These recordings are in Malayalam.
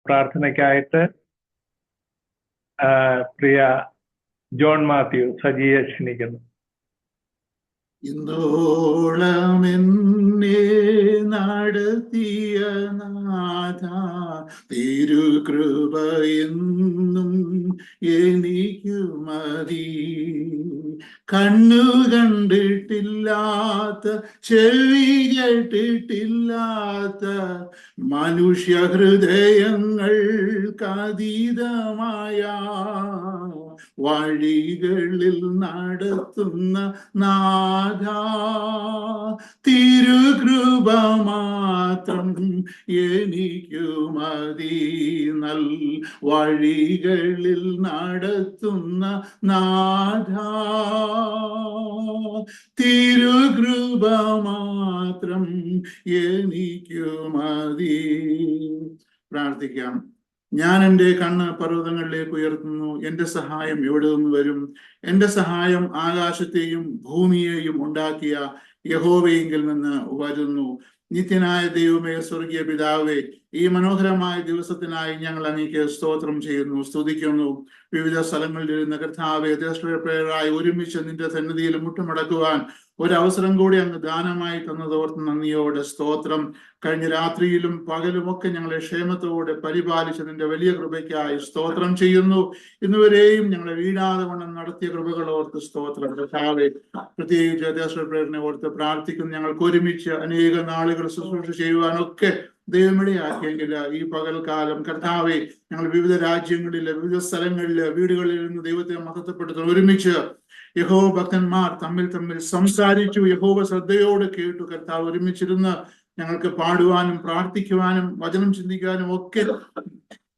പ്രാർത്ഥനയ്ക്കായിട്ട് പ്രിയ ജോൺ മാത്യു സജിയെ ക്ഷണിക്കുന്നു. ഇന്നോളം എന്നെ നടത്തിയ നാഥ, തിരുകൃപ എന്നും എനിക്കു മതി. കണ്ണു കണ്ടിട്ടില്ലാത്ത, ചെവി കേട്ടിട്ടില്ലാത്ത മനുഷ്യ ഹൃദയങ്ങൾക്കതീതമായ വഴികളിൽ നടത്തുന്ന നാഥ, തിരുകൃപ മാത്രം എനിക്കു മതി. നൽ വഴികളിൽ നടത്തുന്ന നാഥ, തിരുകൃപ മാത്രം എനിക്കു മതി. പ്രാർത്ഥിക്കാം. ഞാൻ എൻ്റെ കണ്ണ് പർവ്വതങ്ങളിലേക്ക് ഉയർത്തുന്നു. എൻ്റെ സഹായം എവിടെ നിന്ന് വരും? എൻ്റെ സഹായം ആകാശത്തെയും ഭൂമിയെയും ഉണ്ടാക്കിയ യഹോവയെങ്കിൽ നിന്ന് വരുന്നു. നിത്യനായ ദൈവമേ, സ്വർഗീയ പിതാവേ, ഈ മനോഹരമായ ദിവസത്തിനായി ഞങ്ങൾ അങ്ങേക്ക് സ്തോത്രം ചെയ്യുന്നു, സ്തുതിക്കുന്നു. വിവിധ സ്ഥലങ്ങളിലിരുന്ന കർത്താവേ, ദേശപ്രേരായി ഒരുമിച്ച് നിന്റെ സന്നിധിയിൽ മുട്ടുമടക്കുവാൻ ഒരവസരം കൂടി അങ്ങ് ദാനമായി തന്നതോർത്ത് നന്ദിയോടെ സ്തോത്രം. കഴിഞ്ഞ രാത്രിയിലും പകലുമൊക്കെ ഞങ്ങളെ ക്ഷേമത്തോടെ പരിപാലിച്ച നിന്റെ വലിയ കൃപയ്ക്കായി സ്തോത്രം ചെയ്യുന്നു. ഇന്നുവരെയും ഞങ്ങളെ വീഴാതെ വണ്ണം നടത്തിയ കൃപകൾ ഓർത്ത് സ്തോത്രം. കർത്താവേ, പ്രത്യേകിച്ച് ദേശപ്രേരണയെ ഓർത്ത് പ്രാർത്ഥിക്കുന്നു. ഞങ്ങൾക്ക് ഒരുമിച്ച് അനേക നാളുകൾ ശുശ്രൂഷ ചെയ്യുവാനൊക്കെ ദൈവമിടയാക്കിയെങ്കിൽ ഈ പകൽക്കാലം കർത്താവെ, ഞങ്ങൾ വിവിധ രാജ്യങ്ങളില്, വിവിധ സ്ഥലങ്ങളില്, വീടുകളിൽ നിന്ന് ദൈവത്തെ മഹത്വപ്പെടുത്തുന്നു. ഒരുമിച്ച് യഹോവ ഭക്തന്മാർ തമ്മിൽ സംസാരിച്ചു, യഹോവ ശ്രദ്ധയോട് കേട്ടു. കർത്താവ് ഒരുമിച്ചിരുന്ന് ഞങ്ങൾക്ക് പാടുവാനും പ്രാർത്ഥിക്കുവാനും വചനം ചിന്തിക്കാനും ഒക്കെ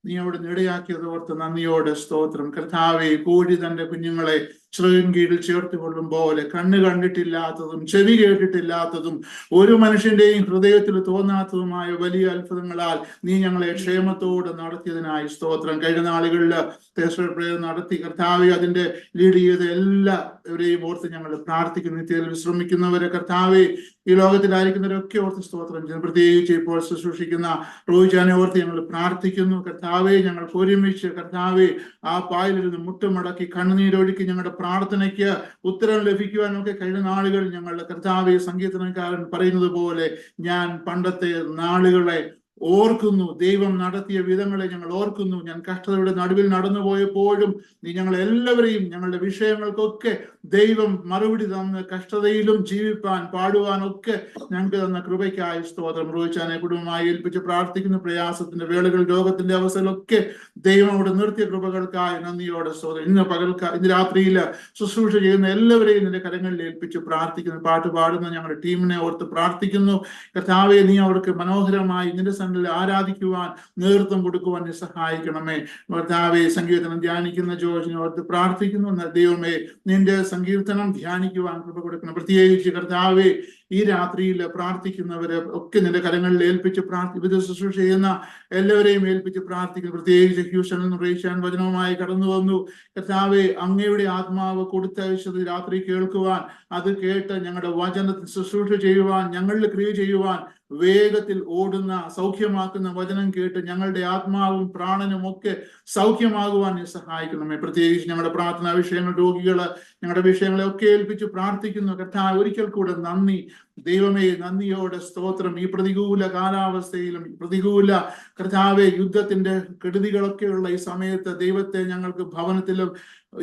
നീ അവിടെ ഇടയാക്കിയത് ഓർത്ത് നന്ദിയോടെ സ്തോത്രം. കർത്താവെ, കോഴി തന്റെ കുഞ്ഞുങ്ങളെ ശ്രേയം കീഴിൽ ചേർത്ത് കൊള്ളും പോലെ കണ്ണ് കണ്ടിട്ടില്ലാത്തതും ചെവി കേട്ടിട്ടില്ലാത്തതും ഒരു മനുഷ്യന്റെയും ഹൃദയത്തിൽ തോന്നാത്തതുമായ വലിയ അത്ഭുതങ്ങളാൽ നീ ഞങ്ങളെ ക്ഷേമത്തോടെ നടത്തിയതിനായി സ്തോത്രം. കഴിഞ്ഞ നാളുകളിൽ പ്രേയർ നടത്തി കർത്താവെ, അതിന്റെ ലീഡ് ചെയ്ത എല്ലാവരെയും ഓർത്ത് ഞങ്ങൾ പ്രാർത്ഥിക്കുന്നു. നിത്യത്തിൽ വിശ്രമിക്കുന്നവരെ കർത്താവെ, ഈ ലോകത്തിലായിരിക്കുന്നവരൊക്കെ ഓർത്ത് സ്തോത്രം ചെയ്യുന്നു. പ്രത്യേകിച്ച് ഇപ്പോൾ ശുശ്രൂഷിക്കുന്ന റോയിജാനെ ഓർത്ത് ഞങ്ങൾ പ്രാർത്ഥിക്കുന്നു. കർത്താവെ, ഞങ്ങൾക്ക് ഒരുമിച്ച് കർത്താവെ ആ പായലിരുന്ന് മുട്ടുമടക്കി കണ്ണുനീരൊഴുക്കി ഞങ്ങളുടെ പ്രാർത്ഥനയ്ക്ക് ഉത്തരം ലഭിക്കുവാനൊക്കെ കഴിഞ്ഞ നാളുകൾ ഞങ്ങളുടെ കർത്താവെ, സങ്കീർത്തനക്കാരൻ പറയുന്നത് പോലെ ഞാൻ പണ്ടത്തെ നാളുകളെ ഓർക്കുന്നു, ദൈവം നടത്തിയ വിധങ്ങളെ ഞങ്ങൾ ഓർക്കുന്നു. ഞാൻ കഷ്ടതയുടെ നടുവിൽ നടന്നു പോയപ്പോഴും നീ ഞങ്ങൾ എല്ലാവരെയും ഞങ്ങളുടെ വിഷയങ്ങൾക്കൊക്കെ ദൈവം മറുപടി തന്ന് കഷ്ടതയിലും ജീവിപ്പാൻ പാടുവാനൊക്കെ ഞങ്ങൾക്ക് തന്ന കൃപയ്ക്കായി സ്തോത്രം. റോയിച്ചാനെ കുടുംബമായി ഏൽപ്പിച്ച് പ്രാർത്ഥിക്കുന്ന പ്രയാസത്തിന്റെ വേളകൾ, രോഗത്തിന്റെ അവസ്ഥകളൊക്കെ ദൈവം അവിടെ നിർത്തിയ കൃപകൾക്കായി നന്ദിയോടെ സ്തോത്രം. ഇന്ന് രാത്രിയിൽ ശുശ്രൂഷ ചെയ്യുന്ന എല്ലാവരെയും നിന്റെ കരങ്ങളിൽ ഏൽപ്പിച്ച് പ്രാർത്ഥിക്കുന്നു. പാട്ട് പാടുന്ന ഞങ്ങളുടെ ടീമിനെ ഓർത്ത് പ്രാർത്ഥിക്കുന്നു. കർത്താവെ, നീ അവർക്ക് മനോഹരമായി നിന്റെ ആരാധിക്കുവാൻ നേതൃത്വം കൊടുക്കുവാൻ നീ സഹായിക്കണമേ. കർത്താവെ, സങ്കീർത്തനം ധ്യാനിക്കുന്ന ജോർജിനെ ഓർത്ത് പ്രാർത്ഥിക്കുന്നു. ദൈവമേ, നിന്റെ സങ്കീർത്തനം ധ്യാനിക്കുവാൻ കൃപ കൊടുക്കണം. പ്രത്യേകിച്ച് കർത്താവെ, ഈ രാത്രിയിൽ പ്രാർത്ഥിക്കുന്നവരെ ഒക്കെ നിന്റെ കരങ്ങളിൽ ഏൽപ്പിച്ച് വിവിധ ശുശ്രൂഷ ചെയ്യുന്ന എല്ലാവരെയും ഏൽപ്പിച്ച് പ്രാർത്ഥിക്കുന്നു. പ്രത്യേകിച്ച് ഹ്യൂഷനിൽ നിന്ന് റേഷ്യാൻ വചനവുമായി കടന്നു വന്നു. കർത്താവെ, അങ്ങയുടെ ആത്മാവ് കൊടുത്തയച്ചത് രാത്രി കേൾക്കുവാൻ, അത് കേട്ട് ഞങ്ങളുടെ വചനത്തിൽ ശുശ്രൂഷ ചെയ്യുവാൻ, ഞങ്ങളിൽ ക്രിയ ചെയ്യുവാൻ വേഗത്തിൽ ഓടുന്ന സൗഖ്യമാക്കുന്ന വചനം കേട്ട് ഞങ്ങളുടെ ആത്മാവും പ്രാണനും ഒക്കെ സൗഖ്യമാകുവാൻ നീ സഹായിക്കണമേ. പ്രത്യേകിച്ച് ഞങ്ങളുടെ പ്രാർത്ഥനാ വിഷയങ്ങൾ, രോഗികള്, ഞങ്ങളുടെ വിഷയങ്ങളെ ഒക്കെ ഏൽപ്പിച്ച് പ്രാർത്ഥിക്കുന്നു. കർത്താവ്, ഒരിക്കൽ കൂടെ നന്ദി. ദൈവമേ, നന്ദിയോടെ സ്തോത്രം. ഈ പ്രതികൂല കാലാവസ്ഥയിലും പ്രതികൂല കർത്താവെ യുദ്ധത്തിന്റെ കെടുതികളൊക്കെയുള്ള ഈ സമയത്ത് ദൈവത്തെ ഞങ്ങൾക്ക് ഭവനത്തിലും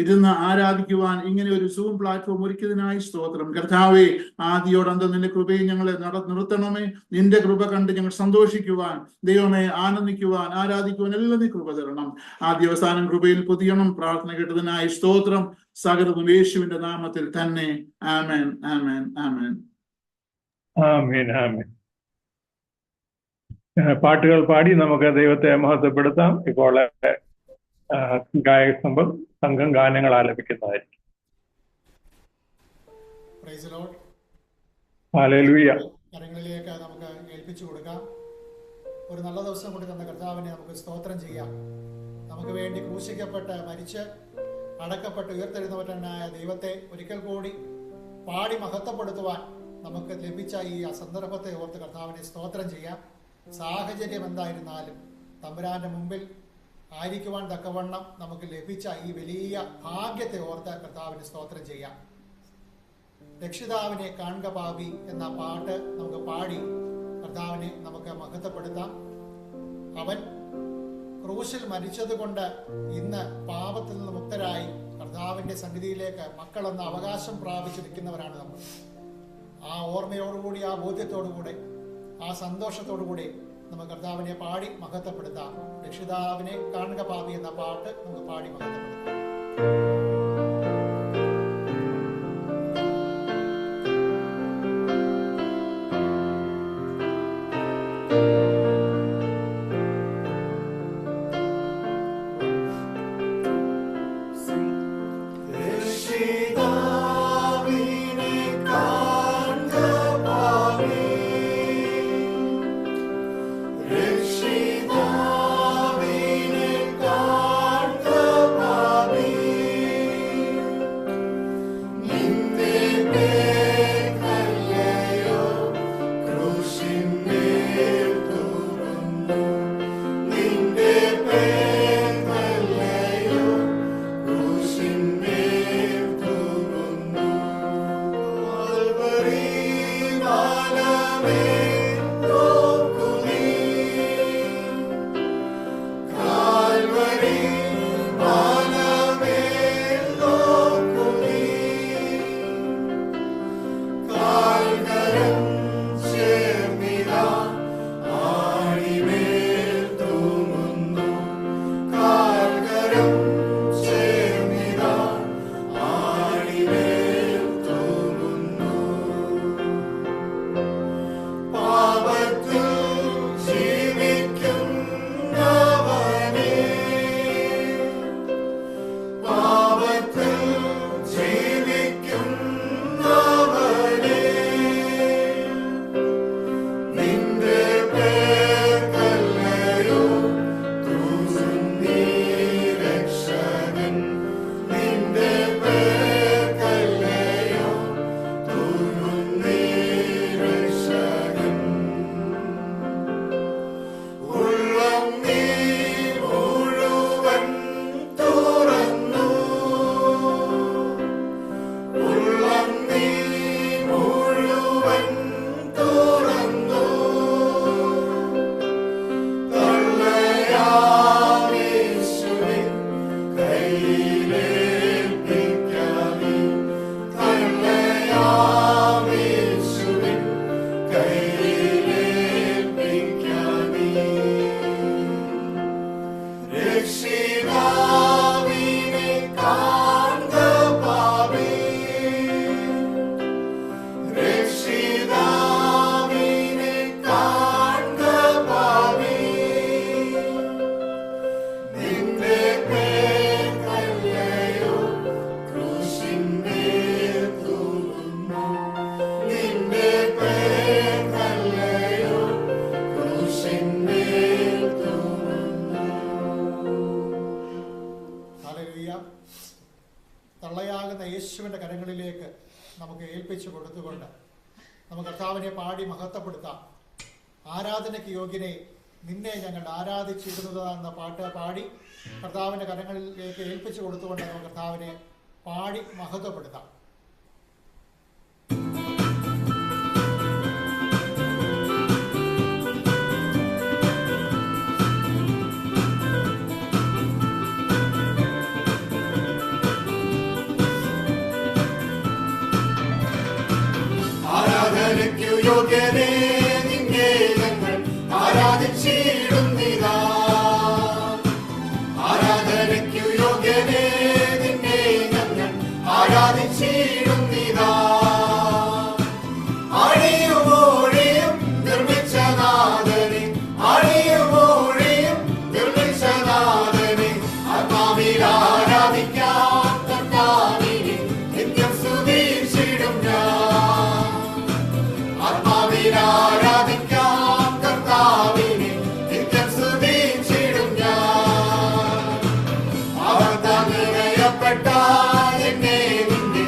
ഇരുന്ന് ആരാധിക്കുവാൻ ഇങ്ങനെ ഒരു സൂം പ്ലാറ്റ്ഫോം ഒരുക്കിയതിനായി സ്തോത്രം. കർത്താവെ, ആദിയോടന്തം നിന്റെ കൃപയെ ഞങ്ങളെ നിർത്തണമേ. നിന്റെ കൃപ കണ്ട് ഞങ്ങൾ സന്തോഷിക്കുവാൻ, ദൈവമേ, ആനന്ദിക്കുവാൻ, ആരാധിക്കുവാൻ എല്ലാം നീ കൃപ തരണം. ആദ്യ അവസാനം കൃപയിൽ പൊതിയണം. പ്രാർത്ഥന കേട്ടതിനായി സ്തോത്രം. സകലതും യേശുവിന്റെ നാമത്തിൽ തന്നെ. ആമേൻ, ആമേൻ, ആമേൻ. ആമേൻ, ആമേൻ. പാട്ടുകൾ പാടി നമുക്ക് ദൈവത്തെ മഹത്വപ്പെടുത്താം. ഇപ്പോൾ ഗായക സംഘം ഗാനങ്ങൾ ആലപിക്കുന്നതായിരിക്കും. ഹല്ലേലൂയ. കരങ്ങളിലേക്ക് നമുക്ക് ഏൽപ്പിച്ചു കൊടുക്കാം. ഒരു നല്ല ദിവസം കൊണ്ട് തന്ന കർത്താവിനെ നമുക്ക് സ്തോത്രം ചെയ്യാം. നമുക്ക് വേണ്ടി ക്രൂശിക്കപ്പെട്ട് മരിച്ച് അടക്കപ്പെട്ട് ഉയർത്തെഴുന്നവനായ ദൈവത്തെ ഒരിക്കൽ കൂടി പാടി മഹത്വപ്പെടുത്തുവാൻ നമുക്ക് ലഭിച്ച ഈ സന്ദർഭത്തെ ഓർത്ത് കർത്താവിനെ സ്തോത്രം ചെയ്യാം. സാഹചര്യം എന്തായിരുന്നാലും തമ്പുരാന്റെ മുമ്പിൽ ആയിരിക്കുവാൻ തക്കവണ്ണം നമുക്ക് ലഭിച്ച ഈ വലിയ ഭാഗ്യത്തെ ഓർത്ത് കർത്താവിന് സ്തോത്രം ചെയ്യാം. രക്ഷിതാവിനെ കാണുക പാപി എന്ന പാട്ട് നമുക്ക് പാടി കർത്താവിനെ നമുക്ക് മഹത്വപ്പെടുത്താം. അവൻ ക്രൂശിൽ മരിച്ചതുകൊണ്ട് ഇന്ന് പാപത്തിൽ നിന്ന് മുക്തരായി കർത്താവിന്റെ സന്നിധിയിലേക്ക് മക്കളെന്ന അവകാശം പ്രാപിച്ചു നിൽക്കുന്നവരാണ് നമ്മൾ. ആ ഓർമ്മയോടുകൂടി, ആ ബോധ്യത്തോടുകൂടി, ആ സന്തോഷത്തോടുകൂടി നമുക്ക് കർത്താവിനെ പാടി മഹത്വപ്പെടുത്താം. രക്ഷിതാവിനെ കാണുക പാപി എന്ന പാട്ട് നമുക്ക് പാടി മഹത്വപ്പെടുത്താം. തള്ളയാകുന്ന യേശുവിൻ്റെ കരങ്ങളിലേക്ക് നമുക്ക് ഏൽപ്പിച്ചു കൊടുത്തുകൊണ്ട് നമുക്ക് കർത്താവിനെ പാടി മഹത്വപ്പെടുത്താം. ആരാധനയ്ക്ക് യോഗ്യനെ നിന്നെ ഞങ്ങൾ ആരാധിച്ചിരുന്നത് എന്ന പാട്ട് പാടി കർത്താവിൻ്റെ കരങ്ങളിലേക്ക് ഏൽപ്പിച്ചു കൊടുത്തുകൊണ്ട് നമുക്ക് കർത്താവിനെ പാടി മഹത്വപ്പെടുത്താം. ആരാധനയ്ക്കു യോഗ്യനേ നിന്നെ ഞങ്ങൾ ആരാധിച്ചിടുന്നിതാ. ആരാധനയ്ക്കു യോഗ്യനേ നിന്നെ ഞങ്ങൾ ആരാധിച്ചിടുന്നിതാ. അഴിയുമോഴിയും നിർമ്മിച്ച നാഥനെ, അഴിയുമോഴിയും നിർമ്മിച്ച നാഥനെ ആത്മാവിൽ ആരാധിക്കാം കർത്താവിനെ നിത്യം സ്തുതിച്ചിടും ഞാൻ. ആരാധിക്കാം കർത്താവിനെ നിത്യം സ്തുതിച്ചിടും ഞാൻ. അവർ തകരയപ്പെട്ട എന്നെ നിന്നെ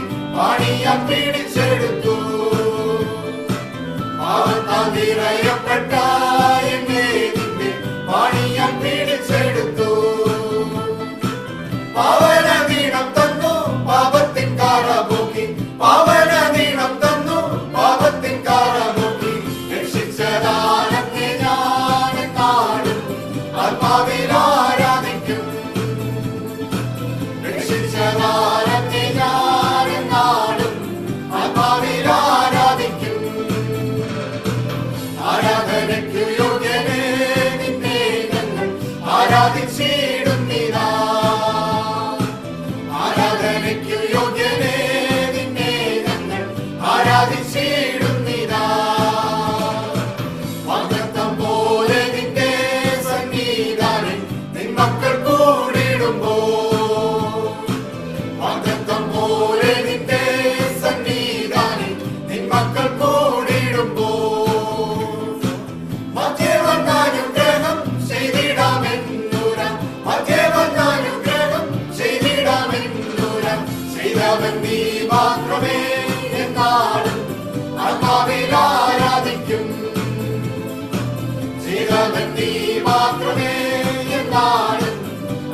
പാവന നീണം തന്നു പാപത്തിൻ കാറപോക്കി, പാവന നീണം തന്നു പാപത്തിൻ കാറപോക്കി. രക്ഷിച്ചതാനത്തെ ഞാൻ നാടും ആത്മാവിൽ ആരാധിക്കും, രക്ഷിച്ചതാനത്തെ ഞാൻ നാടും ആത്മാവിൽ ആരാധിക്കും. ആരാധനയ്ക്കു യോഗ്യനേ നിന്നെ ഞങ്ങൾ ആരാധിച്ചിടുന്നിതാ, ആരാധനയ്ക്കു യോഗ്യനേ നിന്നെ ഞങ്ങൾ ആരാധിച്ചിടുന്നിതാ. വാഗ്ദത്തം പോലെ നിന്റെ സന്നിധാനം നിൻ മക്കൾ കൂടിടുമ്പോ, വാഗ്ദത്തം പോലെ നിന്റെ സന്നിധാനം നിൻ മക്കൾ കൂടിടുമ്പോ. മധ്യവന്നാനുഗ്രഹം ചെയ്തിടാമെന്നുരം, മധ്യവന്നാനുഗ്രഹം ചെയ്തിടാമെന്നുരം. ചെയ്തവൻ നീ മാത്രമേ എന്നാലും ആത്മാവിൽ ആരാധിക്കും, ചെയ്തവൻ നീ മാത്രമേ എന്നാലും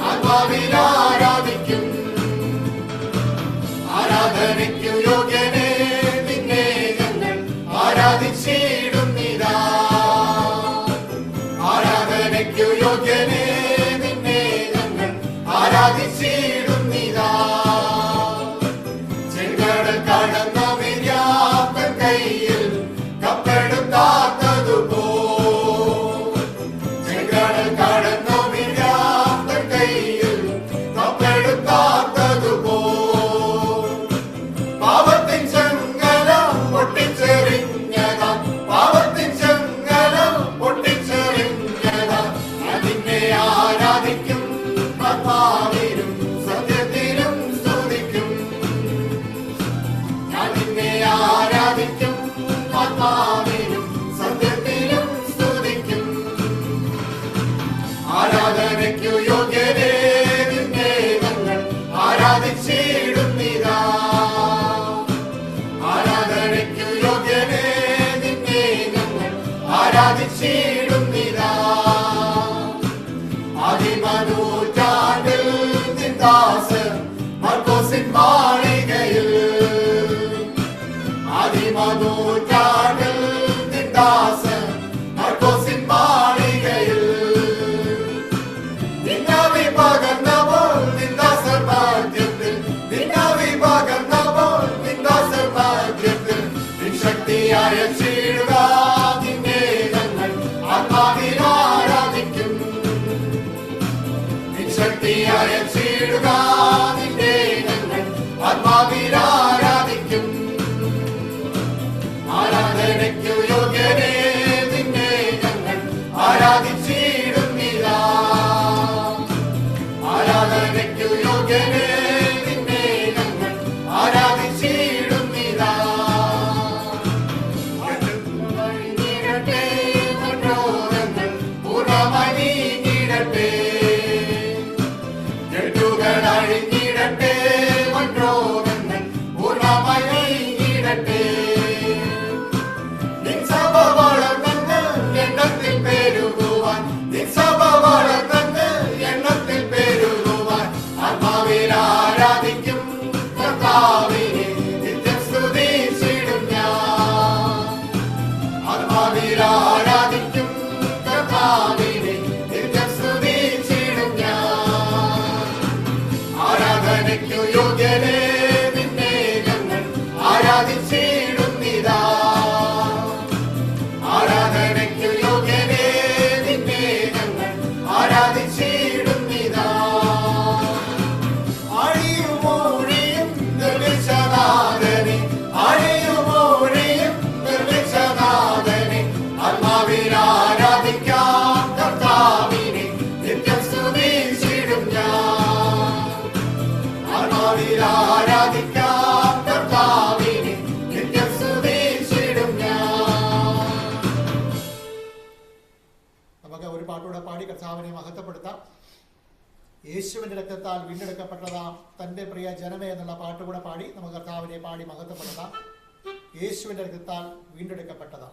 ആത്മാവിൽ ആരാധിക്കും. ആരാധനയ്ക്കു യോഗ്യനേ നിന്നെ ഞങ്ങൾ ആരാധിച്ചിടുന്നിതാ, ആരാധനയ്ക്കു യോഗ്യനേ നിന്നെ ഞങ്ങൾ ആരാധിച്ചിടുന്നിതാ. ചെങ്കടൽ കടന്ന മിര്യാമൻ കയ്യിൽ കപ്പെടുത്താത്തതുപോ, ചെങ്കടൽ കടന്ന മിര്യാമൻ കയ്യിൽ കപ്പെടുത്താത്തതുപോ. പാപത്തിൻ ചങ്ങല പൊട്ടിച്ചെറിഞ്ഞതാ, പാപത്തിൻ ചങ്ങല പൊട്ടിച്ചെറിഞ്ഞതാ. അതിനെ ആരാധിക്കും ആത്മാവിലും സത്യത്തിലും സ്തുതിക്കും, അതിനെ ആരാധിക്കും ആത്മാവിലും സത്യത്തിലും സ്തുതിക്കും. ആരാധനയ്ക്കു യോഗ്യനേ നിന്നെ ഞങ്ങൾ ആരാധിച്ചിടുന്നിതാ, ആരാധനയ്ക്കു യോഗ്യനേ നിന്നെ ഞങ്ങൾ ആരാധിച്ചിടുന്നിതാ. ആദിമനൂറ്റാണ്ടിൽ നിൻ ദാസൻ മർക്കോസിൻ മാളികയിൽ, ആദിമനൂറ്റാണ്ടിൽ നിൻ ദാസൻ മർക്കോസിൻ മാളികയിൽ. നിന്നാവി പകർന്നപ്പോൾ നിന്ദാസർ മധ്യത്തിൽ, നിന്നാവി പകർന്നപ്പോൾ നിന്ദാസർ മധ്യത്തിൽ. നിൻ ശക്തിയായ ചീടുക നിന്നെ ഞങ്ങൾ ആത്മാവിൽ ആരാധിക്കും, നിൻ ശക്തിയായ ചീടുക നിന്നെ ഞങ്ങൾ ആത്മാവിൽ ആരാധിക്കും. ആരാധനയ്ക്കു യോഗ്യനേ നിന്നെ ഞങ്ങൾ ആരാധിച്ചിടുന്നിതാ, ആരാധനയ്ക്കു യോഗ്യനേ നിന്നെ ഞങ്ങൾ ആരാധിച്ചിടുന്നിതാ. അഴിഞ്ഞിടട്ടെ മനോരങ്ങൾ പൂർണ്ണമായി നീങ്ങിടട്ടെ, കെട്ടുകൾ അഴിഞ്ഞിടട്ടെ മനോരങ്ങൾ പൂർണ്ണമായി നീങ്ങിടട്ടെ. നിൻ സഭ വളർന്നെന്ന് എണ്ണത്തിൽ പെരുകുവാൻ, നിൻ സഭ വളർന്നെന്ന് എണ്ണത്തിൽ പെരുകുവാൻ. ആത്മാവിൽ ആരാധിക്കും കർത്താവിനെ നിത്യം സ്തുതിച്ചിടും ഞാൻ, ആത്മാവിൽ ആരാധിക്കും കർത്താവിനെ നിത്യം സ്തുതിച്ചിടും ഞാൻ. ആരാധനയ്ക്കു യോഗ്യനേ നിന്നെ ഞങ്ങൾ ആരാധിച്ചിടുന്നിതാ, ആരാധനയ്ക്കു യോഗ്യനേ നിന്നെ ഞങ്ങൾ ആരാധിച്ചിടുന്നിതാ. ആഴിയുമോഴിയും നിർമ്മിച്ചനാഥനെ, ആഴിയുമോഴിയും നിർമ്മിച്ചനാഥനെ. ആത്മാവിൽ ആരാധിക്കാം കർത്താവിനെ നിത്യം സ്തുതിച്ചിടും ഞാൻ, ആത്മാവിൽ ആരാധിക്കാം കർത്താവിനെ നിത്യം സ്തുതിച്ചിടും ഞാൻ. നമുക്ക് ഒരു പാട്ടുകൂടെ പാടി കർത്താവിനെ മഹത്വപ്പെടുത്താം. യേശുവിന്റെ രക്തത്താൽ വീണ്ടെടുക്കപ്പെട്ടതാം തന്റെ പ്രിയ ജനമേ എന്നുള്ള പാട്ടുകൂടെ പാടി നമുക്ക് കർത്താവിനെ പാടി മഹത്വപ്പെടുത്താം. യേശുവിന്റെ രക്തത്താൽ വീണ്ടെടുക്കപ്പെട്ടതാ.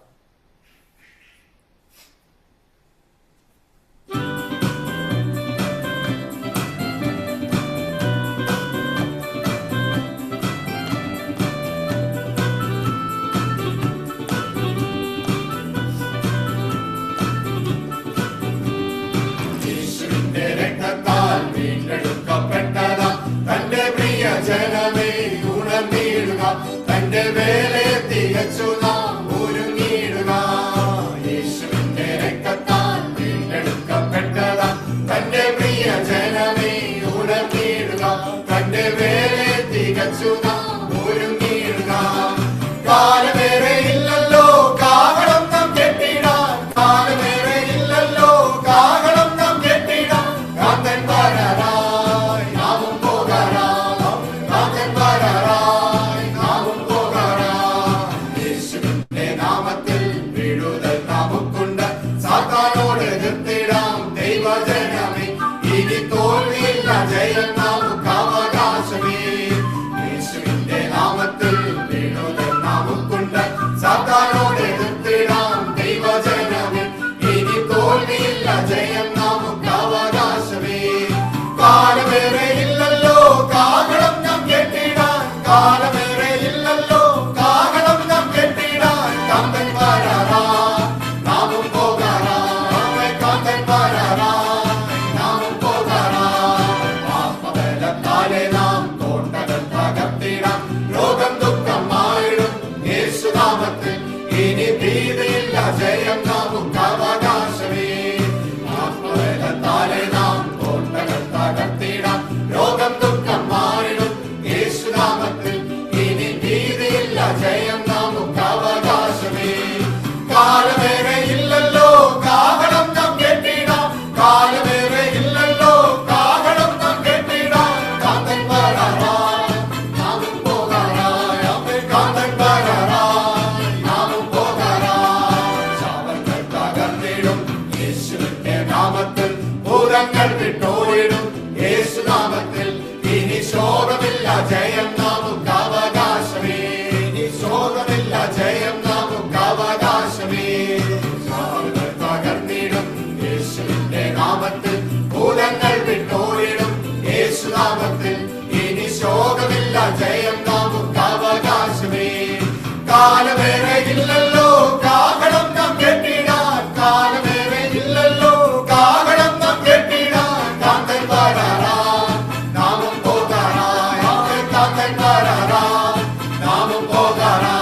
ഇനി തോൽവിയില്ല, ജയം നമുക്ക് അവകാശമേ. യേശുവിന്റെ നാമത്തിൽ വിടുതൽ നമുക്കുണ്ട്, സാത്താനോട് എതിർത്തിടാം ദൈവജനമേ. ഇനി തോൽവിയില്ല, ജയം നമുക്ക് അവകാശമേ. കാലമേറെ ഇല്ലല്ലോ കാഹളം നാം കെട്ടിടാൻ, കാലമേറെ ഇല്ലല്ലോ കാഹളം നാം കെട്ടിടാൻ. കാന്തൻ വരാറാ, നാമും പോകാറാ, കാന്തൻ വരാറാ, നാമും പോകാറാ. ആത്മബലത്താലെ നാം കോട്ടകൾ തകർത്തിടാം, രോഗം ദുഃഖം മാറിടും യേശുനാമത്തിൽ. ഇനി ഭീതിയില്ല, ജയം നമുക്ക് അവകാശമേ. ആത്മബലത്താലെ നാം കോട്ടകൾ തകർത്തിടാം, രോഗം ദുഃഖം മാറിടും യേശുനാമത്തിൽ. ഇനി ഭീതിയില്ല, ജയം നമുക്ക് അവകാശമേ. കാലമേറെ ഇല്ലല്ലോ കാഹളം നാം കെട്ടിടാം, കാലമേറെ ഇല്ലല്ലോ കാഹളം നാം കെട്ടിടാം. കാന്തൻ വരാറാ, നാമും പോകാറാ, കാന്തൻ വരാറാ, നാമും പോകാറാ. ശാപങ്ങൾ തകർന്നിടും യേശുവിന്റെ നാമത്തിൽ, ഭൂതങ്ങൾ വിട്ടോടിടും യേശുനാമത്തിൽ. ഇനി ശോകമില്ല, ജയം നമുക്ക് അവകാശമേ. ഇനി ശോകമില്ല, ജയം നമുക്ക് അവകാശമേ. ശാപങ്ങൾ തകർന്നിടും യേശുവിന്റെ നാമത്തിൽ, ഭൂതങ്ങൾ വിട്ടോടിടും യേശുനാമത്തിൽ. ഇനി ശോകമില്ല, ജയം നമുക്ക് അവകാശമേ. കാലമേറെ ഇല്ലല്ലോ കാഹളം നാം കെട്ടിടാൻ, കാലമേറെ ഇല്ലല്ലോ കാഹളം നാം കെട്ടിടാൻ. കാന്തൻ വരാറാ, നാമും പോകാറാ, കാന്തൻ വരാറാ, നാമും പോകാറാ.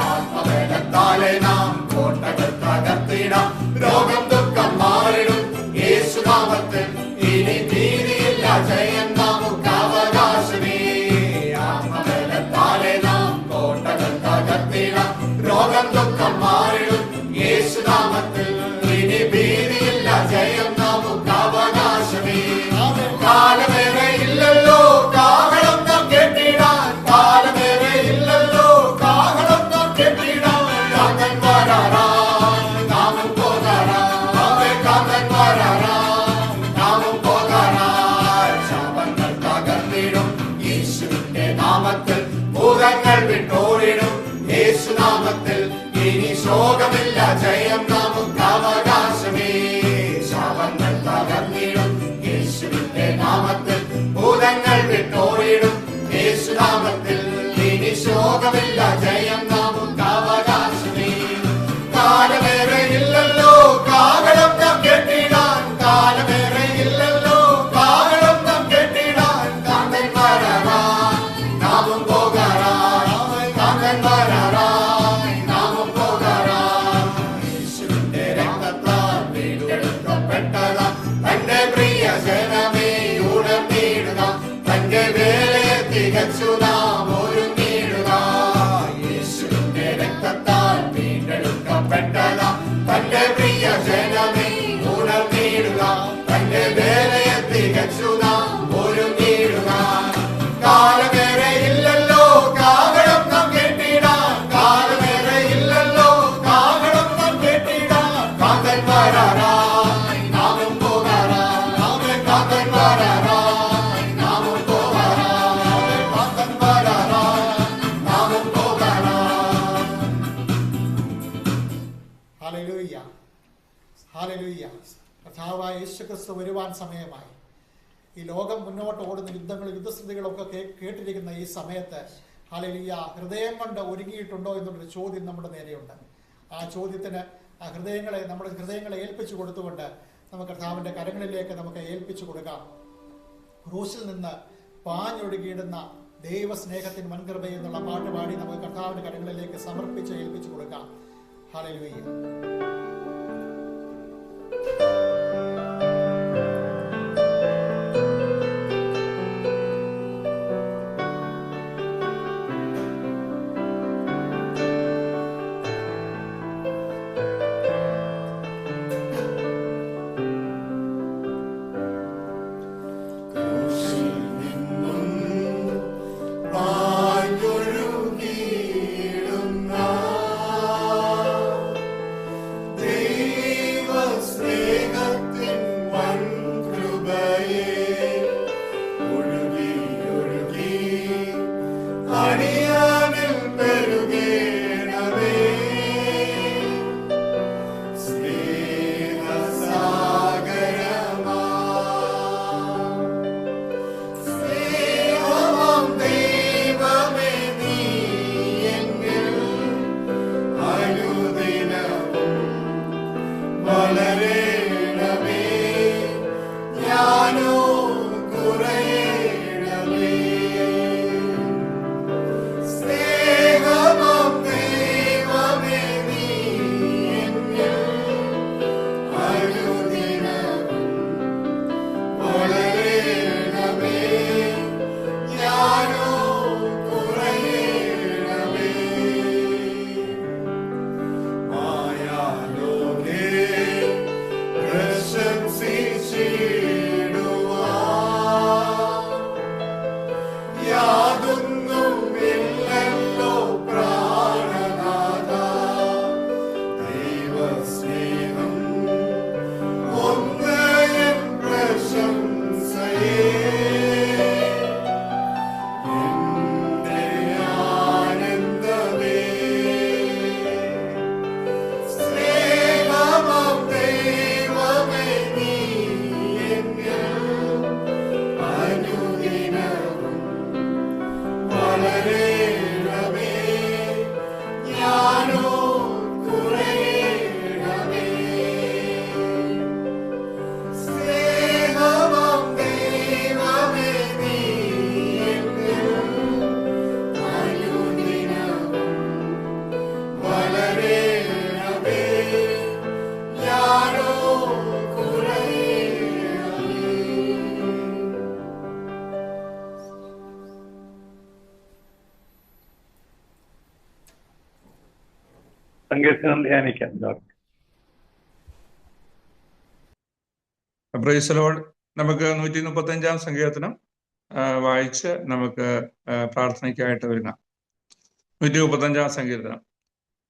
ആത്മബലത്താലെ നാം കോട്ടകൾ തകർത്തിടാം, രോഗം ദുഃഖം മാറിടും യേശുനാമത്തിൽ. ഇനി ഭീതിയില്ല, ജയം നമുക്ക് അവകാശമേ. ആത്മബലത്താലെ നാം കോട്ടകൾ തകർത്തിടാം, രോഗം ദുഃഖം മാറിടും യേശുനാമത്തിൽ. ഇനി ഭീതിയില്ല, ജയം നമുക്ക് അവകാശമേ. കാലമേറെ ഇല്ലല്ലോ കാഹളം നാം കെട്ടിടാൻ, കാലമേറെ ഇല്ലല്ലോ കാഹളം നാം കെട്ടിടാൻ. കാന്തൻ വരാറാ, നാമും പോകാറാ, കാന്തൻ വരാറാ, നാമും പോകാറാ. ശാപങ്ങൾ തകർന്നിടും യേശുവിന്റെ നാമത്തിൽ, ഭൂതങ്ങൾ വിട്ടോടിടും യേശുനാമത്തിൽ. ഇനി ശോകമില്ല, ജയം നമുക്ക് അവകാശമേ. ശാപങ്ങൾ തകർന്നിടും യേശുവിന്റെ നാമത്തിൽ, ഭൂതങ്ങൾ വിട്ടോടിടും യേശുനാമത്തിൽ. ഇനി ശോകമില്ല, ജയം നമുക്ക് അവകാശമേ. കാലമേറെ ഇല്ലല്ലോ കാഹളം നാം കെട്ടിടാൻ, കാലമേറെ ഇല്ലല്ലോ കാഹളം നാം കെട്ടിടാൻ. കാന്തൻ വരാറാ, നാമും പോകാറാ, കാന്തൻ വരാറാ, നാമും പോകാറാ. യേശുവിന്റെ രക്തത്താൽ വീണ്ടെടുക്കപ്പെട്ടതാ തന്റെ പ്രിയ ജനമേ ഉണർന്നിടുക, തന്റെ വേലയെ തികച്ചു നാം ഒരുങ്ങിടുക. യേശുവിന്റെ രക്തത്താൽ വീണ്ടെടുക്കപ്പെട്ടതാ തന്റെ പ്രിയ ജനമേ ഉണർന്നിടുക, തന്റെ വേലയെ തികച്ചു നാം ഒരുങ്ങിടുക. കാലമേറെ ഇല്ലല്ലോ കാഹളം നാം കെട്ടിടാൻ, കാലമേറെ ഇല്ലല്ലോ കാഹളം നാം കെട്ടിടാൻ. കാന്തൻ വരാറാ, നാമും പോകാറാ, കാന്തൻ വരാറാ, നാമും പോകാറാ, കാന്തൻ വരാറാ, നാമും പോകാറാ. Hallelujah, hallelujah. കർത്താവായ യേശുക്രിസ്തു വരുവാൻ സമയമായി. ഈ ലോകം മുന്നോട്ട് ഓടുന്ന യുദ്ധങ്ങളും യുദ്ധസ്ഥിതികളൊക്കെ കേട്ടിരിക്കുന്ന ഈ സമയത്ത് ഹല്ലേലൂയ, ഹൃദയം കൊണ്ട് ഒരുങ്ങിയിട്ടുണ്ടോ എന്നുള്ളൊരു ചോദ്യം നമ്മുടെ നേരെയുണ്ട്. ആ ചോദ്യത്തിന് നമ്മുടെ ഹൃദയങ്ങളെ ഏൽപ്പിച്ചു കൊടുത്തുകൊണ്ട് നമുക്ക് കർത്താവിൻ്റെ കരങ്ങളിലേക്ക് നമുക്ക് ഏൽപ്പിച്ചു കൊടുക്കാം. ക്രൂശിൽ നിന്ന് പാഞ്ഞൊഴുകിയിടുന്ന ദൈവസ്നേഹത്തിൻ വൻകൃപ എന്നുള്ള പാട്ട് പാടി നമുക്ക് കർത്താവിൻ്റെ കരങ്ങളിലേക്ക് സമർപ്പിച്ച് ഏൽപ്പിച്ചു കൊടുക്കാം. ഹല്ലേലൂയ. ദൈവസ്നേഹ സങ്കീർത്തനം ധ്യാനിക്കാം. Praise Lord. നമുക്ക് 135 സങ്കീർത്തനം വായിച്ച് നമുക്ക് പ്രാർത്ഥനയ്ക്കായിട്ട് ഒരുങ്ങാം. 135 സങ്കീർത്തനം.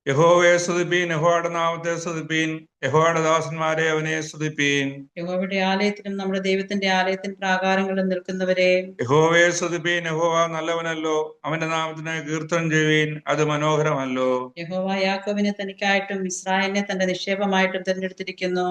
യഹോവയെ സ്തുതിപ്പീൻ, യഹോവയുടെ നാമത്തെ സ്തുതിപ്പീൻ, യഹോവയുടെ ദാസന്മാരെ അവനെ സ്തുതിപ്പീൻ. യഹോവയുടെ ആലയത്തിലും നമ്മുടെ ദൈവത്തിന്റെ ആലയത്തിന് പ്രാകാരങ്ങളിലും നിൽക്കുന്നവരെ യഹോവയെ സ്തുതിപ്പീൻ, യഹോവ നല്ലവനല്ലോ, അവന്റെ നാമത്തിന് കീർത്തനം ചെയ്യുവീൻ, അത് മനോഹരമല്ലോ. യഹോവ യാക്കോബിനെ തനിക്കായിട്ടും ഇസ്രായേലിനെ തന്റെ നിക്ഷേപമായിട്ടും തിരഞ്ഞെടുത്തിരിക്കുന്നു.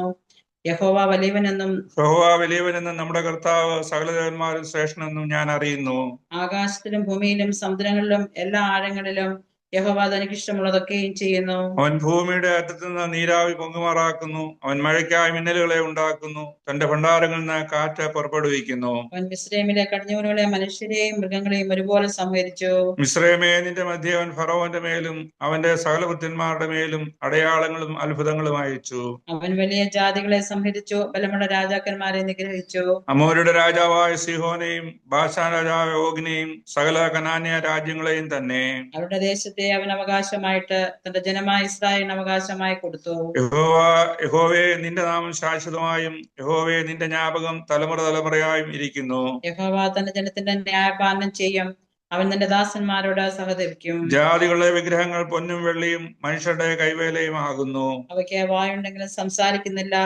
യഹോവ വലിയവനെന്നും നമ്മുടെ കർത്താവ് സകല ദേവന്മാരും ശ്രേഷ്ഠനെന്നും ഞാൻ അറിയുന്നു. ആകാശത്തിലും ഭൂമിയിലും സമുദ്രങ്ങളിലും എല്ലാ ആഴങ്ങളിലും യഹോവ തനിക്കിഷ്ടമുള്ളതൊക്കെയും ചെയ്യുന്നു. അവൻ ഭൂമിയുടെ അറ്റത്തു നിന്ന് നീരാവി പൊങ്ങുമാറാക്കുന്നു. അവൻ മഴയ്ക്കായി മിന്നലുകളെ ഉണ്ടാക്കുന്നു. തന്റെ ഭണ്ഡാരങ്ങളിൽ നിന്ന് കാറ്റ് പുറപ്പെടുവിക്കുന്നു. അവൻ മിസ്രൈമിലെ കടിഞ്ഞൂലുകളെ മനുഷ്യരെയും മൃഗങ്ങളെയും ഒരുപോലെ സംഹരിച്ചു. മിസ്രൈമേ, നിന്റെ മധ്യേ അവൻ ഫറവോന്റെ മേലും അവന്റെ സകല പുത്രന്മാരുടെ മേലും അടയാളങ്ങളും അത്ഭുതങ്ങളും അയച്ചു. അവൻ വലിയ ജാതികളെ സംഹരിച്ചു, ബലമുള്ള രാജാക്കന്മാരെ നിഗ്രഹിച്ചു. അമോരുടെ രാജാവായ സിഹോനെയും ബാശാൻ രാജാവായ ഓഗിനെയും സകല കനാന്യ രാജ്യങ്ങളെയും തന്നെ അവരുടെ ദേശത്തെ അവൻ അവകാശമായിട്ട് തന്റെ ജനമായ ഇസ്രായേലിന് അവകാശമായി കൊടുത്തു. യഹോവേ, നിന്റെ നാമം ശാശ്വതമായും യഹോവേ, നിന്റെ ജ്ഞാപകം തലമുറ തലമുറയായും ഇരിക്കുന്നു. യഹോവ തന്റെ ജനത്തിന്റെ ന്യായപാലനം ചെയ്യും, അവൻ തന്റെ ദാസന്മാരോട് സഹതപിക്കും. ജാതികളുടെ വിഗ്രഹങ്ങൾ പൊന്നും വെള്ളിയും മനുഷ്യരുടെ കൈവേലയും ആകുന്നു. അവയ്ക്ക് വായുണ്ടെങ്കിലും സംസാരിക്കുന്നില്ല,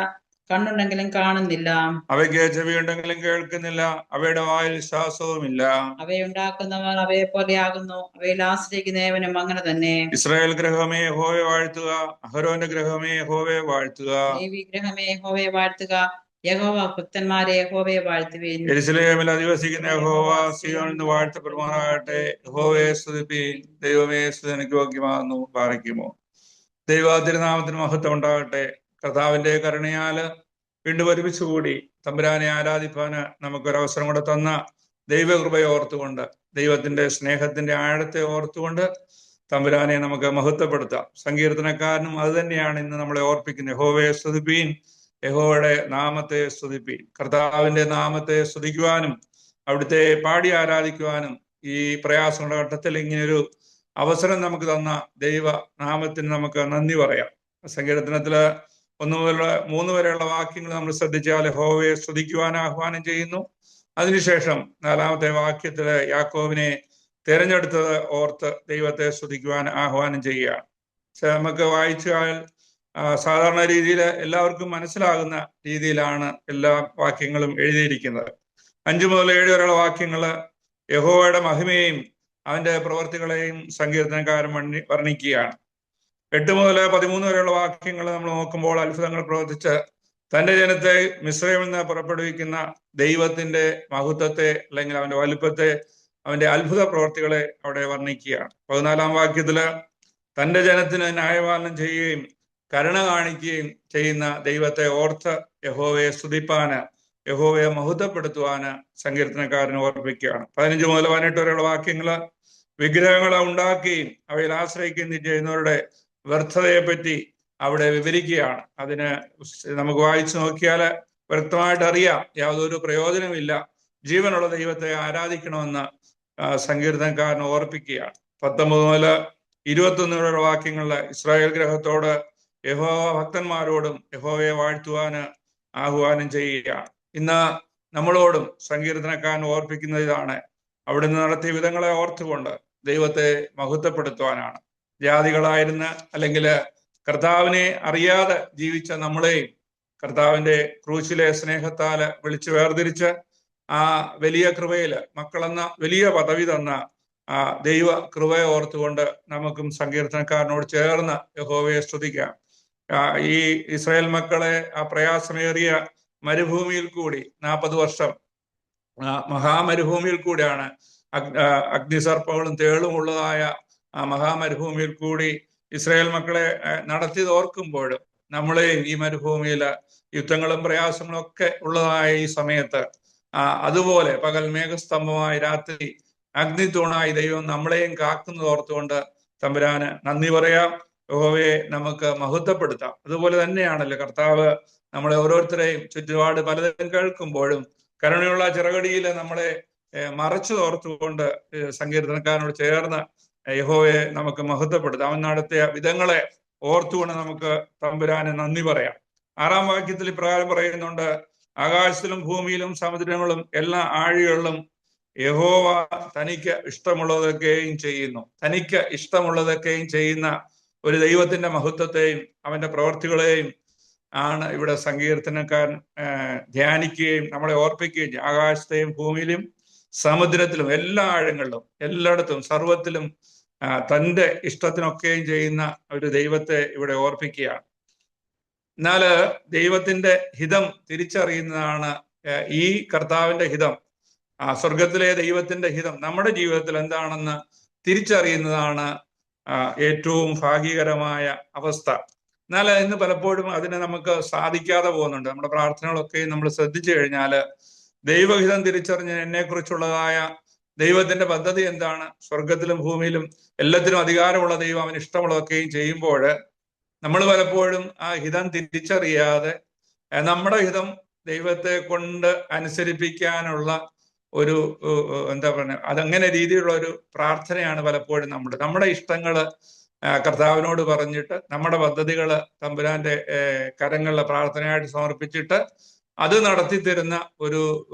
കണ്ണുണ്ടെങ്കിലും കാണുന്നില്ല. അവയ്ക്ക് ചെവിയുണ്ടെങ്കിലും കേൾക്കുന്നില്ല, അവയുടെ വായിൽ ശ്വാസവുമില്ല. അവയുണ്ടാക്കുന്നവർ അവയെ പോലെയാകുന്നു, അവയിൽ ആശ്രയിക്കുന്നവനും അങ്ങനെ തന്നെ. ഇസ്രായേൽ ഗൃഹമേ യഹോവയെ വാഴ്ത്തുക, അഹരോന്റെ ഗൃഹമേ യഹോവയെ വാഴ്ത്തുക. ലേവി ഗൃഹമേ യഹോവയെ വാഴ്ത്തുക, യഹോവ ഭക്തന്മാരെ യഹോവയെ വാഴ്ത്തുവിൻ. യെരൂശലേമിൽ അധിവസിക്കുന്ന യഹോവ സിയോനിൽ നിന്ന് വാഴ്ത്തപ്പെടുമാറാകട്ടെ. യഹോവയെ സ്തുതിപ്പീൻ, ദൈവമേ സ്തുതി എനിക്ക് യോഗ്യമാകുന്നു. പാറയ്ക്കുമോ ദൈവ തിരുനാമത്തിന് മഹത്വം ഉണ്ടാകട്ടെ. കർത്താവിന്റെ കരുണയാല് വീണ്ടും ഒരുമിച്ചുകൂടി തമ്പുരാനെ ആരാധിപ്പാന് നമുക്കൊരവസരം കൂടെ തന്ന ദൈവകൃപയെ ഓർത്തുകൊണ്ട്, ദൈവത്തിന്റെ സ്നേഹത്തിന്റെ ആഴത്തെ ഓർത്തുകൊണ്ട് തമ്പുരാനെ നമുക്ക് മഹത്വപ്പെടുത്താം. സങ്കീർത്തനക്കാരനും അത് തന്നെയാണ് ഇന്ന് നമ്മളെ ഓർപ്പിക്കുന്നത്. യഹോവയെ സ്തുതിപ്പീൻ, യഹോവയുടെ നാമത്തെ സ്തുതിപ്പീൻ. കർത്താവിന്റെ നാമത്തെ സ്തുതിക്കുവാനും അവിടുത്തെ പാടി ആരാധിക്കുവാനും ഈ പ്രയാസങ്ങളുടെ ഘട്ടത്തിൽ ഇങ്ങനെയൊരു അവസരം നമുക്ക് തന്ന ദൈവ നാമത്തിന് നമുക്ക് നന്ദി പറയാം. സങ്കീർത്തനത്തില് 1 മുതൽ 3 വരെയുള്ള വാക്യങ്ങൾ നമ്മൾ ശ്രദ്ധിച്ചാൽ യഹോവയെ സ്തുതിക്കുവാൻ ആഹ്വാനം ചെയ്യുന്നു. അതിനുശേഷം 4ാമത്തെ വാക്യത്തില് യാക്കോബിനെ തിരഞ്ഞെടുത്തത് ഓർത്ത് ദൈവത്തെ സ്തുതിക്കുവാൻ ആഹ്വാനം ചെയ്യുകയാണ്. നമുക്ക് വായിച്ചാൽ സാധാരണ രീതിയിൽ എല്ലാവർക്കും മനസ്സിലാകുന്ന രീതിയിലാണ് എല്ലാ വാക്യങ്ങളും എഴുതിയിരിക്കുന്നത്. 5 മുതൽ 7 വരെയുള്ള വാക്യങ്ങള് യഹോവയുടെ മഹിമയെയും അവന്റെ പ്രവർത്തികളെയും സങ്കീർത്തനക്കാരൻ വർണ്ണിക്കുകയാണ്. 8 മുതൽ 13 വരെയുള്ള വാക്യങ്ങൾ നമ്മൾ നോക്കുമ്പോൾ അത്ഭുതങ്ങൾ പ്രവർത്തിച്ച് തന്റെ ജനത്തെ മിസ്രൈമിൽ നിന്ന് പുറപ്പെടുവിക്കുന്ന ദൈവത്തിന്റെ മഹത്വത്തെ അല്ലെങ്കിൽ അവന്റെ വലുപ്പത്തെ, അവന്റെ അത്ഭുത പ്രവർത്തികളെ അവിടെ വർണ്ണിക്കുകയാണ്. 14ാം വാക്യത്തില് തന്റെ ജനത്തിന് ന്യായപാലനം ചെയ്യുകയും കരുണ കാണിക്കുകയും ചെയ്യുന്ന ദൈവത്തെ ഓർത്ത് യഹോവയെ സ്തുതിപ്പാന്, യഹോവയെ മഹത്വപ്പെടുത്തുവാന് സങ്കീർത്തനക്കാരനെ ഓർപ്പിക്കുകയാണ്. 15 മുതൽ 18 വരെയുള്ള വാക്യങ്ങള് വിഗ്രഹങ്ങളെ ഉണ്ടാക്കുകയും അവയിൽ ആശ്രയിക്കുകയും ചെയ്യുന്നവരുടെ വ്യർത്ഥതയെ പറ്റി അവിടെ വിവരിക്കുകയാണ്. അതിന് നമുക്ക് വായിച്ചു നോക്കിയാൽ വ്യക്തമായിട്ട് അറിയാം, യാതൊരു പ്രയോജനമില്ല, ജീവനുള്ള ദൈവത്തെ ആരാധിക്കണമെന്ന് സങ്കീർത്തനക്കാരൻ ഓർപ്പിക്കുകയാണ്. 19 മുതൽ 21 വരെയുള്ള വാക്യങ്ങളില് ഇസ്രായേൽ ഗ്രഹത്തോട് യഹോവ ഭക്തന്മാരോടും യഹോവയെ വാഴ്ത്തുവാന് ആഹ്വാനം ചെയ്യുകയാണ്. ഇന്ന് നമ്മളോടും സങ്കീർത്തനക്കാരൻ ഓർപ്പിക്കുന്ന ഇതാണ്, അവിടുന്ന് നടത്തിയ വിധങ്ങളെ ഓർത്തുകൊണ്ട് ദൈവത്തെ മഹത്വപ്പെടുത്തുവാനാണ്. ജാതികളായിരുന്ന അല്ലെങ്കിൽ കർത്താവിനെ അറിയാതെ ജീവിച്ച നമ്മളെയും കർത്താവിന്റെ ക്രൂശിലെ സ്നേഹത്താല് വിളിച്ചു വേർതിരിച്ച് ആ വലിയ കൃപയില് മക്കളെന്ന വലിയ പദവി തന്ന ആ ദൈവ കൃപയെ ഓർത്തുകൊണ്ട് നമുക്കും സങ്കീർത്തനക്കാരനോട് ചേർന്ന് യഹോവയെ സ്തുതിക്കാം. ഈ ഇസ്രായേൽ മക്കളെ ആ പ്രയാസമേറിയ മരുഭൂമിയിൽ കൂടി 40 വർഷം മഹാമരുഭൂമിയിൽ കൂടിയാണ്, അഗ്നിസർപ്പങ്ങളും തേളും ഉള്ളതായ ആ മഹാമരുഭൂമിയിൽ കൂടി ഇസ്രായേൽ മക്കളെ നടത്തിയത് ഓർക്കുമ്പോഴും നമ്മളെയും ഈ മരുഭൂമിയില് യുദ്ധങ്ങളും പ്രയാസങ്ങളും ഒക്കെ ഉള്ളതായ ഈ സമയത്ത് അതുപോലെ പകൽ മേഘസ്തംഭമായി രാത്രി അഗ്നിത്തൂണായി ദൈവം നമ്മളെയും കാക്കുന്നത് ഓർത്തുകൊണ്ട് തമ്പുരാന് നന്ദി പറയാം. യഹോവയെ നമുക്ക് മഹത്വപ്പെടുത്താം. അതുപോലെ തന്നെയാണല്ലോ കർത്താവ് നമ്മളെ ഓരോരുത്തരെയും ചുറ്റുപാട് പലതും കേൾക്കുമ്പോഴും കരുണയുള്ള ചിറകടിയിൽ നമ്മളെ മറച്ചു തോർത്തുകൊണ്ട് സങ്കീർത്തനക്കാരനോട് ചേർന്ന് യഹോവയെ നമുക്ക് മഹത്വപ്പെടുത്താം. അവൻ നടത്തിയ വിധങ്ങളെ ഓർത്തുകൊണ്ട് നമുക്ക് തമ്പുരാന് നന്ദി പറയാം. 6-ാം വാക്യത്തിൽ ഇപ്രകാരം പറയുന്നുണ്ട്, ആകാശത്തിലും ഭൂമിയിലും സമുദ്രങ്ങളും എല്ലാ ആഴികളിലും യഹോവ തനിക്ക് ഇഷ്ടമുള്ളതൊക്കെയും ചെയ്യുന്നു. തനിക്ക് ഇഷ്ടമുള്ളതൊക്കെയും ചെയ്യുന്ന ഒരു ദൈവത്തിന്റെ മഹത്വത്തെയും അവന്റെ പ്രവർത്തികളെയും ആണ് ഇവിടെ സങ്കീർത്തനക്കാരൻ ധ്യാനിക്കുകയും നമ്മളെ ഓർപ്പിക്കുകയും ചെയ്യും. ആകാശത്തെയും ഭൂമിയിലും സമുദ്രത്തിലും എല്ലാ ആഴങ്ങളിലും എല്ലായിടത്തും സർവത്തിലും തൻ്റെ ഇഷ്ടത്തിനൊക്കെയും ചെയ്യുന്ന ഒരു ദൈവത്തെ ഇവിടെ ഓർപ്പിക്കുകയാണ്. എന്നാല് ദൈവത്തിന്റെ ഹിതം തിരിച്ചറിയുന്നതാണ് ഈ കർത്താവിന്റെ ഹിതം. സ്വർഗത്തിലെ ദൈവത്തിന്റെ ഹിതം നമ്മുടെ ജീവിതത്തിൽ എന്താണെന്ന് തിരിച്ചറിയുന്നതാണ് ഏറ്റവും ഭാഗ്യകരമായ അവസ്ഥ. എന്നാൽ ഇന്ന് പലപ്പോഴും അതിന് നമുക്ക് സാധിക്കാതെ പോകുന്നുണ്ട്. നമ്മുടെ പ്രാർത്ഥനകളൊക്കെ നമ്മൾ ശ്രദ്ധിച്ചു കഴിഞ്ഞാൽ ദൈവഹിതം തിരിച്ചറിഞ്ഞ് എന്നെക്കുറിച്ചുള്ളതായ ദൈവത്തിന്റെ പദ്ധതി എന്താണ്, സ്വർഗത്തിലും ഭൂമിയിലും എല്ലാത്തിനും അധികാരമുള്ള ദൈവം അവന് ഇഷ്ടമുള്ളതൊക്കെയും ചെയ്യുമ്പോൾ നമ്മൾ പലപ്പോഴും ആ ഹിതം തിരിച്ചറിയാതെ നമ്മുടെ ഹിതം ദൈവത്തെ കൊണ്ട് അനുസരിപ്പിക്കാനുള്ള ഒരു എന്താ പറയുക, അതങ്ങനെ രീതിയിലുള്ള ഒരു പ്രാർത്ഥനയാണ് പലപ്പോഴും നമ്മുടെ ഇഷ്ടങ്ങള് കർത്താവിനോട് പറഞ്ഞിട്ട് നമ്മുടെ പദ്ധതികള് തമ്പുരാന്റെ കരങ്ങളിലെ പ്രാർത്ഥനയായിട്ട് സമർപ്പിച്ചിട്ട് അത് നടത്തി തരുന്ന ഒരു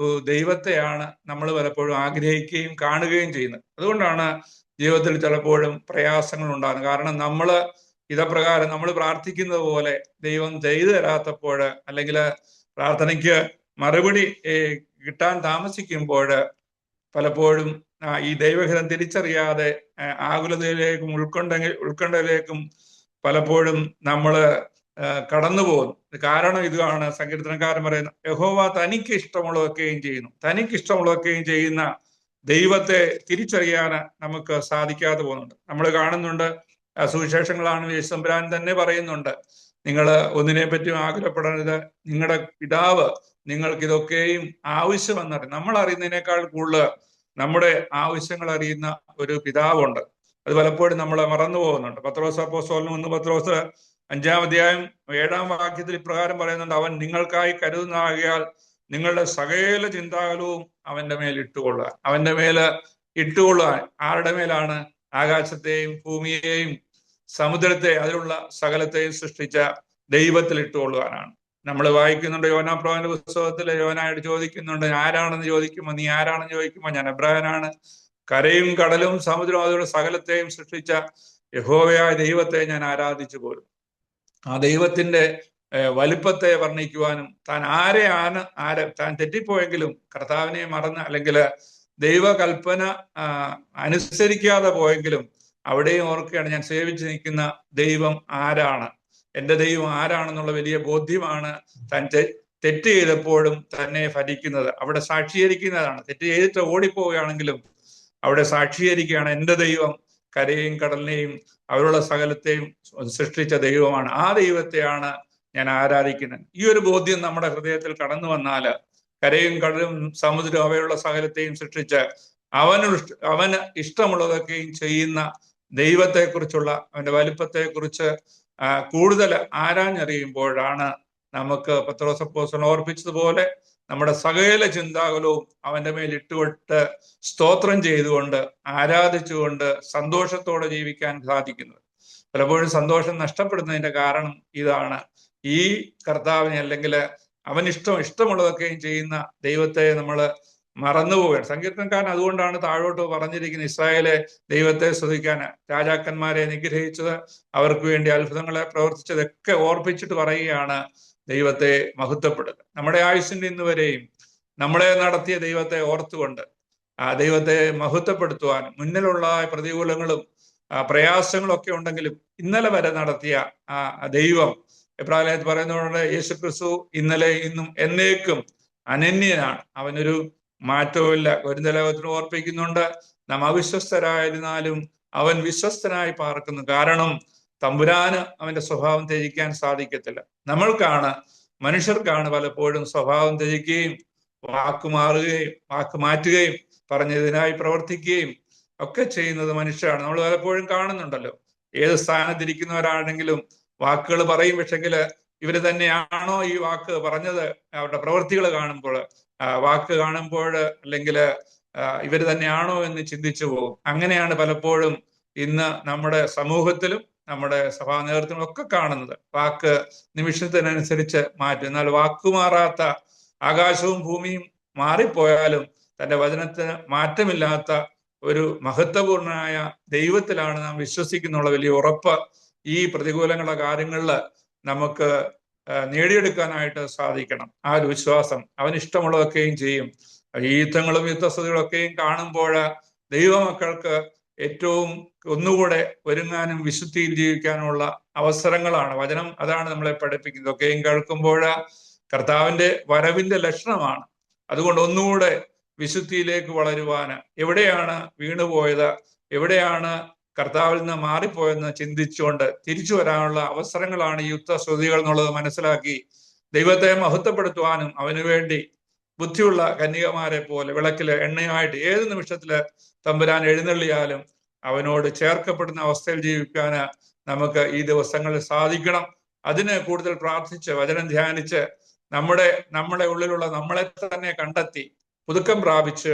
ദൈവത്തെയാണ് നമ്മൾ പലപ്പോഴും ആഗ്രഹിക്കുകയും കാണുകയും ചെയ്യുന്നത്. അതുകൊണ്ടാണ് ജീവിതത്തിൽ ചിലപ്പോഴും പ്രയാസങ്ങൾ ഉണ്ടാകുന്നത്. കാരണം നമ്മള് ഇതപ്രകാരം നമ്മൾ പ്രാർത്ഥിക്കുന്നത് പോലെ ദൈവം ചെയ്തു തരാത്തപ്പോൾ, അല്ലെങ്കിൽ പ്രാർത്ഥനയ്ക്ക് മറുപടി കിട്ടാൻ താമസിക്കുമ്പോൾ പലപ്പോഴും ഈ ദൈവഹിതം തിരിച്ചറിയാതെ ആകുലതയിലേക്കും ഉത്കണ്ഠയിലേക്കും പലപ്പോഴും നമ്മൾ കടന്നു പോകുന്നു. കാരണം ഇതാണ് സങ്കീർത്തനക്കാരൻ പറയുന്നത്, യഹോവ തനിക്ക് ഇഷ്ടമുള്ളതൊക്കെയും ചെയ്യുന്നു. തനിക്ക് ഇഷ്ടമുള്ളതൊക്കെയും ചെയ്യുന്ന ദൈവത്തെ തിരിച്ചറിയാൻ നമുക്ക് സാധിക്കാതെ പോകുന്നുണ്ട്. നമ്മൾ കാണുന്നുണ്ട്, സുവിശേഷങ്ങളാണ് യേശുദമ്പുരാൻ തന്നെ പറയുന്നുണ്ട്, നിങ്ങൾ ഒന്നിനെ പറ്റിയും ആകുലപ്പെടരുത്, നിങ്ങളുടെ പിതാവ് നിങ്ങൾക്ക് ഇതൊക്കെയും ആവശ്യമെന്നറിയും. നമ്മൾ അറിയുന്നതിനേക്കാൾ കൂടുതൽ നമ്മുടെ ആവശ്യങ്ങൾ അറിയുന്ന ഒരു പിതാവുണ്ട്. അത് പലപ്പോഴും നമ്മൾ മറന്നു പോകുന്നുണ്ട്. പത്രോസ് അപ്പോസ്തലൻ 1 പത്രോസ് 5-ാം അധ്യായം 7-ാം വാക്യത്തിൽ ഇപ്രകാരം പറയുന്നുണ്ട്, അവൻ നിങ്ങൾക്കായി കരുതുന്നതാകിയാൽ നിങ്ങളുടെ സകല ചിന്താകുലവും അവന്റെ മേൽ ഇട്ടുകൊള്ളുക. അവന്റെ മേല് ഇട്ടുകൊള്ളുക. ആരുടെ മേലാണ്? ആകാശത്തെയും ഭൂമിയെയും സമുദ്രത്തെ അതിലുള്ള സകലത്തെയും സൃഷ്ടിച്ച ദൈവത്തിൽ ഇട്ടുകൊള്ളുവാനാണ്. നമ്മൾ വായിക്കുന്നുണ്ട് യോനാപ്രവാചകന്റെ പുസ്തകത്തിൽ യോനായിട്ട് ചോദിക്കുന്നുണ്ട്, ആരാണെന്ന് ചോദിക്കുമ്പോൾ, നീ ആരാണെന്ന് ചോദിക്കുമ്പോൾ ഞാൻ എബ്രായനാണ്. കരയും കടലും സമുദ്രവും അതിലുള്ള സകലത്തെയും സൃഷ്ടിച്ച യഹോവയായ ദൈവത്തെ ഞാൻ ആരാധിച്ചു പോലും. ആ ദൈവത്തിന്റെ വലിപ്പത്തെ വർണ്ണിക്കുവാനും താൻ താൻ തെറ്റിപ്പോയെങ്കിലും കർത്താവിനെ മറന്ന് അല്ലെങ്കിൽ ദൈവകൽപ്പന അനുസരിക്കാതെ പോയെങ്കിലും അവിടെയും ഓർക്കുകയാണ്, ഞാൻ സേവിച്ച് നിൽക്കുന്ന ദൈവം ആരാണ്, എൻ്റെ ദൈവം ആരാണെന്നുള്ള വലിയ ബോധ്യമാണ് താൻ തെറ്റ് ചെയ്തപ്പോഴും തന്നെ ഭരിക്കുന്നത്. അവിടെ സാക്ഷീകരിക്കുന്നതാണ്. തെറ്റ് ചെയ്തിട്ട് ഓടിപ്പോവുകയാണെങ്കിലും അവിടെ സാക്ഷീകരിക്കുകയാണ്, എൻ്റെ ദൈവം കരയെയും കടലിനെയും അവരുള്ള സകലത്തെയും സൃഷ്ടിച്ച ദൈവമാണ്. ആ ദൈവത്തെയാണ് ഞാൻ ആരാധിക്കുന്നത്. ഈ ഒരു ബോധ്യം നമ്മുടെ ഹൃദയത്തിൽ കടന്നു വന്നാൽ കരയും കടലും സമുദ്രവും അവയുള്ള സകലത്തെയും സൃഷ്ടിച്ച് അവന് ഇഷ്ടമുള്ളതൊക്കെയും ചെയ്യുന്ന ദൈവത്തെക്കുറിച്ചുള്ള അവന്റെ വലിപ്പത്തെക്കുറിച്ച് കൂടുതൽ ആരാഞ്ഞറിയുമ്പോഴാണ് നമുക്ക് പത്രോസ് അപ്പോസ്തലൻ ഓർപ്പിച്ചതുപോലെ നമ്മുടെ സകല ചിന്താകുലവും അവന്റെ മേൽ ഇട്ടുകൊട്ട് സ്തോത്രം ചെയ്തുകൊണ്ട് ആരാധിച്ചുകൊണ്ട് സന്തോഷത്തോടെ ജീവിക്കാൻ സാധിക്കുന്നത്. പലപ്പോഴും സന്തോഷം നഷ്ടപ്പെടുന്നതിന്റെ കാരണം ഇതാണ്. ഈ കർത്താവിനെ അല്ലെങ്കിൽ അവൻ ഇഷ്ടമുള്ളതൊക്കെയും ചെയ്യുന്ന ദൈവത്തെ നമ്മൾ മറന്നുപോവുകയാണ്. സങ്കീർത്തനക്കാരൻ അതുകൊണ്ടാണ് താഴോട്ട് പറഞ്ഞിരിക്കുന്നത്, ഇസ്രായേലെ ദൈവത്തെ സ്തുതിക്കാൻ, രാജാക്കന്മാരെ നിഗ്രഹിച്ചത്, അവർക്ക് വേണ്ടി അത്ഭുതങ്ങളെ പ്രവർത്തിച്ചതൊക്കെ ഓർപ്പിച്ചിട്ട് പറയുകയാണ് ദൈവത്തെ മഹത്വപ്പെടുക. നമ്മുടെ ആയുസ്സിന്റെ ഇന്ന് വരെയും നമ്മളെ നടത്തിയ ദൈവത്തെ ഓർത്തുകൊണ്ട് ആ ദൈവത്തെ മഹത്വപ്പെടുത്തുവാൻ മുന്നിലുള്ള പ്രതികൂലങ്ങളും പ്രയാസങ്ങളും ഒക്കെ ഉണ്ടെങ്കിലും ഇന്നലെ വരെ നടത്തിയ ആ ദൈവം, എബ്രായത്തിൽ പറയുന്നതുകൊണ്ട് യേശുക്രിസ്തു ഇന്നലെ ഇന്നും എന്നേക്കും അനന്യനാണ്. അവനൊരു മാറ്റവുമില്ല. കൊരിന്ത്യലേഖനത്തിൽ ഓർപ്പിക്കുന്നുണ്ട്, നാം അവിശ്വസ്തരായിരുന്നാലും അവൻ വിശ്വസ്തനായി പാർക്കുന്നു. കാരണം തമ്പുരാന് അവന്റെ സ്വഭാവം ത്യജിക്കാൻ സാധിക്കത്തില്ല. മനുഷ്യർക്കാണ് പലപ്പോഴും സ്വഭാവം ത്യജിക്കുകയും വാക്ക് മാറ്റുകയും പറഞ്ഞതിനായി പ്രവർത്തിക്കുകയും ഒക്കെ ചെയ്യുന്നത് മനുഷ്യരാണ്. നമ്മൾ പലപ്പോഴും കാണുന്നുണ്ടല്ലോ, ഏത് സ്ഥാനത്തിരിക്കുന്നവരാണെങ്കിലും വാക്കുകൾ പറയും, പക്ഷെങ്കിൽ ഇവര് തന്നെയാണോ ഈ വാക്ക് പറഞ്ഞത്? അവരുടെ പ്രവൃത്തികൾ കാണുമ്പോൾ, വാക്ക് കാണുമ്പോൾ അല്ലെങ്കിൽ ഇവര് തന്നെയാണോ എന്ന് ചിന്തിച്ചു പോകും. അങ്ങനെയാണ് പലപ്പോഴും ഇന്ന് നമ്മുടെ സമൂഹത്തിലും നമ്മുടെ സഭാ നേതൃത്വങ്ങളൊക്കെ കാണുന്നത്. വാക്ക് നിമിഷത്തിനനുസരിച്ച് മാറ്റും. എന്നാൽ വാക്കുമാറാത്ത ആകാശവും ഭൂമിയും മാറിപ്പോയാലും തന്റെ വചനത്തിന് മാറ്റമില്ലാത്ത ഒരു മഹത്വപൂർണനായ ദൈവത്തിലാണ് നാം വിശ്വസിക്കുന്നുള്ള വലിയ ഉറപ്പ് ഈ പ്രതികൂലങ്ങളുടെ കാര്യങ്ങളിൽ നമുക്ക് നേടിയെടുക്കാനായിട്ട് സാധിക്കണം. ആ ഒരു വിശ്വാസം. അവൻ ഇഷ്ടമുള്ളതൊക്കെയും ചെയ്യും. ഈ യുദ്ധങ്ങളും യുദ്ധസ്ഥിതികളൊക്കെയും കാണുമ്പോൾ ദൈവമക്കൾക്ക് ഏറ്റവും ഒന്നുകൂടെ ഒരുങ്ങാനും വിശുദ്ധിയിൽ ജീവിക്കാനുമുള്ള അവസരങ്ങളാണ്. വചനം അതാണ് നമ്മളെ പഠിപ്പിക്കുന്നത്. ഒക്കെയും കേൾക്കുമ്പോൾ കർത്താവിന്റെ വരവിന്റെ ലക്ഷണമാണ്. അതുകൊണ്ട് ഒന്നുകൂടെ വിശുദ്ധിയിലേക്ക് വളരുവാന്, എവിടെയാണ് വീണുപോയത്, എവിടെയാണ് കർത്താവിൽ നിന്ന് മാറിപ്പോയെന്ന് ചിന്തിച്ചുകൊണ്ട് തിരിച്ചു വരാനുള്ള അവസരങ്ങളാണ് ഈ യുദ്ധശ്രുതികൾ എന്നുള്ളത് മനസ്സിലാക്കി ദൈവത്തെ മഹത്വപ്പെടുത്തുവാനും അവന് വേണ്ടി ബുദ്ധിയുള്ള കന്യകമാരെ പോലെ വിളക്കില് എണ്ണയായിട്ട് ഏത് നിമിഷത്തില് തമ്പുരാൻ എഴുന്നള്ളിയാലും അവനോട് ചേർക്കപ്പെടുന്ന അവസ്ഥയിൽ ജീവിക്കാൻ നമുക്ക് ഈ ദിവസങ്ങളിൽ സാധിക്കണം. അതിന് കൂടുതൽ പ്രാർത്ഥിച്ച് വചനം ധ്യാനിച്ച് നമ്മുടെ ഉള്ളിലുള്ള നമ്മളെ തന്നെ കണ്ടെത്തി പുതുക്കം പ്രാപിച്ച്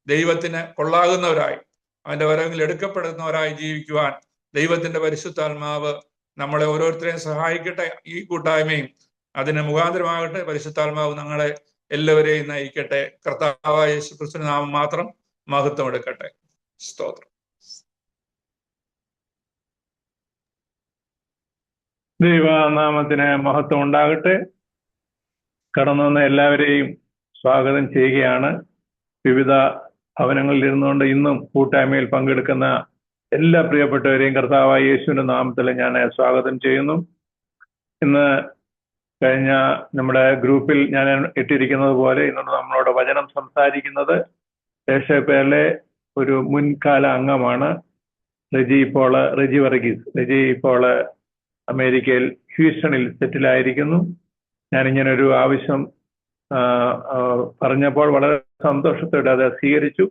ദൈവത്തിന് കൊള്ളാകുന്നവരായി അവന്റെ വരവിൽ എടുക്കപ്പെടുന്നവരായി ജീവിക്കുവാൻ ദൈവത്തിന്റെ പരിശുദ്ധാത്മാവ് നമ്മളെ ഓരോരുത്തരെയും സഹായിക്കട്ടെ. ഈ കൂട്ടായ്മയും അതിന് മുഖാന്തരമാകട്ടെ. പരിശുദ്ധാത്മാവ് ഞങ്ങളെ എല്ലാവരെയും നയിക്കട്ടെ. കർത്താവായ യേശുക്രിസ്തുവിന്റെ നാമം മാത്രം മഹത്വം എടുക്കട്ടെ. സ്തോത്രം. ദൈവനാമത്തിന് മഹത്വം ഉണ്ടാകട്ടെ. കടന്നു വന്ന എല്ലാവരെയും സ്വാഗതം ചെയ്യുകയാണ്. വിവിധ ഭവനങ്ങളിൽ ഇരുന്നുകൊണ്ട് ഇന്നും കൂട്ടായ്മയിൽ പങ്കെടുക്കുന്ന എല്ലാ പ്രിയപ്പെട്ടവരെയും കർത്താവായ യേശുവിന്റെ നാമത്തിൽ ഞാൻ സ്വാഗതം ചെയ്യുന്നു. ഇന്ന് കഴിഞ്ഞ നമ്മുടെ ഗ്രൂപ്പിൽ ഞാൻ ഇട്ടിരിക്കുന്നത് പോലെ ഇന്നോട് നമ്മളോട് വചനം സംസാരിക്കുന്നത് ദേശപ്പേരിലെ ഒരു മുൻകാല അംഗമാണ് റെജി വർഗീസ്. റെജി ഇപ്പോൾ അമേരിക്കയിൽ ഹ്യൂസ്റ്റണിൽ സെറ്റിലായിരിക്കുന്നു. ഞാനിങ്ങനെ ഒരു ആവശ്യം പറഞ്ഞപ്പോൾ വളരെ സന്തോഷത്തോടെ അത് സ്വീകരിച്ചു.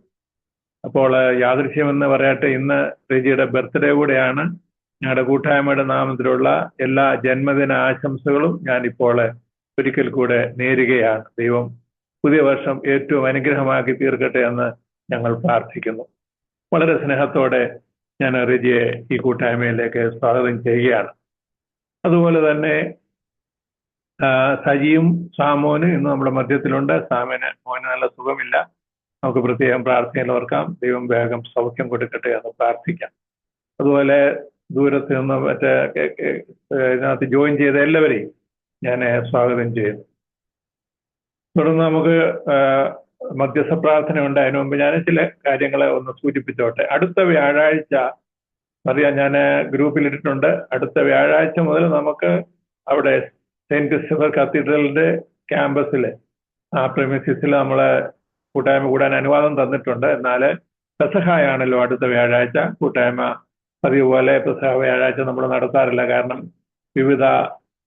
അപ്പോൾ യാദൃശ്യമെന്ന് പറയട്ടെ, ഇന്ന് റെജിയുടെ ബർത്ത്ഡേ കൂടെയാണ്. ഞങ്ങളുടെ കൂട്ടായ്മയുടെ നാമത്തിലുള്ള എല്ലാ ജന്മദിന ആശംസകളും ഞാനിപ്പോൾ ഒരിക്കൽ കൂടെ നേരുകയാണ്. ദൈവം പുതിയ വർഷം ഏറ്റവും അനുഗ്രഹമാക്കി തീർക്കട്ടെ എന്ന് ഞങ്ങൾ പ്രാർത്ഥിക്കുന്നു. വളരെ സ്നേഹത്തോടെ ഞാൻ റെജിയെ ഈ കൂട്ടായ്മയിലേക്ക് സ്വാഗതം ചെയ്യുകയാണ്. അതുപോലെ തന്നെ സജിയും സാമോനും ഇന്ന് നമ്മുടെ മധ്യത്തിലുണ്ട്. മോന് നല്ല സുഖമില്ല. നമുക്ക് പ്രത്യേകം പ്രാർത്ഥനയിൽ ഓർക്കാം. ദൈവം വേഗം സൗഖ്യം കൊടുക്കട്ടെ എന്ന് പ്രാർത്ഥിക്കാം. അതുപോലെ ദൂരത്ത് നിന്ന് ഇതിനകത്ത് ജോയിൻ ചെയ്ത എല്ലാവരെയും ഞാൻ സ്വാഗതം ചെയ്യുന്നു. തുടർന്ന് നമുക്ക് മധ്യസ്ഥ പ്രാർത്ഥന ഉണ്ട്. അതിനു മുമ്പ് ഞാൻ ചില കാര്യങ്ങളെ ഒന്ന് സൂചിപ്പിച്ചോട്ടെ. അടുത്ത വ്യാഴാഴ്ച അറിയാം, ഞാൻ ഗ്രൂപ്പിലിട്ടിട്ടുണ്ട്. അടുത്ത വ്യാഴാഴ്ച മുതൽ നമുക്ക് അവിടെ സെന്റ് ക്രിസ്റ്റഫർ കത്തീഡ്രലിന്റെ ക്യാമ്പസിൽ ആ പ്രെമിസിസിൽ നമ്മളെ കൂട്ടായ്മ കൂടാൻ അനുവാദം തന്നിട്ടുണ്ട്. എന്നാൽ പെസഹായാണല്ലോ അടുത്ത വ്യാഴാഴ്ച. കൂട്ടായ്മ പതിവ് പോലെ പെസഹ വ്യാഴാഴ്ച നമ്മൾ നടത്താറില്ല. കാരണം വിവിധ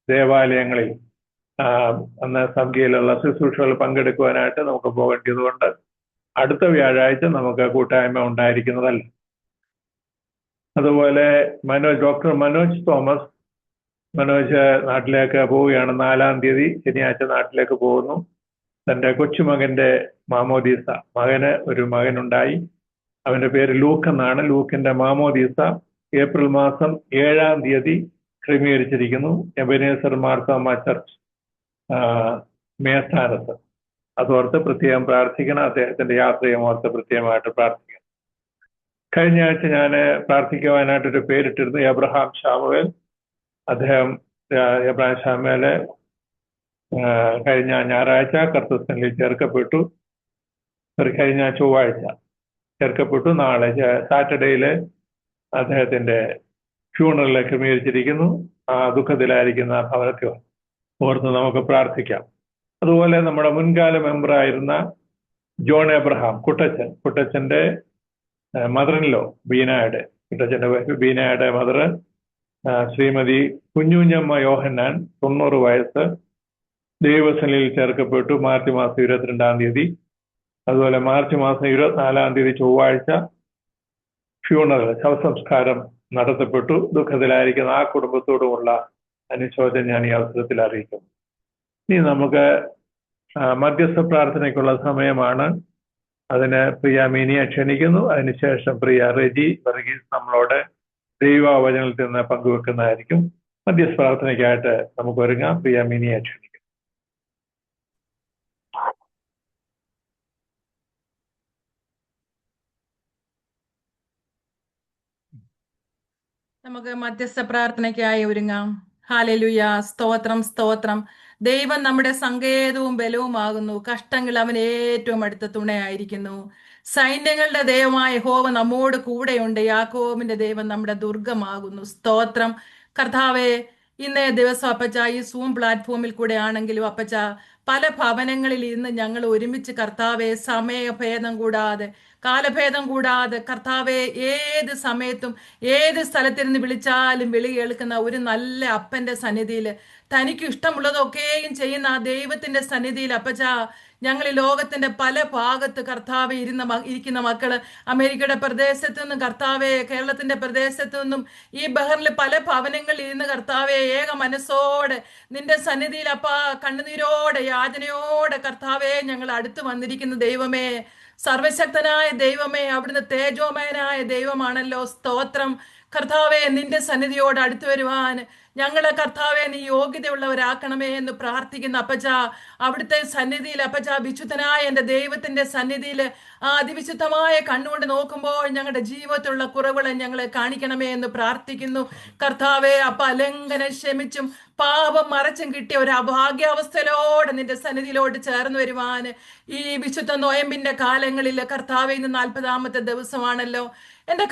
ദേവാലയങ്ങളിൽ അന്ന് സന്ധ്യയിലുള്ള ശുശ്രൂഷകൾ പങ്കെടുക്കുവാനായിട്ട് നമുക്ക് പോകേണ്ടതുകൊണ്ട് അടുത്ത വ്യാഴാഴ്ച നമുക്ക് കൂട്ടായ്മ ഉണ്ടായിരിക്കുന്നതല്ല. അതുപോലെ ഡോക്ടർ മനോജ് തോമസ് നാട്ടിലേക്ക് പോവുകയാണ്. 4-ാം തീയതി ശനിയാഴ്ച നാട്ടിലേക്ക് പോകുന്നു. തൻ്റെ കൊച്ചുമകന്റെ മാമോദീസ, ഒരു മകനുണ്ടായി. അവന്റെ പേര് ലൂക്ക് എന്നാണ്. ലൂക്കിന്റെ മാമോദീസ ഏപ്രിൽ മാസം 7-ാം തീയതി ക്രമീകരിച്ചിരിക്കുന്നു. എബനേസർ മാർത്തോമ ചർച്ച് മേസ്ഥാനത്ത്. അതോർത്ത് പ്രത്യേകം പ്രാർത്ഥിക്കണം. അദ്ദേഹത്തിന്റെ യാത്രയും ഓർത്ത് പ്രത്യേകമായിട്ട് പ്രാർത്ഥിക്കണം. കഴിഞ്ഞ ആഴ്ച ഞാൻ പ്രാർത്ഥിക്കുവാനായിട്ടൊരു പേരിട്ടിരുന്നു, എബ്രഹാം ശാമുവേൽ. അദ്ദേഹം എബ്രഹാം ശാമുവേല് കഴിഞ്ഞ ഞായറാഴ്ച കർത്തൃസനിൽ ചേർക്കപ്പെട്ടു. കഴിഞ്ഞ ചൊവ്വാഴ്ച ചേർക്കപ്പെട്ടു. നാളെ സാറ്റർഡേയില് അദ്ദേഹത്തിന്റെ ഫ്യൂണറൽ ക്രമീകരിച്ചിരിക്കുന്നു. ആ ദുഃഖത്തിലായിരിക്കുന്ന ഭവനത്തിൽ ഓർത്ത് നമുക്ക് പ്രാർത്ഥിക്കാം. അതുപോലെ നമ്മുടെ മുൻകാല മെമ്പറായിരുന്ന ജോൺ എബ്രഹാം കുട്ടച്ചന്റെ മദറിൻലോ ബീനായുടെ, കുട്ടച്ചന്റെ വൈഫ് ബീനായുടെ മദർ ശ്രീമതി കുഞ്ഞുഞ്ഞമ്മ യോഹന്നാൻ 90 വയസ്സ് ദൈവസനിൽ ചേർക്കപ്പെട്ടു മാർച്ച് മാസം 22-ാം തീയതി. അതുപോലെ മാർച്ച് മാസം 24-ാം തീയതി ചൊവ്വാഴ്ച ഫ്യൂണറൽ ശവസംസ്കാരം നടത്തപ്പെട്ടു. ദുഃഖത്തിലായിരിക്കുന്ന ആ കുടുംബത്തോടുമുള്ള അനുശോചനം ഞാൻ ഈ അവസരത്തിൽ അറിയിക്കുന്നു. ഇനി നമുക്ക് മധ്യസ്ഥ പ്രാർത്ഥനയ്ക്കുള്ള സമയമാണ്. അതിന് പ്രിയ മിനിയെ ക്ഷണിക്കുന്നു. അതിനുശേഷം പ്രിയ റെജി വർഗീസ് നമ്മളോട് ദൈവവചനത്തിൽ നിന്ന് പങ്കുവെക്കുന്നതായിരിക്കും. മധ്യസ്ഥ പ്രാർത്ഥനയ്ക്കായിട്ട് നമുക്ക് ഒരുങ്ങാം. പ്രിയ മിനിയെ ക്ഷണിക്കും. നമുക്ക് മധ്യസ്ഥ പ്രാർത്ഥനയ്ക്കായി ഒരുങ്ങാം. ഹല്ലേലൂയ. സ്തോത്രം, സ്തോത്രം. ദൈവം നമ്മുടെ സങ്കേതവും ബലവുമാകുന്നു. കഷ്ടങ്ങൾ അവൻ ഏറ്റവും അടുത്ത തുണയായിരിക്കുന്നു. സൈന്യങ്ങളുടെ ദൈവമായ യഹോവ നമ്മോട് കൂടെയുണ്ട്. യാക്കോബിന്റെ ദൈവം നമ്മുടെ ദുർഗമാകുന്നു. സ്തോത്രം കർത്താവേ. ഇന്നേ ദിവസം അപ്പച്ച ഈ സൂം പ്ലാറ്റ്ഫോമിൽ കൂടെ ആണെങ്കിലും അപ്പച്ച പല ഭവനങ്ങളിൽ ഇന്ന് ഞങ്ങൾ ഒരുമിച്ച് കർത്താവെ സമയഭേദം കൂടാതെ കാലഭേദം കൂടാതെ കർത്താവെ ഏത് സമയത്തും ഏത് സ്ഥലത്തിരുന്ന് വിളിച്ചാലും വിളി കേൾക്കുന്ന ഒരു നല്ല അപ്പന്റെ സന്നിധിയിൽ തനിക്ക് ഇഷ്ടമുള്ളതൊക്കെയും ചെയ്യുന്ന ആ ദൈവത്തിന്റെ സന്നിധിയിൽ അപ്പച്ച ഞങ്ങൾ ഈ ലോകത്തിന്റെ പല ഭാഗത്ത് കർത്താവെ ഇരിക്കുന്ന മക്കള് അമേരിക്കയുടെ പ്രദേശത്തു നിന്നും കർത്താവെ കേരളത്തിന്റെ പ്രദേശത്തു നിന്നും ഈ ബഹറിൽ പല ഭവനങ്ങളിൽ ഇരുന്ന് കർത്താവെ ഏക മനസ്സോടെ നിന്റെ സന്നിധിയിൽ അപ്പ കണ്ണുനീരോടെ യാചനയോടെ കർത്താവെ ഞങ്ങൾ അടുത്ത് വന്നിരിക്കുന്ന ദൈവമേ, സർവശക്തനായ ദൈവമേ, അവിടുന്ന് തേജോമയനായ ദൈവമാണല്ലോ. സ്തോത്രം കർത്താവെ. നിന്റെ സന്നിധിയോട് അടുത്തു വരുവാൻ ഞങ്ങളെ കർത്താവെ നീ യോഗ്യതയുള്ളവരാക്കണമേ എന്ന് പ്രാർത്ഥിക്കുന്ന അപ്പച്ച അവിടുത്തെ സന്നിധിയിൽ അപ്പച്ച വിശുദ്ധനായ എൻ്റെ ദൈവത്തിന്റെ സന്നിധിയിൽ ആ അതിവിശുദ്ധമായ കണ്ണുകൊണ്ട് നോക്കുമ്പോൾ ഞങ്ങളുടെ ജീവിതത്തിലുള്ള കുറവുകളെ ഞങ്ങളെ കാണിക്കണമേ എന്ന് പ്രാർത്ഥിക്കുന്നു കർത്താവെ. അപ്പ ലംഘനം ക്ഷമിച്ചും പാപം മറച്ചും കിട്ടിയ ഒരു അഭാഗ്യാവസ്ഥയിലോടെ നിന്റെ സന്നിധിയിലോട്ട് ചേർന്ന് വരുവാൻ ഈ വിശുദ്ധ നോയമ്പിന്റെ കാലങ്ങളിൽ കർത്താവെ ഇന്ന് 40-ാമത്തെ ദിവസമാണല്ലോ. എന്റെ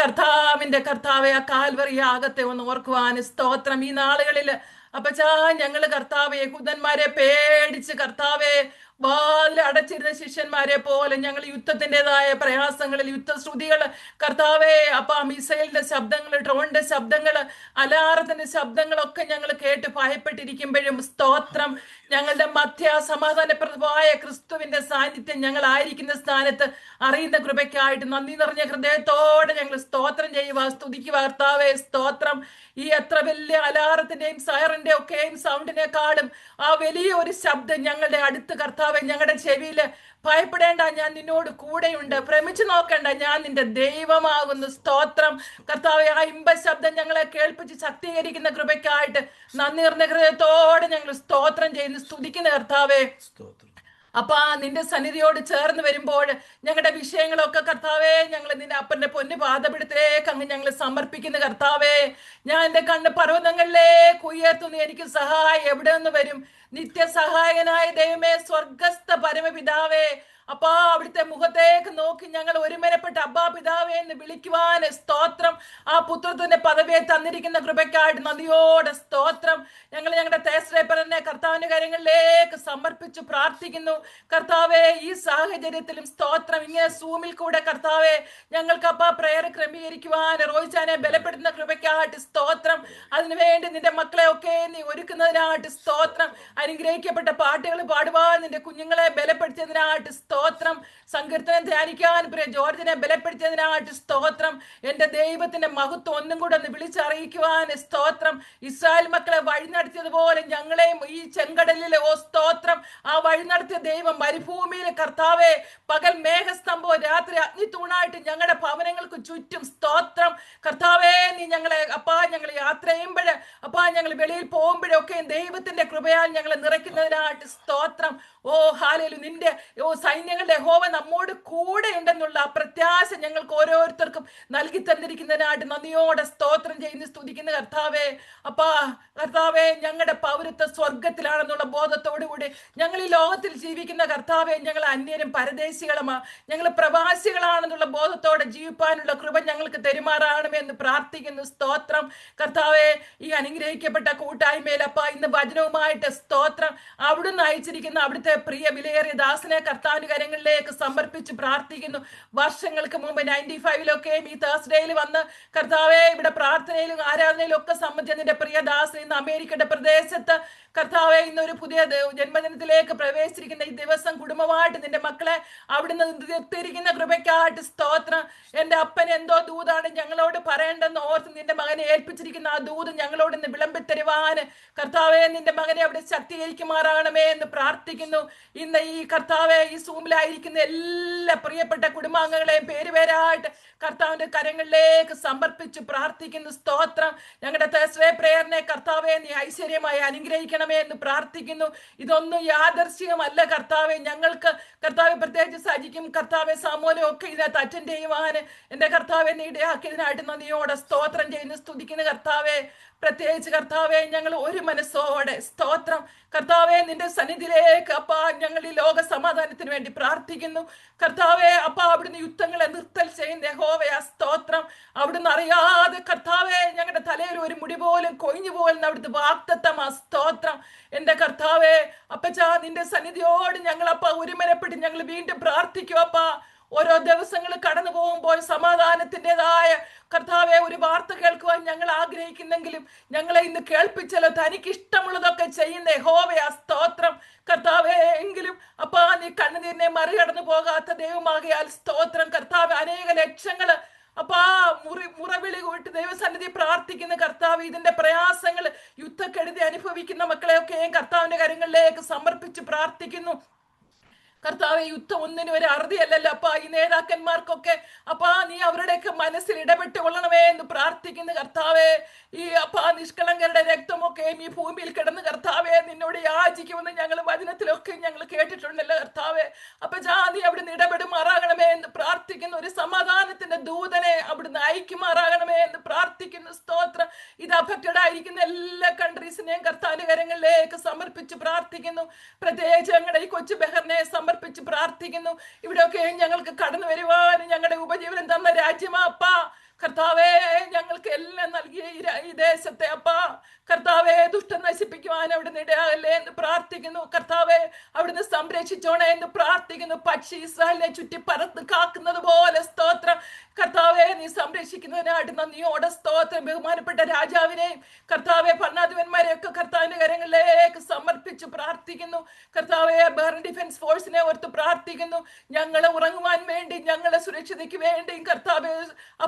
കർത്താവെ ആ കാൽവറി യാഗത്തെ ഒന്ന് ഓർക്കുവാൻ സ്തോത്രം. ഈ നാളുകളിൽ അപ്പച്ചാ ഞങ്ങള് കർത്താവെ യഹൂദന്മാരെ പേടിച്ച് കർത്താവെ വാതിൽ അടച്ചിരുന്ന ശിഷ്യന്മാരെ പോലെ ഞങ്ങൾ യുദ്ധത്തിൻ്റെതായ പ്രയാസങ്ങളിൽ യുദ്ധശ്രുതികൾ കർത്താവെ അപ്പ മിസൈലിന്റെ ശബ്ദങ്ങൾ, ഡ്രോണിന്റെ ശബ്ദങ്ങൾ, അലാറത്തിന്റെ ശബ്ദങ്ങളൊക്കെ ഞങ്ങൾ കേട്ട് ഭയപ്പെട്ടിരിക്കുമ്പോഴും സ്തോത്രം ഞങ്ങളുടെ മധ്യ സമാധാനപ്രദമായ ക്രിസ്തുവിന്റെ സാന്നിധ്യം ഞങ്ങൾ ആയിരിക്കുന്ന സ്ഥാനത്ത് അറിയുന്ന കൃപയ്ക്കായിട്ട് നന്ദി നിറഞ്ഞ ഹൃദയത്തോടെ ഞങ്ങൾ സ്തോത്രം ചെയ്യുക, സ്തുതിക്കുക കർത്താവെ. സ്തോത്രം. ഈ എത്ര വലിയ അലാറത്തിന്റെയും സൈറന്റെ ഒക്കെയും സൗണ്ടിനേക്കാളും ആ വലിയ ഒരു ശബ്ദം ഞങ്ങളുടെ അടുത്ത് കർത്താവെ ഞങ്ങളുടെ ചെവിയില് ഭയപ്പെടേണ്ട, ഞാൻ നിന്നോട് കൂടെയുണ്ട്, ഭ്രമിച്ചു നോക്കേണ്ട, ഞാൻ നിന്റെ ദൈവമാകുന്നു. സ്തോത്രം കർത്താവെ. ആ ഇമ്പ ശബ്ദം ഞങ്ങളെ കേൾപ്പിച്ച് ശക്തീകരിക്കുന്ന കൃപയ്ക്കായിട്ട് നന്ദി നിറഞ്ഞ ഹൃദയത്തോടെ ഞങ്ങൾ സ്തോത്രം ചെയ്യുന്നു, സ്തുതിക്കുന്ന കർത്താവെ. അപ്പ നിന്റെ സന്നിധിയോട് ചേർന്ന് വരുമ്പോൾ ഞങ്ങളുടെ വിഷയങ്ങളൊക്കെ കർത്താവെ ഞങ്ങൾ നിന്റെ അപ്പന്റെ പൊന്നു പാദപീഠത്തിലേക്ക് അങ്ങ് ഞങ്ങൾ സമർപ്പിക്കുന്ന കർത്താവെ. ഞാൻ എന്റെ കണ്ണ് പർവ്വതങ്ങളിലേക്ക് ഉയർത്തുന്നു, എനിക്ക് സഹായം എവിടെ നിന്ന് വരും? നിത്യസഹായകനായ ദൈവമേ, സ്വർഗസ്ഥ പരമപിതാവേ, അപ്പാ അവിടുത്തെ മുഖത്തേക്ക് നോക്കി ഞങ്ങൾ ഒരുമനപ്പെട്ട അബ്ബാ പിതാവേ എന്ന് വിളിക്കുവാൻ സ്തോത്രം. ആ പുത്രത്തിന്റെ പദവിയെ തന്നിരിക്കുന്ന കൃപയ്ക്കായിട്ട് നന്ദിയോടെ സ്തോത്രം. ഞങ്ങൾ ഞങ്ങളുടെ തേസ്രേപ്പരനെ കർത്താവിന്റെ കാര്യങ്ങളിലേക്ക് സമർപ്പിച്ചു പ്രാർത്ഥിക്കുന്നു കർത്താവെ. ഈ സാഹചര്യത്തിലും സ്തോത്രം ഇങ്ങനെ സൂമിൽ കൂടെ കർത്താവെ ഞങ്ങൾക്ക് അപ്പാ പ്രേയർ ക്രമീകരിക്കുവാൻ റോയിച്ചാനെ ബലപ്പെടുത്തുന്ന കൃപയ്ക്കായിട്ട് സ്തോത്രം. അതിനുവേണ്ടി നിന്റെ മക്കളെ ഒക്കെ നീ ഒരുക്കുന്നതിനായിട്ട് സ്തോത്രം. അനുഗ്രഹിക്കപ്പെട്ട പാട്ടുകൾ പാടുവാൻ നിന്റെ കുഞ്ഞുങ്ങളെ ബലപ്പെടുത്തിയതിനായിട്ട് സ്തോത്രം. സങ്കീർത്തനം ധ്യാനിക്കാൻ പ്രിയ ജോർജിനെ ബലപ്പെടുത്തിയതിനായിട്ട് സ്തോത്രം. എന്റെ ദൈവത്തിന്റെ മഹത്വം ഒന്നും കൂടെ ഒന്ന് വിളിച്ചറിയിക്കുവാൻ സ്തോത്രം. ഇസ്രായേൽ മക്കളെ വഴി നടത്തിയതുപോലെ ഞങ്ങളെയും ഈ ചെങ്കടലിലെ ഓ സ്തോത്രം ആ വഴി നടത്തിയ ദൈവം മരുഭൂമിയിൽ കർത്താവെ പകൽ മേഘസ്തംഭവും രാത്രി അഗ്നിത്തൂണായിട്ട് ഞങ്ങളുടെ ഭവനങ്ങൾക്ക് ചുറ്റും സ്തോത്രം കർത്താവെ. നീ ഞങ്ങളെ അപ്പാ ഞങ്ങൾ യാത്ര ചെയ്യുമ്പോൾ അപ്പാ ഞങ്ങൾ വെളിയിൽ പോകുമ്പോഴൊക്കെ ദൈവത്തിന്റെ കൃപയാൽ ഞങ്ങളെ നിറയ്ക്കുന്നതിനായിട്ട് സ്തോത്രം. ഓ ഹാലേലു. നിന്റെ സൈന്യങ്ങളുടെ യഹോവ നമ്മോട് കൂടെ ഉണ്ടെന്നുള്ള പ്രത്യാശ ഞങ്ങൾക്ക് ഓരോരുത്തർക്കും നൽകി തന്നിരിക്കുന്നതിനായിട്ട് നന്ദിയോടെ സ്തോത്രം ചെയ്യുന്ന സ്തുതിക്കുന്ന കർത്താവെ. അപ്പാ കർത്താവെ ഞങ്ങളുടെ പൗരത്വ സ്വർഗത്തിലാണെന്നുള്ള ബോധത്തോടുകൂടി ഞങ്ങൾ ഈ ലോകത്തിൽ ജീവിക്കുന്ന കർത്താവെ ഞങ്ങൾ അന്യരും പരദേശികളുമാ, ഞങ്ങൾ പ്രവാസികളാണെന്നുള്ള ബോധത്തോടെ ജീവിപ്പാനുള്ള കൃപ ഞങ്ങൾക്ക് തെരുമാറാകണമെന്ന് പ്രാർത്ഥിക്കുന്നു സ്തോത്രം കർത്താവെ. ഈ അനുഗ്രഹിക്കപ്പെട്ട കൂട്ടായ്മയിൽ അപ്പ ഇന്ന് വചനവുമായിട്ട് സ്തോത്രം അവിടുന്ന് അയച്ചിരിക്കുന്ന അവിടുത്തെ പ്രിയ വിലയേറിയ ദാസനെ കർത്താവിന്റെ കാര്യങ്ങളിലേക്ക് സമർപ്പിച്ച് പ്രാർത്ഥിക്കുന്നു. വർഷങ്ങൾക്ക് മുമ്പ് 95-ലൊക്കെ ഈ തേഴ്സ്ഡേയിൽ വന്ന് കർത്താവെ ഇവിടെ പ്രാർത്ഥനയിലും ആരാധനയിലും ഒക്കെ സംബന്ധിച്ച നിന്റെ പ്രിയ ദാസൻ ഇന്ന് അമേരിക്കയുടെ പ്രദേശത്ത് കർത്താവെ ഇന്നൊരു പുതിയ ജന്മദിനത്തിലേക്ക് പ്രവേശിച്ചിരിക്കുന്ന ഈ ദിവസം കുടുംബമായിട്ട് നിന്റെ മക്കളെ അവിടുന്ന് നിർത്തിയിരിക്കുന്ന കൃപയ്ക്കായിട്ട് സ്തോത്രം. എന്റെ അപ്പൻ എന്തോ ദൂതാണ് ഞങ്ങളോട് പറയേണ്ടെന്ന് ഓർത്ത് നിന്റെ മകനെ ഏൽപ്പിച്ചിരിക്കുന്ന ആ ദൂത് ഞങ്ങളോട് ഇന്ന് വിളമ്പിത്തരുവാൻ കർത്താവെ നിന്റെ മകനെ അവിടെ ശക്തീകരിക്കുമാറാകണമേ എന്ന് പ്രാർത്ഥിക്കുന്നു. ഇന്ന് ഈ കർത്താവെ ഈ സൂമിലായിരിക്കുന്ന എല്ലാ പ്രിയപ്പെട്ട കുടുംബാംഗങ്ങളെയും പേരുപേരായിട്ട് കർത്താവിന്റെ കരങ്ങളിലേക്ക് സമർപ്പിച്ച് പ്രാർത്ഥിക്കുന്നു. സ്തോത്രം. ഞങ്ങളുടെ തേഴ്സ്ഡേ പ്രേയറിനെ കർത്താവെ നീ ഐശ്വര്യമായി അനുഗ്രഹിക്കണമേ എന്ന് പ്രാർത്ഥിക്കുന്നു. ഇതൊന്നും യാദർശികമല്ല കർത്താവെ. ഞങ്ങൾക്ക് കർത്താവെ പ്രത്യേകിച്ച് സജിക്കും കർത്താവെ സാമൂലും ഒക്കെ ഇതിനകത്ത് അറ്റൻഡ് ചെയ്യുവാൻ എന്റെ കർത്താവെ നീ ഇടയാക്കിയതിനായിട്ട് നന്ദിയോടെ സ്തോത്രം ചെയ്യുന്നു, സ്തുതിക്കുന്ന കർത്താവെ. പ്രത്യേകിച്ച് കർത്താവെ ഞങ്ങൾ ഒരു മനസ്സോടെ സ്തോത്രം കർത്താവെ നിന്റെ സന്നിധിയിലേക്ക് അപ്പാ ഞങ്ങൾ ഈ ലോക സമാധാനത്തിന് വേണ്ടി പ്രാർത്ഥിക്കുന്നു കർത്താവെ. അപ്പാ അവിടുന്ന് യുദ്ധങ്ങളെ നിർത്തൽ ചെയ്യുന്ന യഹോവയാ സ്തോത്രം. അവിടുന്ന് അറിയാതെ കർത്താവെ ഞങ്ങളുടെ തലയിൽ ഒരു മുടി പോലും കൊഴിഞ്ഞു പോകുന്ന അവിടുത്തെ വാഗ്ദത്തമാ സ്തോത്രം. എന്റെ കർത്താവെ അപ്പച്ചാ നിന്റെ സന്നിധിയോട് ഞങ്ങൾ അപ്പാ ഒരുമനപ്പെട്ട് ഞങ്ങൾ വീണ്ടും പ്രാർത്ഥിക്കും അപ്പാ. ഓരോ ദിവസങ്ങൾ കടന്നു പോകുമ്പോൾ സമാധാനത്തിൻ്റെതായ കർത്താവെ ഒരു വാർത്ത കേൾക്കുവാൻ ഞങ്ങൾ ആഗ്രഹിക്കുന്നെങ്കിലും ഞങ്ങളെ ഇന്ന് കേൾപ്പിച്ചല്ലോ തനിക്ക് ഇഷ്ടമുള്ളതൊക്കെ ചെയ്യുന്ന യഹോവയാ സ്തോത്രം കർത്താവെ. എങ്കിലും അപ്പാ നീ കണ്ണുനീരിനെ മറികടന്നു പോകാത്ത ദൈവമാകയാൽ സ്തോത്രം കർത്താവ്. അനേക ലക്ഷങ്ങള് അപ്പാ മുറവിളി കൂട്ടി ദൈവസന്നിധി പ്രാർത്ഥിക്കുന്ന കർത്താവ് ഇതിന്റെ പ്രയാസങ്ങൾ യുദ്ധക്കെടുതി അനുഭവിക്കുന്ന മക്കളെയൊക്കെയും കർത്താവിന്റെ കരങ്ങളിലേക്ക് സമർപ്പിച്ച് പ്രാർത്ഥിക്കുന്നു കർത്താവെ. യുദ്ധം ഒന്നിനും ഒരു അറുതിയല്ലല്ലോ അപ്പാ. ഈ നേതാക്കന്മാർക്കൊക്കെ അപ്പാ നീ അവരുടെയൊക്കെ മനസ്സിൽ ഇടപെട്ട് കൊള്ളണമേ എന്ന് പ്രാർത്ഥിക്കുന്നു കർത്താവെ. ഈ അപ്പാ നിഷ്കളങ്കരുടെ രക്തമൊക്കെ ഈ ഭൂമിയിൽ കിടന്ന് കർത്താവെ നിന്നോട് യാചിക്കുമെന്ന് ഞങ്ങൾ വചനത്തിലൊക്കെ ഞങ്ങൾ കേട്ടിട്ടുണ്ടല്ലോ കർത്താവെ. അപ്പൊ നീ അവിടുന്ന് ഇടപെടുമാറാകണമേ എന്ന് പ്രാർത്ഥിക്കുന്നു. ഒരു സമാധാനത്തിന്റെ ദൂതനെ അവിടുന്ന് അയക്കുമാറാകണമേ എന്ന് പ്രാർത്ഥിക്കുന്നു. സ്തോത്രം. ഇത് അഫക്റ്റഡ് ആയിരിക്കുന്ന എല്ലാ കൺട്രീസിനെയും കർത്താവിന്റെ കരങ്ങളിലേക്ക് സമർപ്പിച്ച് പ്രാർത്ഥിക്കുന്നു. പ്രത്യേകിച്ച് ഞങ്ങളുടെ ഈ കൊച്ചു ബഹറിനെ സമർപ്പിച്ച് പ്രാർത്ഥിക്കുന്നു. ഇവിടെയൊക്കെ ഞങ്ങൾക്ക് കടന്നു വരുവാനും ഞങ്ങളുടെ ഉപജീവനം തന്ന രാജ്യമാ അപ്പാ കർത്താവെ. ഞങ്ങൾക്ക് എല്ലാം നൽകിയ ഈ ദേശത്തെ അപ്പാ കർത്താവെ ദുഷ്ടം നശിപ്പിക്കുവാൻ അവിടുന്ന് ഇടയാകല്ലേ എന്ന് പ്രാർത്ഥിക്കുന്നു കർത്താവെ. അവിടുന്ന് സംരക്ഷിച്ചോണേ എന്ന് പ്രാർത്ഥിക്കുന്നു. പക്ഷി ഇസ്രായേലിനെ ചുറ്റി പറത്ത് കാക്കുന്നത് പോലെ സ്തോത്രം കർത്താവെ നീ സംരക്ഷിക്കുന്നതിനായിട്ട് നന്ദിയോടെ സ്തോത്രം. ബഹുമാനപ്പെട്ട രാജാവിനെയും കർത്താവെ ഭരണാധിപന്മാരെയൊക്കെ കർത്താവിന്റെ കരങ്ങളിലേക്ക് സമർപ്പിച്ച് പ്രാർത്ഥിക്കുന്നു കർത്താവെ. ബഹ്റൈൻ ഡിഫൻസ് ഫോഴ്സിനെ ഓർത്ത് പ്രാർത്ഥിക്കുന്നു. ഞങ്ങളെ ഉറങ്ങുവാൻ വേണ്ടി ഞങ്ങളെ സുരക്ഷിതയ്ക്ക് വേണ്ടിയും കർത്താവെ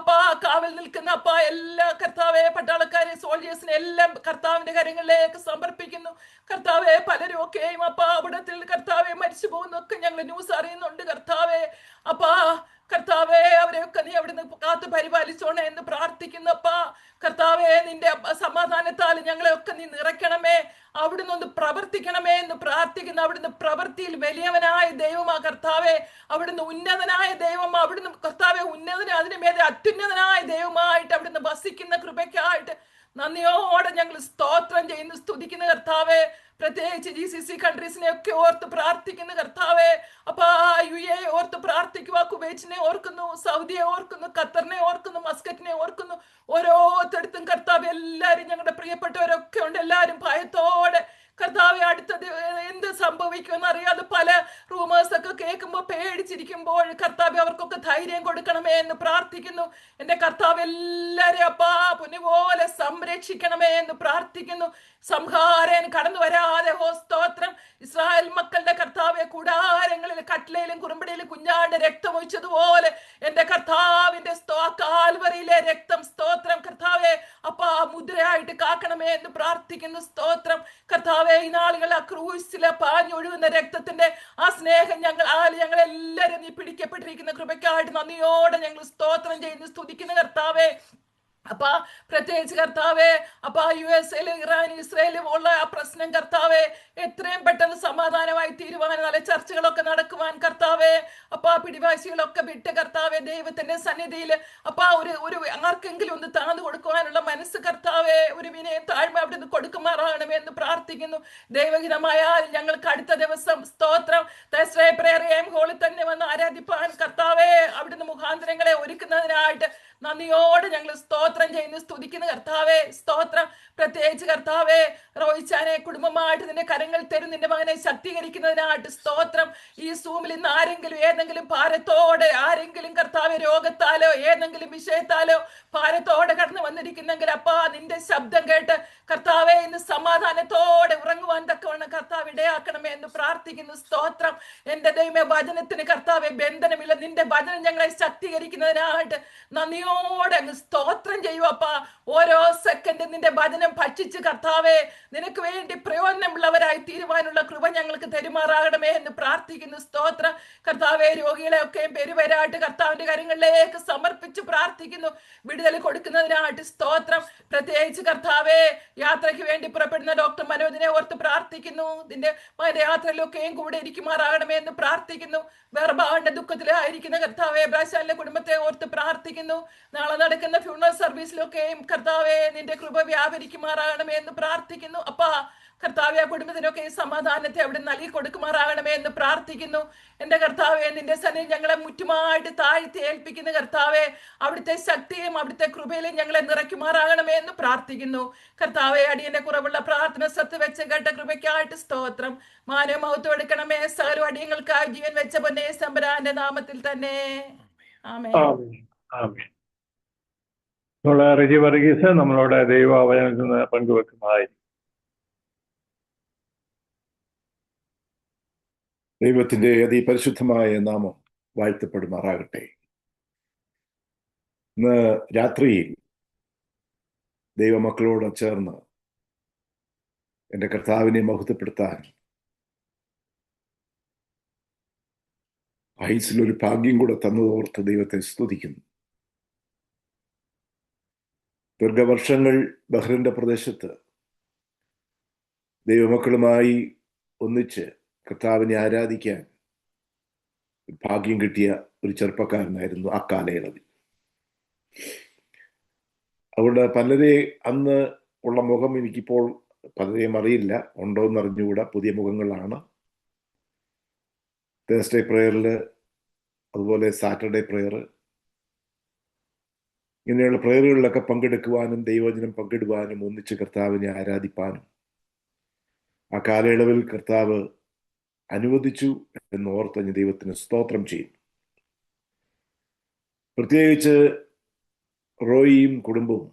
അപ്പാ കാവൽ നിൽക്കുന്ന അപ്പാ എല്ലാ കർത്താവെ പട്ടാളക്കാരെ സോൾജേഴ്സിനെ എല്ലാം കർത്താവിന്റെ കരങ്ങളിലേക്ക് സമർപ്പിക്കുന്നു കർത്താവെ. പലരും ഒക്കെയും അപ്പാ അവിടത്തിൽ കർത്താവെ മരിച്ചു പോകുന്നൊക്കെ ഞങ്ങൾ ന്യൂസ് അറിയുന്നുണ്ട് കർത്താവെ. അപ്പാ കർത്താവെ അവരെയൊക്കെ നീ അവിടുന്ന് കാത്തു പരിപാലിച്ചോണേ എന്ന് പ്രാർത്ഥിക്കുന്നു അപ്പാ കർത്താവെ. നിന്റെ സമാധാനത്താൽ ഞങ്ങളെയൊക്കെ നീ നിറയ്ക്കണമേ, അവിടുന്ന് ഒന്ന് പ്രവർത്തിക്കണമേ എന്ന് പ്രാർത്ഥിക്കുന്നു. അവിടുന്ന് പ്രവൃത്തിയിൽ വലിയവനായ ദൈവമാ കർത്താവെ. അവിടുന്ന് ഉന്നതനായ ദൈവമാ. അവിടുന്ന് കർത്താവെ ഉന്നതന അതിന് മേലെ അത്യുന്നതനായ ദൈവമായിട്ട് അവിടുന്ന് വസിക്കുന്ന കൃപയ്ക്കായിട്ട് നന്ദിയോടെ ഞങ്ങൾ സ്തോത്രം ചെയ്യുന്നു, സ്തുതിക്കുന്ന കർത്താവെ. പ്രത്യേകിച്ച് GCC കൺട്രീസിനെ ഒക്കെ ഓർത്ത് പ്രാർത്ഥിക്കുന്ന കർത്താവെ. അപ്പൊ UAE ഓർത്ത് പ്രാർത്ഥിക്കുക, കുവൈറ്റിനെ ഓർക്കുന്നു, സൗദിയെ ഓർക്കുന്നു, ഖത്തറിനെ ഓർക്കുന്നു, മസ്കറ്റിനെ ഓർക്കുന്നു. ഓരോരുത്തടുത്തും കർത്താവ് എല്ലാവരും ഞങ്ങളുടെ പ്രിയപ്പെട്ടവരൊക്കെ ഉണ്ട്. എല്ലാവരും ഭയത്തോടെ കർത്താവെ അടുത്തത് എന്ത് സംഭവിക്കുമെന്ന് അറിയാതെ പല റൂമേഴ്സ് ഒക്കെ കേൾക്കുമ്പോൾ പേടിച്ചിരിക്കുമ്പോൾ കർത്താവെ അവർക്കൊക്കെ ധൈര്യം കൊടുക്കണമേ എന്ന് പ്രാർത്ഥിക്കുന്നു. എന്റെ കർത്താവ് എല്ലാവരെയും അപ്പാ പൊന്നുപോലെ സംരക്ഷിക്കണമേ എന്ന് പ്രാർത്ഥിക്കുന്നു. സംഹാരൻ കടന്നു വരാതെ സ്തോത്രം. ഇസ്രായേൽ മക്കളുടെ കർത്താവെ കൂടാരങ്ങളിൽ കട്ട്ലയിലും കുറുമ്പടിയിലും കുഞ്ഞാന്റെ രക്തം ഒഴിച്ചതുപോലെ എന്റെ കർത്താവിന്റെ കാൽവറിയിലെ രക്തം സ്തോത്രം കർത്താവെ അപ്പാ മുദ്രയായിട്ട് കാക്കണമേ എന്ന് പ്രാർത്ഥിക്കുന്നു. സ്തോത്രം കർത്താവെ. ഈ നാളുകൾ ആ ക്രൂസിലെ പാഞ്ഞൊഴുകുന്ന രക്തത്തിന്റെ ആ സ്നേഹം ഞങ്ങളെല്ലാവരും നീ പിടിക്കപ്പെട്ടിരിക്കുന്ന കൃപയ്ക്കായിട്ട് നന്ദിയോടെ ഞങ്ങൾ സ്തോത്രം ചെയ്യുന്നു, സ്തുതിക്കുന്ന കർത്താവെ. അപ്പാ പ്രത്യേകിച്ച് കർത്താവെ അപ്പാ USA-ലും ഇറാനും ഇസ്രായേലും ഉള്ള ആ പ്രശ്നം കർത്താവെ എത്രയും പെട്ടെന്ന് സമാധാനമായി തീരുവാൻ, നല്ല ചർച്ചകളൊക്കെ നടക്കുവാൻ കർത്താവെ അപ്പാ പിടിവാശികളൊക്കെ വിട്ട് കർത്താവെ ദൈവത്തിന്റെ സന്നിധിയിൽ അപ്പാ ഒരു ആർക്കെങ്കിലും ഒന്ന് താഴ്ന്നു കൊടുക്കുവാനുള്ള മനസ്സ് കർത്താവെ ഒരു വിനയം താഴ്മ അവിടെ നിന്ന് കൊടുക്കുമാറാകണമേ എന്ന് പ്രാർത്ഥിക്കുന്നു. ദൈവഹിതമായാൽ ഞങ്ങൾക്ക് അടുത്ത ദിവസം സ്തോത്രം തേഴ്സ്ഡേ പ്രേയർ ഹോളിൽ തന്നെ വന്ന് ആരാധിപ്പാൻ കർത്താവെ അവിടുന്ന് മുഖാന്തരങ്ങളെ ഒരുക്കുന്നതിനായിട്ട് നന്ദിയോട് ഞങ്ങൾ സ്തോത്രം ചെയ്യുന്നു, സ്തുതിക്കുന്ന കർത്താവെ. സ്തോത്രം. പ്രത്യേകിച്ച് കർത്താവെ റോയിച്ചാനെ കുടുംബമായിട്ട് നിന്റെ കരങ്ങൾ തരും, നിന്റെ മകനെ ശക്തീകരിക്കുന്നതിനായിട്ട് സ്തോത്രം. ഈ സൂമിൽ ഇന്ന് ആരെങ്കിലും ഏതെങ്കിലും ഭാരത്തോടെ ആരെങ്കിലും കർത്താവെ രോഗത്താലോ ഏതെങ്കിലും വിഷയത്താലോ ഭാരത്തോടെ കടന്നു വന്നിരിക്കുന്നെങ്കിൽ അപ്പാ നിന്റെ ശബ്ദം കേട്ട് കർത്താവെ ഇന്ന് സമാധാനത്തോടെ ഉറങ്ങുവാൻ തക്കവണ്ണം കർത്താവ് ഇടയാക്കണമേ എന്ന് പ്രാർത്ഥിക്കുന്നു. സ്തോത്രം. എന്റെ ദൈവമേ, വചനത്തിന് കർത്താവെ ബന്ധനമില്ല. നിന്റെ വചനം ഞങ്ങളെ ശക്തീകരിക്കുന്നതിനായിട്ട് നന്ദിയോടെ അങ്ങ് സ്തോത്രം ചെയ്യുവപ്പാ. ഓരോ സെക്കൻഡ് നിന്റെ വചനം ഭക്ഷിച്ച് കർത്താവെ നിനക്ക് വേണ്ടി പ്രയോജനമുള്ളവരായി തീരുവാനുള്ള കൃപ ഞങ്ങൾക്ക് തരുമാറാകണമേ എന്ന് പ്രാർത്ഥിക്കുന്നു. സ്തോത്രം. കർത്താവെ, രോഗികളെ ഒക്കെയും പെരുവരായിട്ട് കർത്താവിന്റെ കാര്യങ്ങളിലേക്ക് സമർപ്പിച്ച് പ്രാർത്ഥിക്കുന്നു. വിടുതൽ കൊടുക്കുന്നതിനായിട്ട് സ്തോത്രം. പ്രത്യേകിച്ച് കർത്താവെ, യാത്രയ്ക്ക് വേണ്ടി പുറപ്പെടുന്ന ഡോക്ടർ മനോജിനെ ഓർത്ത് പ്രാർത്ഥിക്കുന്നു. നിന്റെ മകന്റെ യാത്രയിലൊക്കെയും കൂടെ ഇരിക്കുമാറാകണമേ എന്ന് പ്രാർത്ഥിക്കുന്നു. വേർപാടിന്റെ ദുഃഖത്തിലായിരിക്കുന്ന കർത്താവെ ബ്രാശാലിന്റെ കുടുംബത്തെ ഓർത്ത് പ്രാർത്ഥിക്കുന്നു. നാളെ നടക്കുന്ന ഫ്യൂണറൽ സർവീസിലൊക്കെയും കർത്താവെ നിന്റെ കൃപ വ്യാപരിക്കുമാറാകണമേ എന്ന് പ്രാർത്ഥിക്കുന്നു. അപ്പാ കർത്താവെ, ആ കുടുംബത്തിനൊക്കെ ഈ സമാധാനത്തെ അവിടെ നൽകി കൊടുക്കുമാറാകണമേ എന്ന് പ്രാർത്ഥിക്കുന്നു. എന്റെ കർത്താവെ, നിന്റെ സന്നിധി ഞങ്ങളെ മുറ്റുമായിട്ട് താഴ്ത്തി ഏൽപ്പിക്കുന്ന കർത്താവെ, അവിടുത്തെ ശക്തിയും അവിടുത്തെ കൃപയിലും ഞങ്ങളെ നിറയ്ക്കുമാറാകണമേ എന്ന് പ്രാർത്ഥിക്കുന്നു. കർത്താവെ, അടിയന്റെ കുറവുള്ള പ്രാർത്ഥന സത്ത് വെച്ച് കേട്ട കൃപയ്ക്കായിട്ട് സ്തോത്രം. മാനവമഹത്വം എടുക്കണമേ. സകല അടിയങ്ങൾക്കായി ജീവൻ വെച്ച പൊന്നേ തമ്പുരാന്റെ നാമത്തിൽ തന്നെ. ആമേൻ. റിജി വർഗീസ് നമ്മളോട് ദൈവവചനത്തിൽ നിന്ന് പങ്കുവെക്കുന്നതായി. ദൈവത്തിന്റെ അതിപരിശുദ്ധമായ നാമം വാഴ്ത്തപ്പെടുമാറാകട്ടെ. ഇന്ന് രാത്രിയിൽ ദൈവമക്കളോട് ചേർന്ന് എൻ്റെ കർത്താവിനെ മഹത്വപ്പെടുത്താൻ ആയുസ്സിലൊരു ഭാഗ്യം കൂടെ തന്നതോർത്ത് ദൈവത്തെ സ്തുതിക്കുന്നു. ദീർഘവർഷങ്ങൾ ബഹ്റിന്റെ പ്രദേശത്ത് ദൈവമക്കളുമായി ഒന്നിച്ച് കർത്താവിനെ ആരാധിക്കാൻ ഭാഗ്യം കിട്ടിയ ഒരു ചെറുപ്പക്കാരനായിരുന്നു ആ കാലയളവിൽ. അതുകൊണ്ട് പലരെ അന്ന് ഉള്ള മുഖം എനിക്കിപ്പോൾ പലരെയും അറിയില്ല, ഉണ്ടോ എന്ന് അറിഞ്ഞുകൂടാ. പുതിയ മുഖങ്ങളാണ്. തേഴ്സ്ഡേ പ്രേയറിൽ, അതുപോലെ സാറ്റർഡേ പ്രേയർ, ഇങ്ങനെയുള്ള പ്രേയറുകളിലൊക്കെ പങ്കെടുക്കുവാനും ദൈവവചനം പങ്കിടുവാനും ഒന്നിച്ച് കർത്താവിനെ ആരാധിപ്പാനും ആ കാലയളവിൽ കർത്താവ് അനുവദിച്ചു എന്നോർത്ത് ഞാൻ ദൈവത്തിന് സ്തോത്രം ചെയ്യും. പ്രത്യേകിച്ച് റോയിയും കുടുംബവും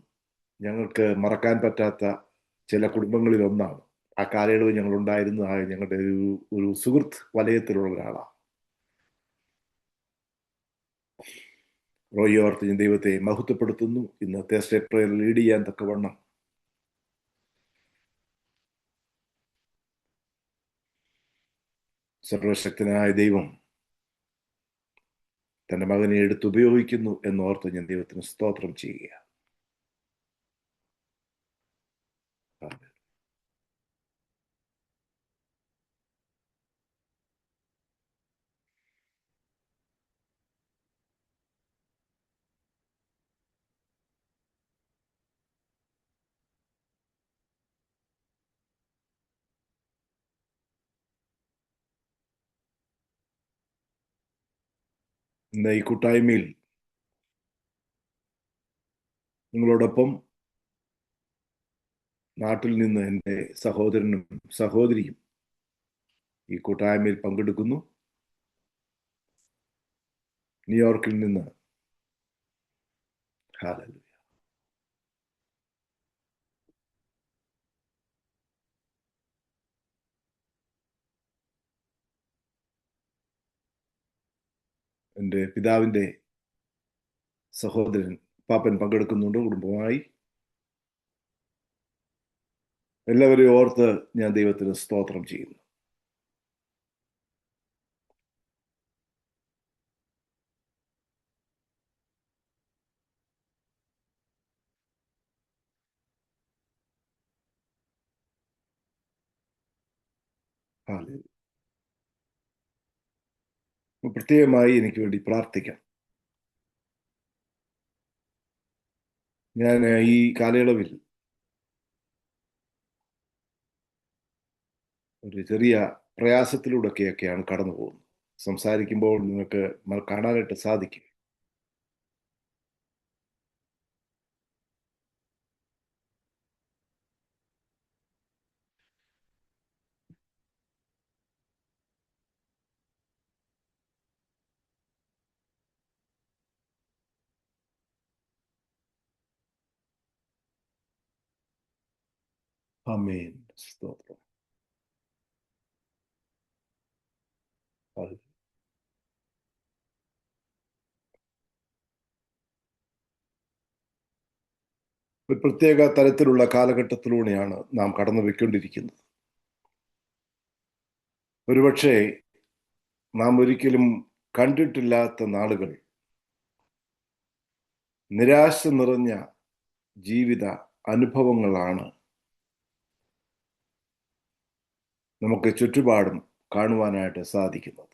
ഞങ്ങൾക്ക് മറക്കാൻ പറ്റാത്ത ചില കുടുംബങ്ങളിൽ ഒന്നാണ്. ആ കാലയളവിൽ ഞങ്ങൾ ഉണ്ടായിരുന്നതായ ഞങ്ങളുടെ ഒരു സുഹൃത്ത് വലയത്തിലുള്ള ഒരാളാണ്. റോയി ഓർത്ത് ഞാൻ ദൈവത്തെ മഹത്വപ്പെടുത്തുന്നു. ഇന്ന് തേഴ്സ്ഡേ പ്രേയർ ലീഡ് ചെയ്യാൻ തക്കവണ്ണം സർവശക്തനായ ദൈവം തന്റെ മകനെ എടുത്തുപയോഗിക്കുന്നു എന്നോർത്ത് ഞാൻ ദൈവത്തിന് സ്തോത്രം ചെയ്യുക. ഇന്ന് ഈ കൂട്ടായ്മയിൽ നിങ്ങളോടൊപ്പം നാട്ടിൽ നിന്ന് എൻ്റെ സഹോദരനും സഹോദരിയും ഈ കൂട്ടായ്മയിൽ പങ്കെടുക്കുന്നു. ന്യൂയോർക്കിൽ നിന്ന്. ഹല്ലേലൂയ. എൻ്റെ പിതാവിൻ്റെ സഹോദരൻ പാപ്പൻ പങ്കെടുക്കുന്നുണ്ട് കുടുംബമായി. എല്ലാവരെയും ഓർത്ത് ഞാൻ ദൈവത്തിന് സ്തോത്രം ചെയ്യുന്നു. പ്രത്യേകമായി എനിക്ക് വേണ്ടി പ്രാർത്ഥിക്കാം. ഞാൻ ഈ കാലയളവിൽ ഒരു ചെറിയ പ്രയാസത്തിലൂടെയൊക്കെയാണ് കടന്നു പോകുന്നത്. സംസാരിക്കുമ്പോൾ നിങ്ങൾക്ക് കാണാനായിട്ട് സാധിക്കും. ആമേൻ. സ്തോത്രം. ഒരു പ്രത്യേക തരത്തിലുള്ള കാലഘട്ടത്തിലൂടെയാണ് നാം കടന്നു പോയിക്കൊണ്ടിരിക്കുന്നത്. ഒരുപക്ഷെ നാം ഒരിക്കലും കണ്ടിട്ടില്ലാത്ത നാളുകൾ, നിരാശ നിറഞ്ഞ ജീവിത അനുഭവങ്ങളാണ് നമുക്ക് ചുറ്റുപാടും കാണുവാനായിട്ട് സാധിക്കുന്നത്.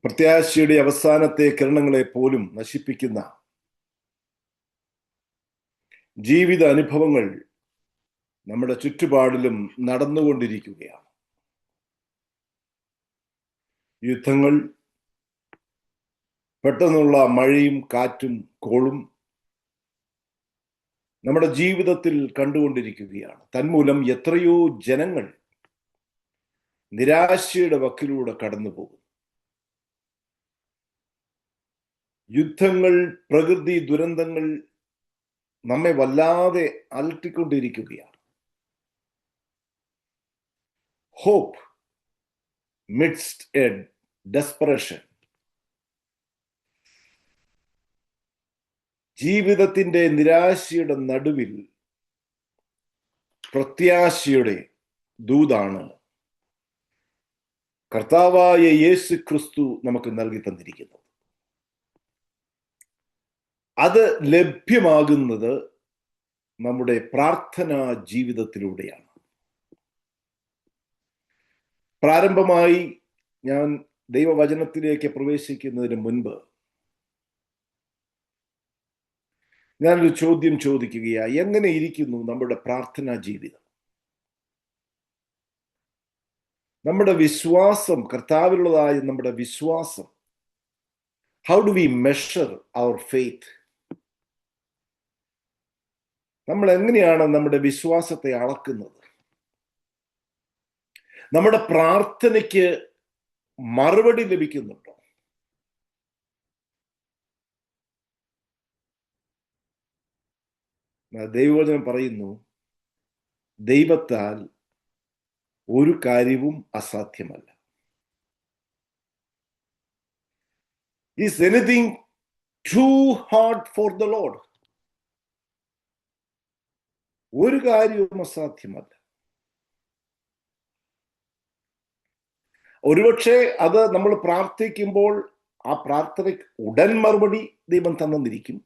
പ്രത്യാശയുടെ അവസാനത്തെ കിരണങ്ങളെ പോലും നശിപ്പിക്കുന്ന ജീവിത അനുഭവങ്ങൾ നമ്മുടെ ചുറ്റുപാടിലും നടന്നുകൊണ്ടിരിക്കുകയാണ്. യുദ്ധങ്ങൾ, പെട്ടെന്നുള്ള മഴയും കാറ്റും കോളും നമ്മുടെ ജീവിതത്തിൽ കണ്ടുകൊണ്ടിരിക്കുകയാണ്. തന്മൂലം എത്രയോ ജനങ്ങൾ നിരാശയുടെ വക്കിലൂടെ കടന്നു പോകും. യുദ്ധങ്ങൾ, പ്രകൃതി ദുരന്തങ്ങൾ നമ്മെ വല്ലാതെ അലട്ടിക്കൊണ്ടിരിക്കുകയാണ്. Hope midst a desperation. ജീവിതത്തിന്റെ നിരാശയുടെ നടുവിൽ പ്രത്യാശയുടെ ദൂതാണ് കർത്താവായ യേശു ക്രിസ്തു നമുക്ക് നൽകി തന്നിരിക്കുന്നത്. അത് ലഭ്യമാകുന്നത് നമ്മുടെ പ്രാർത്ഥനാ ജീവിതത്തിലൂടെയാണ്. പ്രാരംഭമായി ഞാൻ ദൈവവചനത്തിലേക്ക് പ്രവേശിക്കുന്നതിന് മുൻപ് ഞാനൊരു ചോദ്യം ചോദിക്കുകയാണ്. എങ്ങനെ ഇരിക്കുന്നു നമ്മുടെ പ്രാർത്ഥനാ ജീവിതം? നമ്മുടെ വിശ്വാസം, കർത്താവിലുള്ളതായ നമ്മുടെ വിശ്വാസം, how do we measure our faith? നമ്മൾ എങ്ങനെയാണ് നമ്മുടെ വിശ്വാസത്തെ അളക്കുന്നത്? നമ്മുടെ പ്രാർത്ഥനയ്ക്ക് മറുപടി ലഭിക്കുന്നുണ്ടോ? ദൈവവചനം പറയുന്നു, ദൈവത്താൽ ഒരു കാര്യവും അസാധ്യമല്ല. Is anything too hard for the Lord? ഒരു കാര്യവും അസാധ്യമല്ല. ഒരുപക്ഷെ അത് നമ്മൾ പ്രാർത്ഥിക്കുമ്പോൾ ആ പ്രാർത്ഥനയ്ക്ക് ഉടൻ മറുപടി ദൈവം തന്നിരിക്കും.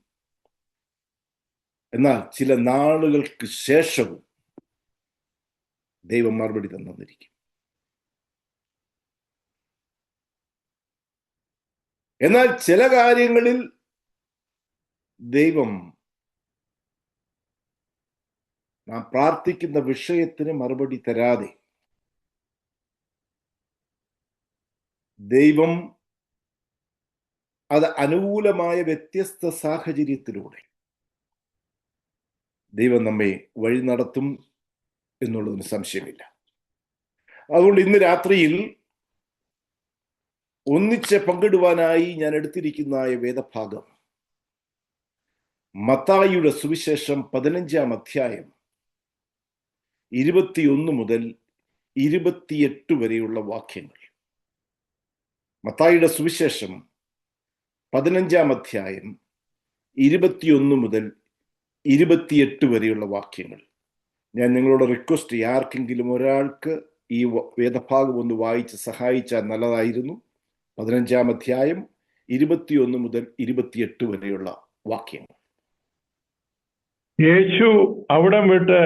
എന്നാൽ ചില നാളുകൾക്ക് ശേഷവും ദൈവം മറുപടി തന്നിരിക്കും. എന്നാൽ ചില കാര്യങ്ങളിൽ ദൈവം നാം പ്രാർത്ഥിക്കുന്ന വിഷയത്തിന് മറുപടി തരാതെ ദൈവം അത് അനുകൂലമായ വ്യത്യസ്ത സാഹചര്യത്തിലൂടെ ദൈവം നമ്മെ വഴി നടത്തും എന്നുള്ളതിന് സംശയമില്ല. അതുകൊണ്ട് ഇന്ന് രാത്രിയിൽ ഒന്നിച്ച് പങ്കിടുവാനായി ഞാൻ എടുത്തിരിക്കുന്ന വേദഭാഗം മത്തായിയുടെ സുവിശേഷം 15-ാം അധ്യായം 21 മുതൽ 28 വരെയുള്ള വാക്യങ്ങൾ. മത്തായിയുടെ സുവിശേഷം 15-ാം അധ്യായം 21 മുതൽ 28 വരെയുള്ള വാക്യങ്ങൾ. ഞാൻ നിങ്ങളോട് റിക്വസ്റ്റ് ചെയ്യാം, ആർക്കെങ്കിലും ഒരാൾക്ക് ഈ വേദഭാഗം ഒന്ന് വായിച്ച് സഹായിച്ചാൽ നല്ലതായിരുന്നു. 15-ാം അധ്യായം 21 മുതൽ 28 വരെയുള്ള വാക്യങ്ങൾ. യേശു അവിടം വിട്ട്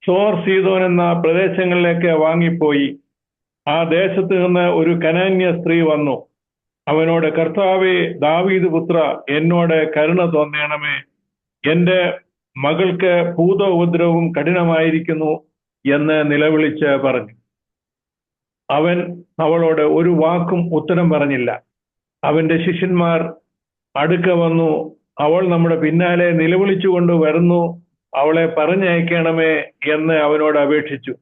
സോർ സീദോൻ എന്ന പ്രദേശങ്ങളിലേക്ക് വാങ്ങിപ്പോയി. ആ ദേശത്ത് നിന്ന് ഒരു കനാന്യ സ്ത്രീ വന്നു. അവനോട്, കർത്താവേ, ദാവീദ് പുത്ര, എന്നോട് കരുണ തോന്നണമേ, എന്റെ മകൾക്ക് ഭൂതോപദ്രവവും കഠിനമായിരിക്കുന്നു എന്ന് നിലവിളിച്ച് പറഞ്ഞു. അവൻ അവളോട് ഒരു വാക്കും ഉത്തരം പറഞ്ഞില്ല. അവന്റെ ശിഷ്യന്മാർ അടുക്ക വന്നു. അവൾ നമ്മുടെ പിന്നാലെ നിലവിളിച്ചുകൊണ്ട് വരുന്നു, അവളെ പറഞ്ഞയക്കണമേ എന്ന് അവനോട് അപേക്ഷിച്ചു.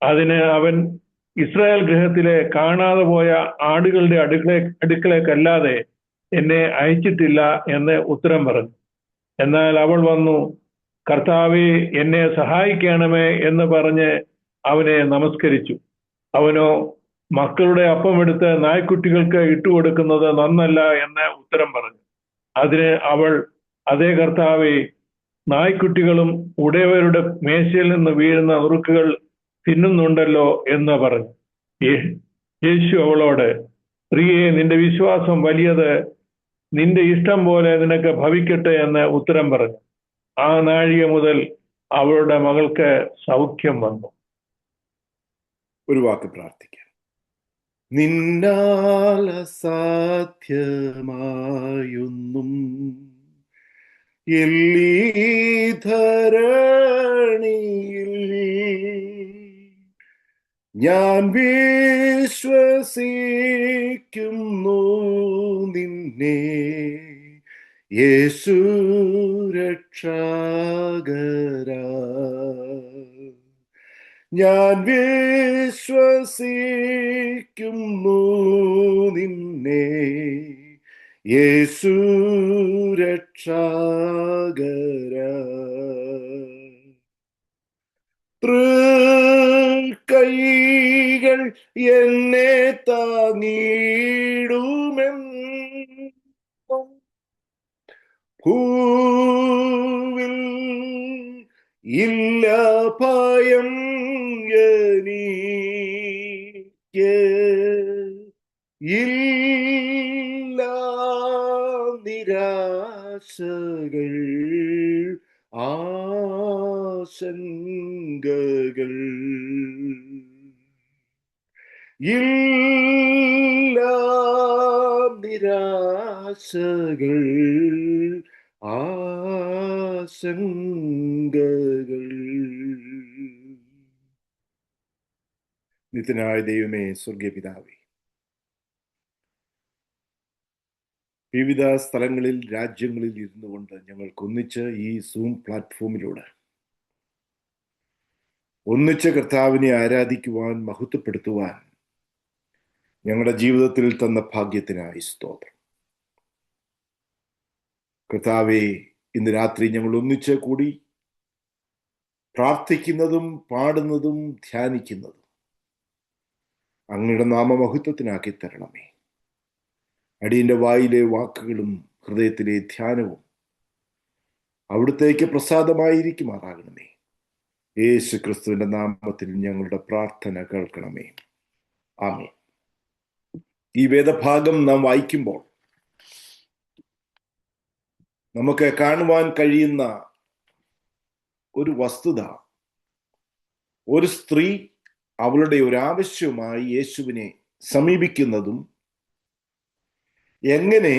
അതിന് അവൻ, ഇസ്രായേൽ ഗൃഹത്തിലെ കാണാതെ പോയ ആടുകളുടെ അടുക്കളേക്കല്ലാതെ എന്നെ അയച്ചിട്ടില്ല എന്ന് ഉത്തരം പറഞ്ഞു. എന്നാൽ അവൾ വന്നു, കർത്താവേ, എന്നെ സഹായിക്കണമേ എന്ന് പറഞ്ഞ് അവനെ നമസ്കരിച്ചു. അവനോ, മക്കളുടെ അപ്പം എടുത്ത് നായ്ക്കുട്ടികൾക്ക് ഇട്ടുകൊടുക്കുന്നത് നന്നല്ല എന്ന് ഉത്തരം പറഞ്ഞു. അതിന് അവൾ, അതേ കർത്താവേ, നായ്ക്കുട്ടികളും ഉടയവരുടെ മേശയിൽ നിന്ന് വീഴുന്ന നുറുക്കുകൾ തിന്നുന്നുണ്ടല്ലോ എന്ന് പറഞ്ഞു. യേശു അവളോട്, സ്ത്രീയെ, നിന്റെ വിശ്വാസം വലിയത്, നിന്റെ ഇഷ്ടം പോലെ നിനക്ക് ഭവിക്കട്ടെ എന്ന് ഉത്തരം പറഞ്ഞു. ആ നാഴിക മുതൽ അവളുടെ മകൾക്ക് സൗഖ്യം വന്നു. ഒരു വാക്ക് പ്രാർത്ഥിക്കാം. നിന്നാൽ അസാധ്യമായൊന്നും എല്ലീ ധരണിയിൽ ഞാൻ വിശ്വസിക്കുന്നു നിന്നെ, യേശു രക്ഷകരാ. ഞാൻ വിശ്വസിക്കുന്നു നിന്നെ, യേശു രക്ഷകരാ. തൃക്കൈകൾ എന്നെ താങ്ങിടുമെന്നും ഭൂവിൽ ഇല്ല ഭയം എനിക്ക്, ഇല്ല നിരാശകൾ ആശങ്കകൾ, ഇല്ല നിരാശകൾ ആശങ്കകൾ. നിത്യനായ ദൈവമേ, സ്വർഗീയ പിതാവേ, വിവിധ സ്ഥലങ്ങളിൽ, രാജ്യങ്ങളിൽ ഇരുന്നു കൊണ്ട് ഞങ്ങൾക്കൊന്നിച്ച് ഈ സൂം പ്ലാറ്റ്ഫോമിലൂടെ ഒന്നിച്ച് കർത്താവിനെ ആരാധിക്കുവാൻ, മഹത്വപ്പെടുത്തുവാൻ ഞങ്ങളുടെ ജീവിതത്തിൽ തന്ന ഭാഗ്യത്തിനായി സ്തോത്രം. കർത്താവേ, ഇന്ന് രാത്രി ഞങ്ങൾ ഒന്നിച്ച് കൂടി പ്രാർത്ഥിക്കുന്നതും പാടുന്നതും ധ്യാനിക്കുന്നതും അങ്ങയുടെ നാമമഹത്വത്തിനാക്കി തരണമേ. അടിയന്റെ വായിലെ വാക്കുകളും ഹൃദയത്തിലെ ധ്യാനവും അവിടുത്തേക്ക് പ്രസാദമായിരിക്കുമാറാകണമേ. യേശു ക്രിസ്തുവിന്റെ നാമത്തിൽ ഞങ്ങളുടെ പ്രാർത്ഥന കേൾക്കണമേ. ആമേൻ. ഈ വേദഭാഗം നാം വായിക്കുമ്പോൾ നമുക്ക് കാണുവാൻ കഴിയുന്ന ഒരു വസ്തുത, ഒരു സ്ത്രീ അവളുടെ ഒരു ആവശ്യവുമായി യേശുവിനെ സമീപിക്കുന്നതും എങ്ങനെ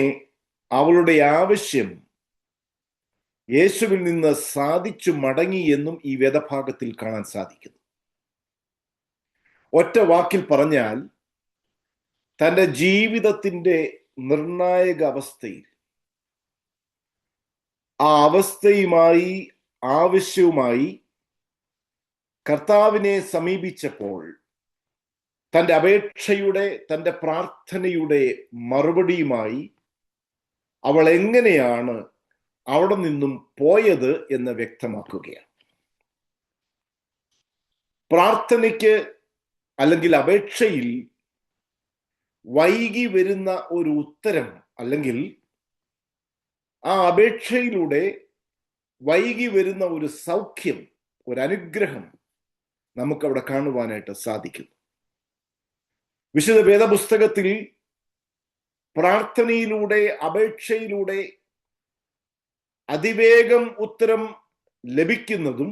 അവളുടെ ആവശ്യം യേശുവിൽ നിന്ന് സാധിച്ചു മടങ്ങി എന്നും ഈ വേദഭാഗത്തിൽ കാണാൻ സാധിക്കുന്നു. ഒറ്റ വാക്കിൽ പറഞ്ഞാൽ, തൻ്റെ ജീവിതത്തിൻ്റെ നിർണായക അവസ്ഥയിൽ, ആ അവസ്ഥയുമായി, ആവശ്യവുമായി കർത്താവിനെ സമീപിച്ചപ്പോൾ തൻ്റെ അപേക്ഷയുടെ, തൻ്റെ പ്രാർത്ഥനയുടെ മറുപടിയുമായി അവൾ എങ്ങനെയാണ് അവിടെ നിന്നും പോയത് എന്ന് വ്യക്തമാക്കുകയാണ്. പ്രാർത്ഥനയ്ക്ക് അല്ലെങ്കിൽ അപേക്ഷയിൽ വൈകി വരുന്ന ഒരു ഉത്തരം, അല്ലെങ്കിൽ ആ അപേക്ഷയിലൂടെ വൈകി വരുന്ന ഒരു സൗഖ്യം, ഒരു അനുഗ്രഹം നമുക്കവിടെ കാണുവാനായിട്ട് സാധിക്കും. വിശുദ്ധ വേദപുസ്തകത്തിൽ പ്രാർത്ഥനയിലൂടെ, അപേക്ഷയിലൂടെ അതിവേഗം ഉത്തരം ലഭിക്കുന്നതും,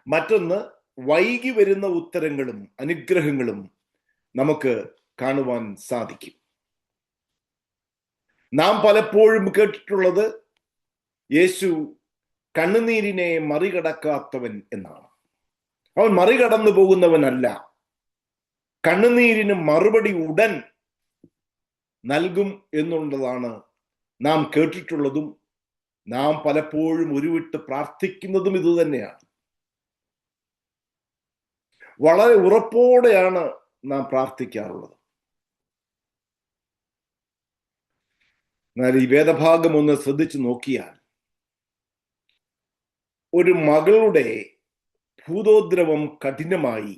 മറ്റൊന്ന് വൈകി വരുന്ന ഉത്തരങ്ങളും അനുഗ്രഹങ്ങളും നമുക്ക് കാണുവാൻ സാധിക്കും. നാം പലപ്പോഴും കേട്ടിട്ടുള്ളത് യേശു കണ്ണുനീരിനെ മറികടക്കാത്തവൻ എന്നാണ്. അവൻ മറികടന്നു പോകുന്നവനല്ല, കണ്ണുനീരിന് മറുപടി ഉടൻ നൽകും എന്നുള്ളതാണ് നാം കേട്ടിട്ടുള്ളതും നാം പലപ്പോഴും ഉരുവിട്ട് പ്രാർത്ഥിക്കുന്നതും ഇതുതന്നെയാണ്. വളരെ ഉറപ്പോടെയാണ് നാം പ്രാർത്ഥിക്കാറുള്ളത്. എന്നാൽ ഈ വേദഭാഗം ഒന്ന് ശ്രദ്ധിച്ചു നോക്കിയാൽ ഒരു മകളുടെ ഭൂതോദ്രവം കഠിനമായി,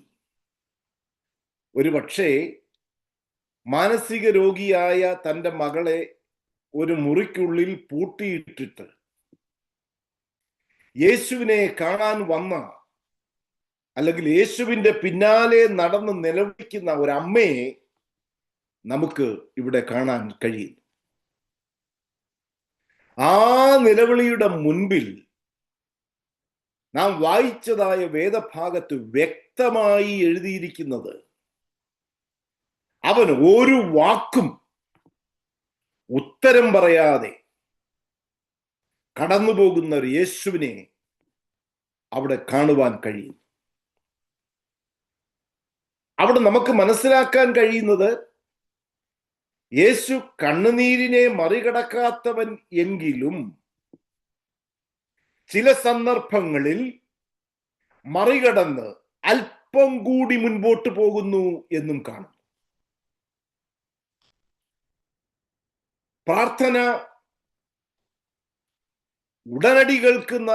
ഒരു പക്ഷേ മാനസിക രോഗിയായ തൻ്റെ മകളെ ഒരു മുറിക്കുള്ളിൽ പൂട്ടിയിട്ടിട്ട് യേശുവിനെ കാണാൻ വന്ന, അല്ലെങ്കിൽ യേശുവിന്റെ പിന്നാലെ നടന്ന് നിലവിളിക്കുന്ന ഒരമ്മയെ നമുക്ക് ഇവിടെ കാണാൻ കഴിയും. ആ നിലവിളിയുടെ മുൻപിൽ നാം വായിച്ചതായ വേദഭാഗത്ത് വ്യക്തമായി എഴുതിയിരിക്കുന്നത്, അവൻ ഒരു വാക്കും ഉത്തരം പറയാതെ കടന്നുപോകുന്ന ഒരു യേശുവിനെ അവിടെ കാണുവാൻ കഴിയും. അവിടെ നമുക്ക് മനസ്സിലാക്കാൻ കഴിയുന്നത്, യേശു കണ്ണുനീരിനെ മറികടക്കാത്തവൻ എങ്കിലും ചില സന്ദർഭങ്ങളിൽ മറികടന്ന് അല്പം കൂടി മുൻപോട്ട് പോകുന്നു എന്നും കാണും. പ്രാർത്ഥന ഉടനടി കേൾക്കുന്ന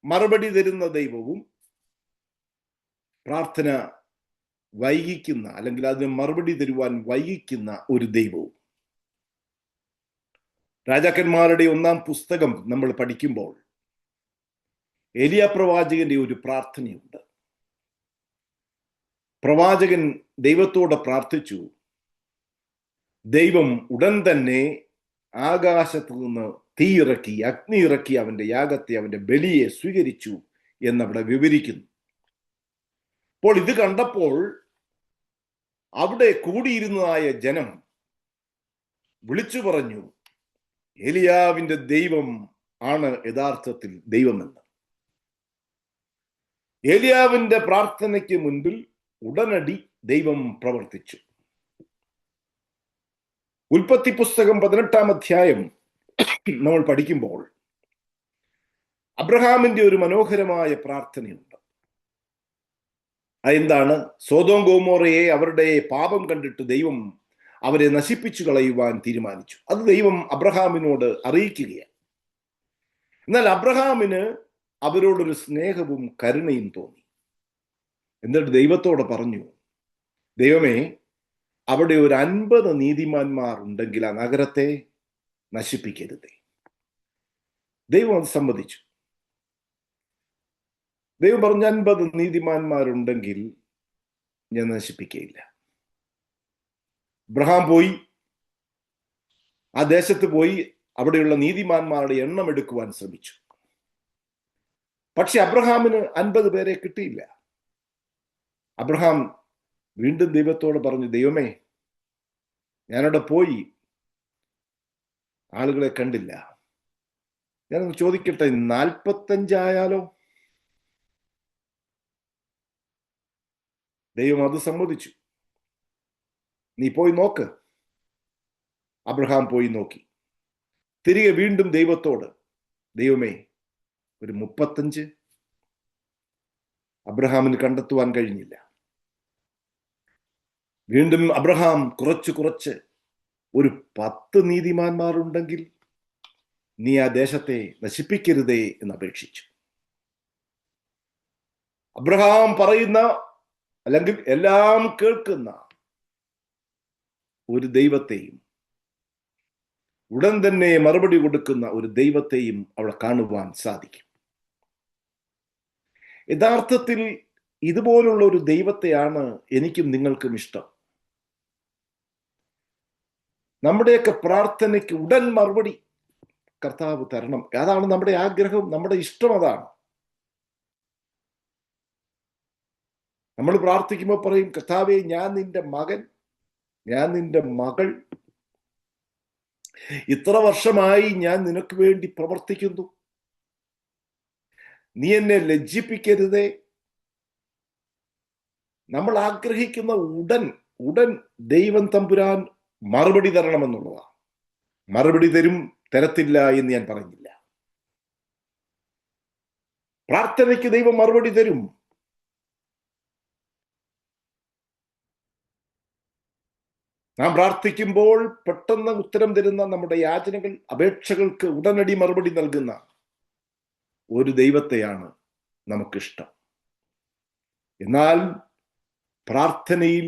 മറുപടി തരുന്ന ദൈവവും, പ്രാർത്ഥന വൈകിക്കുന്ന, അല്ലെങ്കിൽ അതിന് മറുപടി തരുവാൻ വൈകിക്കുന്ന ഒരു ദൈവവും. രാജാക്കന്മാരുടെ 1-ാം പുസ്തകം നമ്മൾ പഠിക്കുമ്പോൾ ഏലിയ പ്രവാചകന്റെ ഒരു പ്രാർത്ഥനയുണ്ട്. പ്രവാചകൻ ദൈവത്തോട് പ്രാർത്ഥിച്ചു. ദൈവം ഉടൻ തന്നെ ആകാശത്ത് നിന്ന് തീ ഇറക്കി, അഗ്നി ഇറക്കി അവന്റെ യാഗത്തെ, അവന്റെ ബലിയെ സ്വീകരിച്ചു എന്നവിടെ വിവരിക്കുന്നു. അപ്പോൾ ഇത് കണ്ടപ്പോൾ അവിടെ കൂടിയിരുന്നതായ ജനം വിളിച്ചു പറഞ്ഞു, ഏലിയാവിന്റെ ദൈവം ആണ് യഥാർത്ഥത്തിൽ ദൈവമെന്ന്. ഏലിയാവിന്റെ പ്രാർത്ഥനയ്ക്ക് മുൻപിൽ ഉടനടി ദൈവം പ്രവർത്തിച്ചു. ഉൽപ്പത്തി പുസ്തകം 18-ാം അധ്യായം നമ്മൾ പഠിക്കുമ്പോൾ അബ്രഹാമിന്റെ ഒരു മനോഹരമായ പ്രാർത്ഥനയുണ്ട്. അതെന്താണ്? സോദോം ഗോമോറയെ, അവരുടെ പാപം കണ്ടിട്ട് ദൈവം അവരെ നശിപ്പിച്ചു കളയുവാൻ തീരുമാനിച്ചു. അത് ദൈവം അബ്രഹാമിനോട് അറിയിക്കുകയാണ്. എന്നാൽ അബ്രഹാമിന് അവരോടൊരു സ്നേഹവും കരുണയും തോന്നി. എന്നിട്ട് ദൈവത്തോട് പറഞ്ഞു, ദൈവമേ, അവിടെ ഒരു 50 നീതിമാന്മാർ ഉണ്ടെങ്കിൽ ആ നഗരത്തെ നശിപ്പിക്കരുതേ. ദൈവം അത് സമ്മതിച്ചു. ദൈവം പറഞ്ഞു, 50 നീതിമാന്മാരുണ്ടെങ്കിൽ ഞാൻ നശിപ്പിക്കയില്ല. അബ്രഹാം പോയി ആ ദേശത്ത് പോയി അവിടെയുള്ള നീതിമാന്മാരുടെ എണ്ണം എടുക്കുവാൻ ശ്രമിച്ചു. പക്ഷെ അബ്രഹാമിന് 50 പേരെ കിട്ടിയില്ല. അബ്രഹാം വീണ്ടും ദൈവത്തോട് പറഞ്ഞു, ദൈവമേ, ഞാനവിടെ പോയി ആളുകളെ കണ്ടില്ല. ഞാനൊന്ന് ചോദിക്കട്ടെ, 45 ആയാലോ? ദൈവം അത് സമ്മതിച്ചു. നീ പോയി നോക്ക്. അബ്രഹാം പോയി നോക്കി. തിരികെ വീണ്ടും ദൈവത്തോട്, ദൈവമേ, ഒരു 35. അബ്രഹാമിന് കണ്ടെത്തുവാൻ കഴിഞ്ഞില്ല. വീണ്ടും അബ്രഹാം കുറച്ച് ഒരു 10 നീതിമാന്മാരുണ്ടെങ്കിൽ നീ ആ ദേശത്തെ നശിപ്പിക്കരുതേ എന്ന് അപേക്ഷിച്ചു. അബ്രഹാം പറയുന്ന, അല്ലെങ്കിൽ എല്ലാം കേൾക്കുന്ന ഒരു ദൈവത്തെയും, ഉടൻ തന്നെ മറുപടി കൊടുക്കുന്ന ഒരു ദൈവത്തെയും അവിടെ കാണുവാൻ സാധിക്കും. യഥാർത്ഥത്തിൽ ഇതുപോലുള്ള ഒരു ദൈവത്തെയാണ് എനിക്കും നിങ്ങൾക്കും ഇഷ്ടം. നമ്മുടെയൊക്കെ പ്രാർത്ഥനയ്ക്ക് ഉടൻ മറുപടി കർത്താവ് തരണം. അതാണ് നമ്മുടെ ആഗ്രഹം, നമ്മുടെ ഇഷ്ടം. അതാണ് നമ്മൾ പ്രാർത്ഥിക്കുമ്പോൾ പറയും, കർത്താവേ, ഞാൻ നിന്റെ മകൻ, ഞാൻ നിന്റെ മകൾ, ഇത്ര വർഷമായി ഞാൻ നിനക്ക് വേണ്ടി പ്രവർത്തിക്കുന്നു, നീ എന്നെ ലജ്ജിപ്പിക്കരുതേ. നമ്മൾ ആഗ്രഹിക്കുന്ന ഉടൻ ദൈവം തമ്പുരാൻ മറുപടി തരണമെന്നുള്ളതാണ്. മറുപടി തരും, തരത്തില്ല എന്ന് ഞാൻ പറഞ്ഞില്ല. പ്രാർത്ഥനയ്ക്ക് ദൈവം മറുപടി തരും. നാം പ്രാർത്ഥിക്കുമ്പോൾ പെട്ടെന്ന് ഉത്തരം തരുന്ന, നമ്മുടെ യാചനകൾ, അപേക്ഷകൾക്ക് ഉടനടി മറുപടി നൽകുന്ന ഒരു ദൈവത്തെയാണ് നമുക്കിഷ്ടം. എന്നാൽ പ്രാർത്ഥനയിൽ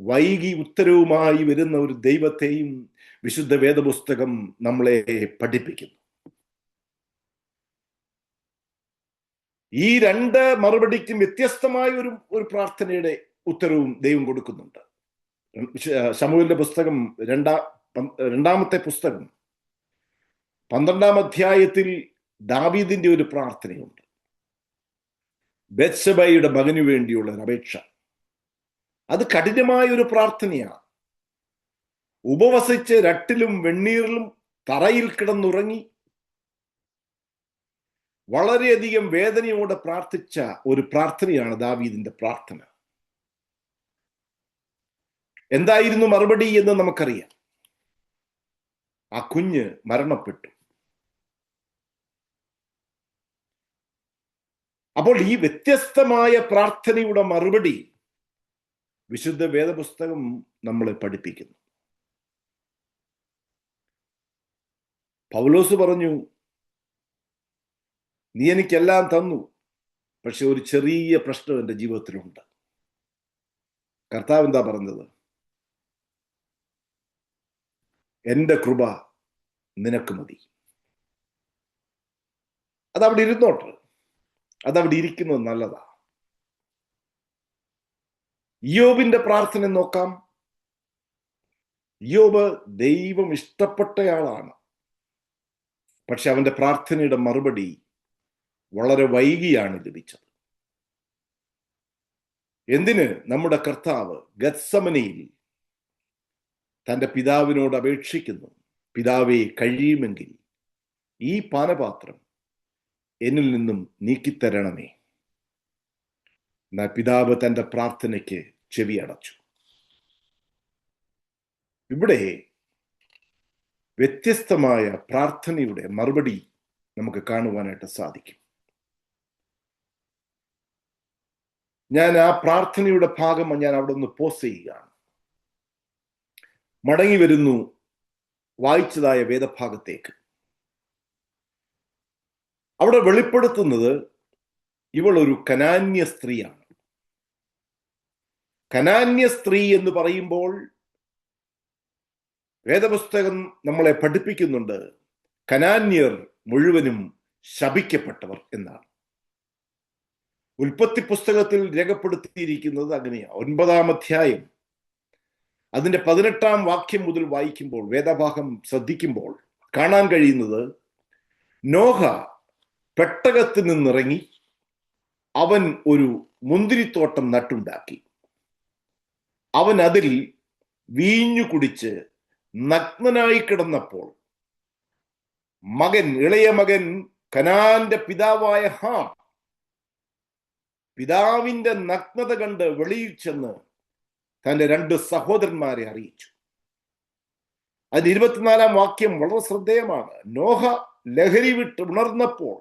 വൈകി ഉത്തരവുമായി വരുന്ന ഒരു ദൈവത്തെയും വിശുദ്ധ വേദപുസ്തകം നമ്മളെ പഠിപ്പിക്കുന്നു. ഈ രണ്ട് മറുപടിക്കും വ്യത്യസ്തമായ ഒരു പ്രാർത്ഥനയുടെ ഉത്തരവും ദൈവം കൊടുക്കുന്നുണ്ട്. ശമൂവേലിന്റെ പുസ്തകം രണ്ടാമത്തെ പുസ്തകം 12-ാം അധ്യായത്തിൽ ദാവീദിന്റെ ഒരു പ്രാർത്ഥനയുണ്ട്. ബത്ശബയുടെ മകനു വേണ്ടിയുള്ള ഒരു അപേക്ഷ. അത് കഠിനമായ ഒരു പ്രാർത്ഥനയാണ്. ഉപവസിച്ച് രട്ടിലും വെണ്ണീറിലും തറയിൽ കിടന്നുറങ്ങി വളരെയധികം വേദനയോടെ പ്രാർത്ഥിച്ച ഒരു പ്രാർത്ഥനയാണ് ദാവീദിന്റെ പ്രാർത്ഥന. എന്തായിരുന്നു മറുപടി എന്ന് നമുക്കറിയാം. ആ കുഞ്ഞ് മരണപ്പെട്ടു. അപ്പോൾ ഈ വ്യത്യസ്തമായ പ്രാർത്ഥനയുടെ മറുപടി വിശുദ്ധ വേദപുസ്തകം നമ്മളെ പഠിപ്പിക്കുന്നു. പൗലോസ് പറഞ്ഞു, നീ എനിക്കെല്ലാം തന്നു, പക്ഷെ ഒരു ചെറിയ പ്രശ്നം എൻ്റെ ജീവിതത്തിലുണ്ട്. കർത്താവ് എന്താ പറഞ്ഞത്? എൻ്റെ കൃപ നിനക്ക് മതി. അതവിടെ ഇരുന്നോട്ടെ, അതവിടെ ഇരിക്കുന്നത് നല്ലതാ. ഇയ്യോബിന്റെ പ്രാർത്ഥന നോക്കാം. ഇയ്യോബ് ദൈവം ഇഷ്ടപ്പെട്ടയാളാണ്. പക്ഷെ അവന്റെ പ്രാർത്ഥനയുടെ മറുപടി വളരെ വൈകിയാണ് ലഭിച്ചത്. എന്തിന്? നമ്മുടെ കർത്താവ് ഗത്സമനയിൽ തന്റെ പിതാവിനോട് അപേക്ഷിക്കുന്നു, പിതാവേ, കഴിയുമെങ്കിൽ ഈ പാനപാത്രം എന്നിൽ നിന്നും നീക്കിത്തരണമേ. എന്നാൽ പിതാവ് തന്റെ പ്രാർത്ഥനയ്ക്ക് ചെവി അടച്ചു. ഇവിടെ വ്യത്യസ്തമായ പ്രാർത്ഥനയുടെ മറുപടി നമുക്ക് കാണുവാനായിട്ട് സാധിക്കും. ഞാൻ ആ പ്രാർത്ഥനയുടെ ഭാഗം ഞാൻ അവിടെ ഒന്ന് പോസ് ചെയ്യുകയാണ്. മടങ്ങി വരുന്നു വായിച്ചതായ വേദഭാഗത്തേക്ക്. അവിടെ വെളിപ്പെടുത്തുന്നത് ഇവൾ ഒരു കനാന്യ സ്ത്രീയാണ്. കനാന്യ സ്ത്രീ എന്ന് പറയുമ്പോൾ വേദപുസ്തകം നമ്മളെ പഠിപ്പിക്കുന്നുണ്ട്, കനാന്യർ മുഴുവനും ശപിക്കപ്പെട്ടവർ എന്നാണ്. ഉൽപ്പത്തി പുസ്തകത്തിൽ രേഖപ്പെടുത്തിയിരിക്കുന്നത് അങ്ങനെയാണ്. 9-ാം അധ്യായം അതിന്റെ 18-ാം വാക്യം മുതൽ വായിക്കുമ്പോൾ, വേദഭാഗം ശ്രദ്ധിക്കുമ്പോൾ കാണാൻ കഴിയുന്നത്, നോഹ പെട്ടകത്തിൽ നിന്നിറങ്ങി അവൻ ഒരു മുന്തിരിത്തോട്ടം നട്ടുണ്ടാക്കി. അവൻ അതിൽ വീഞ്ഞു കുടിച്ച് നഗ്നനായി കിടന്നപ്പോൾ ഇളയ മകൻ കനാന്റെ പിതാവായ ഹാം പിതാവിന്റെ നഗ്നത കണ്ട് വെളിയിൽ ചെന്ന് തന്റെ 2 സഹോദരന്മാരെ അറിയിച്ചു. അതിന് 24-ാം വാക്യം വളരെ ശ്രദ്ധേയമാണ്. നോഹ ലഹരി വിട്ട് ഉണർന്നപ്പോൾ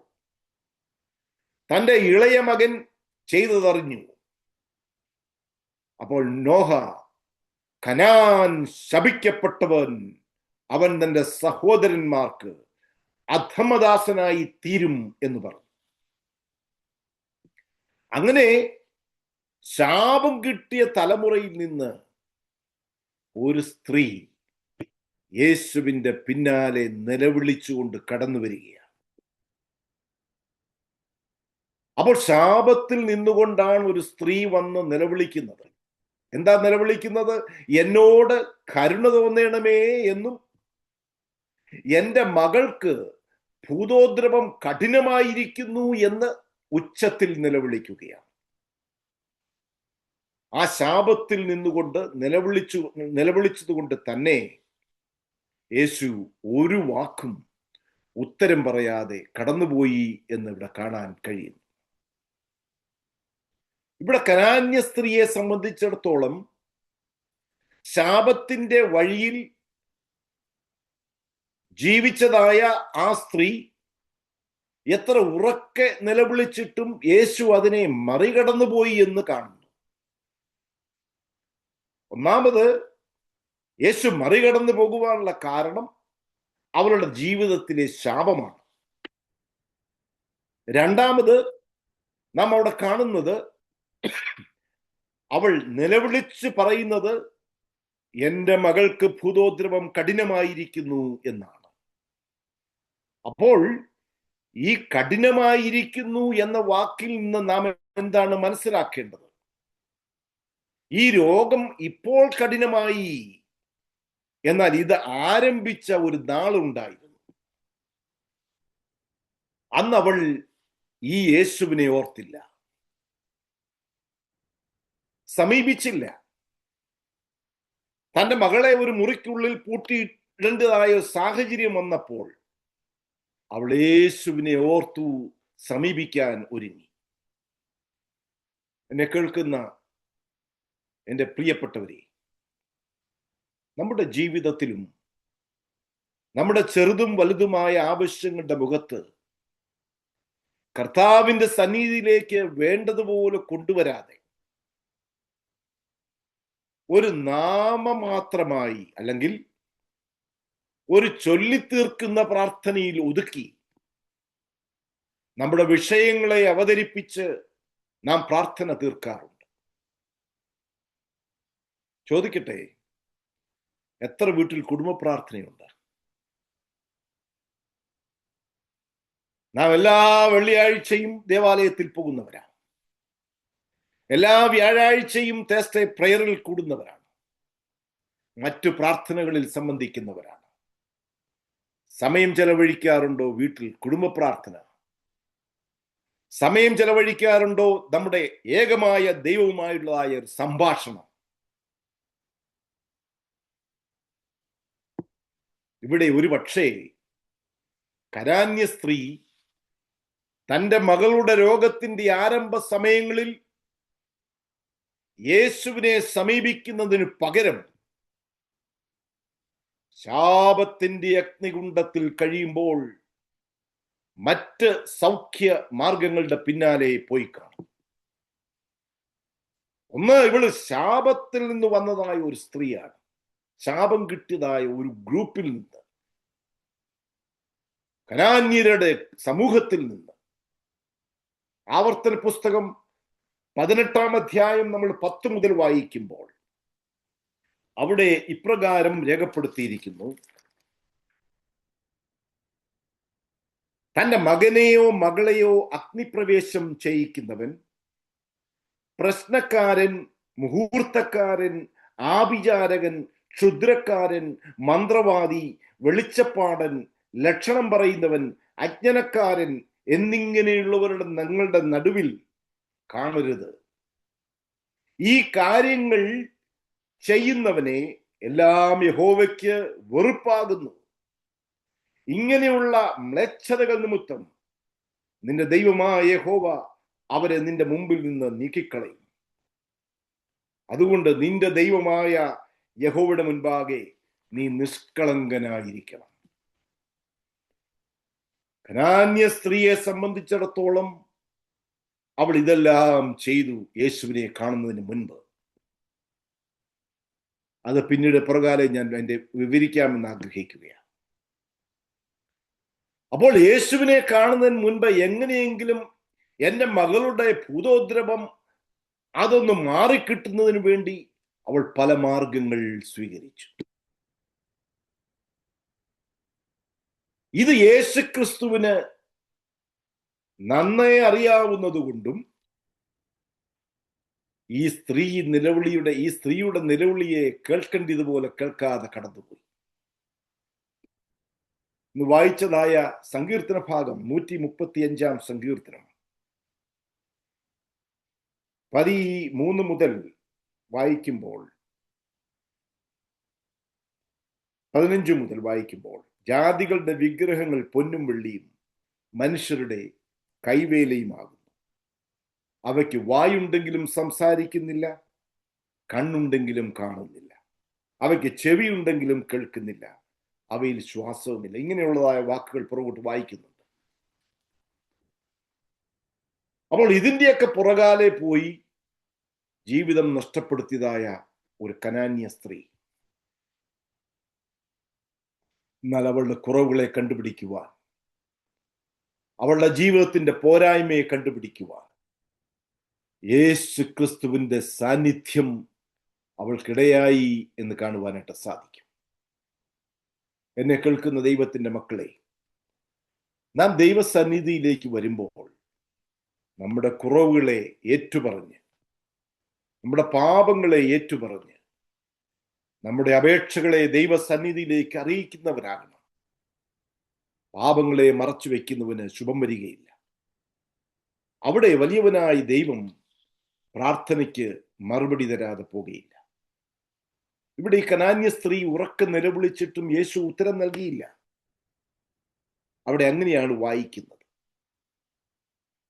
തന്റെ ഇളയ മകൻ ചെയ്തതറിഞ്ഞു. അപ്പോൾ നോഹ, കനാൻ ശപിക്കപ്പെട്ടവൻ, അവൻ തന്റെ സഹോദരന്മാർക്ക് അധമദാസനായി തീരും എന്ന് പറഞ്ഞു. അങ്ങനെ ശാപം കിട്ടിയ തലമുറയിൽ നിന്ന് ഒരു സ്ത്രീ യേശുവിന്റെ പിന്നാലെ നിലവിളിച്ചുകൊണ്ട് കടന്നു വരികയാണ്. അപ്പോൾ ശാപത്തിൽ നിന്നുകൊണ്ടാണ് ഒരു സ്ത്രീ വന്ന് നിലവിളിക്കുന്നത്. എന്താ നിലവിളിക്കുന്നത്? എന്നോട് കരുണ തോന്നണമേ എന്നും എൻ്റെ മകൾക്ക് ഭൂതോദ്രവം കഠിനമായിരിക്കുന്നു എന്ന് ഉച്ചത്തിൽ നിലവിളിക്കുകയാണ്. ആ ശാപത്തിൽ നിന്നുകൊണ്ട് നിലവിളിച്ചതുകൊണ്ട് തന്നെ യേശു ഒരു വാക്കും ഉത്തരം പറയാതെ കടന്നുപോയി എന്ന് ഇവിടെ കാണാൻ കഴിയുന്നു. ഇവിടെ കനാന്യ സ്ത്രീയെ സംബന്ധിച്ചിടത്തോളം ശാപത്തിന്റെ വഴിയിൽ ജീവിച്ചതായ ആ സ്ത്രീ എത്ര ഉറക്കെ നിലവിളിച്ചിട്ടും യേശു അതിനെ മറികടന്നുപോയി എന്ന് കാണുന്നു. ഒന്നാമത്, യേശു മറികടന്നു പോകുവാനുള്ള കാരണം അവളുടെ ജീവിതത്തിലെ ശാപമാണ്. രണ്ടാമത് നാം അവിടെ കാണുന്നത്, അവൾ നിലവിളിച്ച് പറയുന്നത് എൻ്റെ മകൾക്ക് ഭൂതോദ്രവം കഠിനമായിരിക്കുന്നു എന്നാണ്. അപ്പോൾ ഈ കഠിനമായിരിക്കുന്നു എന്ന വാക്കിൽ നിന്ന് നാം എന്താണ് മനസ്സിലാക്കേണ്ടത്? ഈ രോഗം ഇപ്പോൾ കഠിനമായി, എന്നാൽ ഇത് ആരംഭിച്ച ഒരു നാളുണ്ടായിരുന്നു. അന്ന് അവൾ ഈ യേശുവിനെ ഓർത്തില്ല, സമീപിച്ചില്ല. തന്റെ മകളെ ഒരു മുറിക്കുള്ളിൽ പൂട്ടിയിടേണ്ടതായ സാഹചര്യം വന്നപ്പോൾ അവൾ യേശുവിനെ ഓർത്തു സമീപിക്കാൻ ഒരുങ്ങി. എന്നെ കേൾക്കുന്ന എൻ്റെ പ്രിയപ്പെട്ടവരെ, നമ്മുടെ ജീവിതത്തിലും നമ്മുടെ ചെറുതും വലുതുമായ ആവശ്യങ്ങളുടെ മുഖത്ത് കർത്താവിന്റെ സന്നിധിയിലേക്ക് വേണ്ടതുപോലെ കൊണ്ടുവരാതെ ഒരു നാമമാത്രമായി അല്ലെങ്കിൽ ഒരു ചൊല്ലിത്തീർക്കുന്ന പ്രാർത്ഥനയിൽ ഒതുക്കി നമ്മുടെ വിഷയങ്ങളെ അവതരിപ്പിച്ച് നാം പ്രാർത്ഥന തീർക്കാറുണ്ട്. ചോദിക്കട്ടെ, എത്ര വീട്ടിൽ കുടുംബ പ്രാർത്ഥനയുണ്ട്? നാം എല്ലാ വെള്ളിയാഴ്ചയും ദേവാലയത്തിൽ പോകുന്നവരാണ്. എല്ലാ വ്യാഴാഴ്ചയും തേഴ്സ്ഡേ പ്രയറിൽ കൂടുന്നവരാണ്. മറ്റു പ്രാർത്ഥനകളിൽ സംബന്ധിക്കുന്നവരാണ്. സമയം ചെലവഴിക്കാറുണ്ടോ വീട്ടിൽ കുടുംബ പ്രാർത്ഥന? സമയം ചെലവഴിക്കാറുണ്ടോ നമ്മുടെ ഏകമായ ദൈവവുമായുള്ളതായ ഒരു സംഭാഷണം? ഇവിടെ ഒരു പക്ഷേ കനാന്യ സ്ത്രീ തൻ്റെ മകളുടെ രോഗത്തിന്റെ ആരംഭ സമയങ്ങളിൽ യേശുവിനെ സമീപിക്കുന്നതിന് പകരം ശാപത്തിന്റെ അഗ്നികുണ്ഡത്തിൽ കഴിയുമ്പോൾ മറ്റ് സൗഖ്യ മാർഗങ്ങളുടെ പിന്നാലെ പോയി കാണും. ഒന്ന്, ഇവള് ശാപത്തിൽ നിന്ന് വന്നതായ ഒരു സ്ത്രീയാണ്. ശാപം കിട്ടിയതായ ഒരു ഗ്രൂപ്പിൽ നിന്ന്, കനാന്യരുടെ സമൂഹത്തിൽ നിന്ന്. ആവർത്തന പുസ്തകം 18-ാം അധ്യായം നമ്മൾ 10 മുതൽ വായിക്കുമ്പോൾ അവിടെ ഇപ്രകാരം രേഖപ്പെടുത്തിയിരിക്കുന്നു: തന്റെ മകനെയോ മകളെയോ അഗ്നിപ്രവേശം ചെയ്യിക്കുന്നവൻ, പ്രശ്നക്കാരൻ, മുഹൂർത്തക്കാരൻ, ആഭിചാരകൻ, ക്ഷുദ്രക്കാരൻ, മന്ത്രവാദി, വെളിച്ചപ്പാടൻ, ലക്ഷണം പറയുന്നവൻ, അജ്ഞനക്കാരൻ എന്നിങ്ങനെയുള്ളവരുടെ ഞങ്ങളുടെ നടുവിൽ കാണരുത്. ഈ കാര്യങ്ങൾ ചെയ്യുന്നവനെ എല്ലാം യഹോവയ്ക്ക് വെറുപ്പാകുന്നു. ഇങ്ങനെയുള്ള മ്ലേച്ഛതകൾ നിമിത്തം നിന്റെ ദൈവമായ യഹോവ അവരെ നിന്റെ മുമ്പിൽ നിന്ന് നീക്കിക്കളയും. അതുകൊണ്ട് നിന്റെ ദൈവമായ യഹോവയുടെ മുൻപാകെ നീ നിഷ്കളങ്കനായിരിക്കണം. കനാന്യ സ്ത്രീയെ സംബന്ധിച്ചിടത്തോളം അവൾ ഇതെല്ലാം ചെയ്തു യേശുവിനെ കാണുന്നതിന് മുൻപ്. അത് പിന്നീട് പുറകാലെ ഞാൻ എൻ്റെ വിവരിക്കാമെന്ന് ആഗ്രഹിക്കുകയാണ്. അപ്പോൾ യേശുവിനെ കാണുന്നതിന് മുൻപ് എങ്ങനെയെങ്കിലും എൻ്റെ മകളുടെ ഭൂതോദ്രവം അതൊന്ന് മാറിക്കിട്ടുന്നതിന് വേണ്ടി അവൾ പല മാർഗങ്ങൾ സ്വീകരിച്ചു. ഇത് യേശുക്രിസ്തുവിന് നന്നായി അറിയാവുന്നതുകൊണ്ടും ഈ സ്ത്രീയുടെ നിലവിളിയെ കേൾക്കേണ്ടതുപോലെ കേൾക്കാതെ കടന്നുപോയി. ഇന്ന് വായിച്ചതായ സങ്കീർത്തന ഭാഗം 135-ാം സങ്കീർത്തനം 13 മുതൽ വായിക്കുമ്പോൾ 15 മുതൽ വായിക്കുമ്പോൾ, ജാതികളുടെ വിഗ്രഹങ്ങൾ പൊന്നും വെള്ളിയും മനുഷ്യരുടെ കൈവേലയുമാകുന്നു. അവയ്ക്ക് വായുണ്ടെങ്കിലും സംസാരിക്കുന്നില്ല, കണ്ണുണ്ടെങ്കിലും കാണുന്നില്ല, അവയ്ക്ക് ചെവിയുണ്ടെങ്കിലും കേൾക്കുന്നില്ല, അവയിൽ ശ്വാസവുമില്ല. ഇങ്ങനെയുള്ളതായ വാക്കുകൾ പുറകോട്ട് വായിക്കുന്നുണ്ട്. അപ്പോൾ ഇതിൻ്റെയൊക്കെ പുറകാലെ പോയി ജീവിതം നഷ്ടപ്പെടുത്തിയതായ ഒരു കനാന്യ സ്ത്രീ എന്നാൽ അവളുടെ കുറവുകളെ കണ്ടുപിടിക്കുവാൻ, അവളുടെ ജീവിതത്തിന്റെ പോരായ്മയെ കണ്ടുപിടിക്കുവാൻ യേശു ക്രിസ്തുവിന്റെ സാന്നിധ്യം അവൾക്കിടയായി എന്ന് കാണുവാനായിട്ട് സാധിക്കും. എന്നെ കേൾക്കുന്ന ദൈവത്തിന്റെ മക്കളെ, നാം ദൈവസന്നിധിയിലേക്ക് വരുമ്പോൾ നമ്മുടെ കുറവുകളെ ഏറ്റുപറഞ്ഞ്, നമ്മുടെ പാപങ്ങളെ ഏറ്റുപറഞ്ഞ്, നമ്മുടെ അപേക്ഷകളെ ദൈവസന്നിധിയിലേക്ക് അറിയിക്കുന്നവരാകണം. പാപങ്ങളെ മറച്ചു വെക്കുന്നവന് ശുഭം വരികയില്ല. അവിടെ വലിയവനായ ദൈവം പ്രാർത്ഥനയ്ക്ക് മറുപടി തരാതെ പോകുകയില്ല. ഇവിടെ ഈ കനാന്യ സ്ത്രീ ഉറക്കെ നിലവിളിച്ചിട്ടും യേശു ഉത്തരം നൽകിയില്ല. അവിടെ അങ്ങനെയാണ് വായിക്കുന്നത്.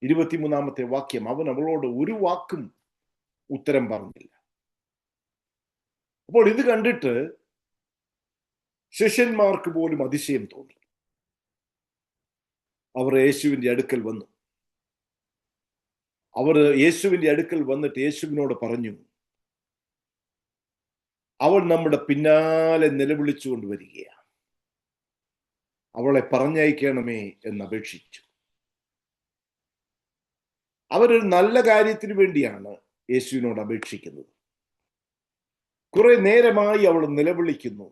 23-ാമത്തെ വാക്യം, അവൻ അവളോട് ഒരു വാക്കും ഉത്തരം പറഞ്ഞില്ല. അപ്പോൾ ഇത് കണ്ടിട്ട് ശിഷ്യന്മാർക്ക് പോലും അതിശയം തോന്നി. അവർ യേശുവിന്റെ അടുക്കൽ വന്നു. വന്നിട്ട് യേശുവിനോട് പറഞ്ഞു, അവൾ നമ്മുടെ പിന്നാലെ നിലവിളിച്ചുകൊണ്ട് വരികയാണ്, അവളെ പറഞ്ഞയക്കണമേ എന്നപേക്ഷിച്ചു. അവരൊരു നല്ല കാര്യത്തിന് വേണ്ടിയാണ് യേശുവിനോട് അപേക്ഷിക്കുന്നത്. കുറെ നേരമായി അവൾ നിലവിളിക്കുന്നു,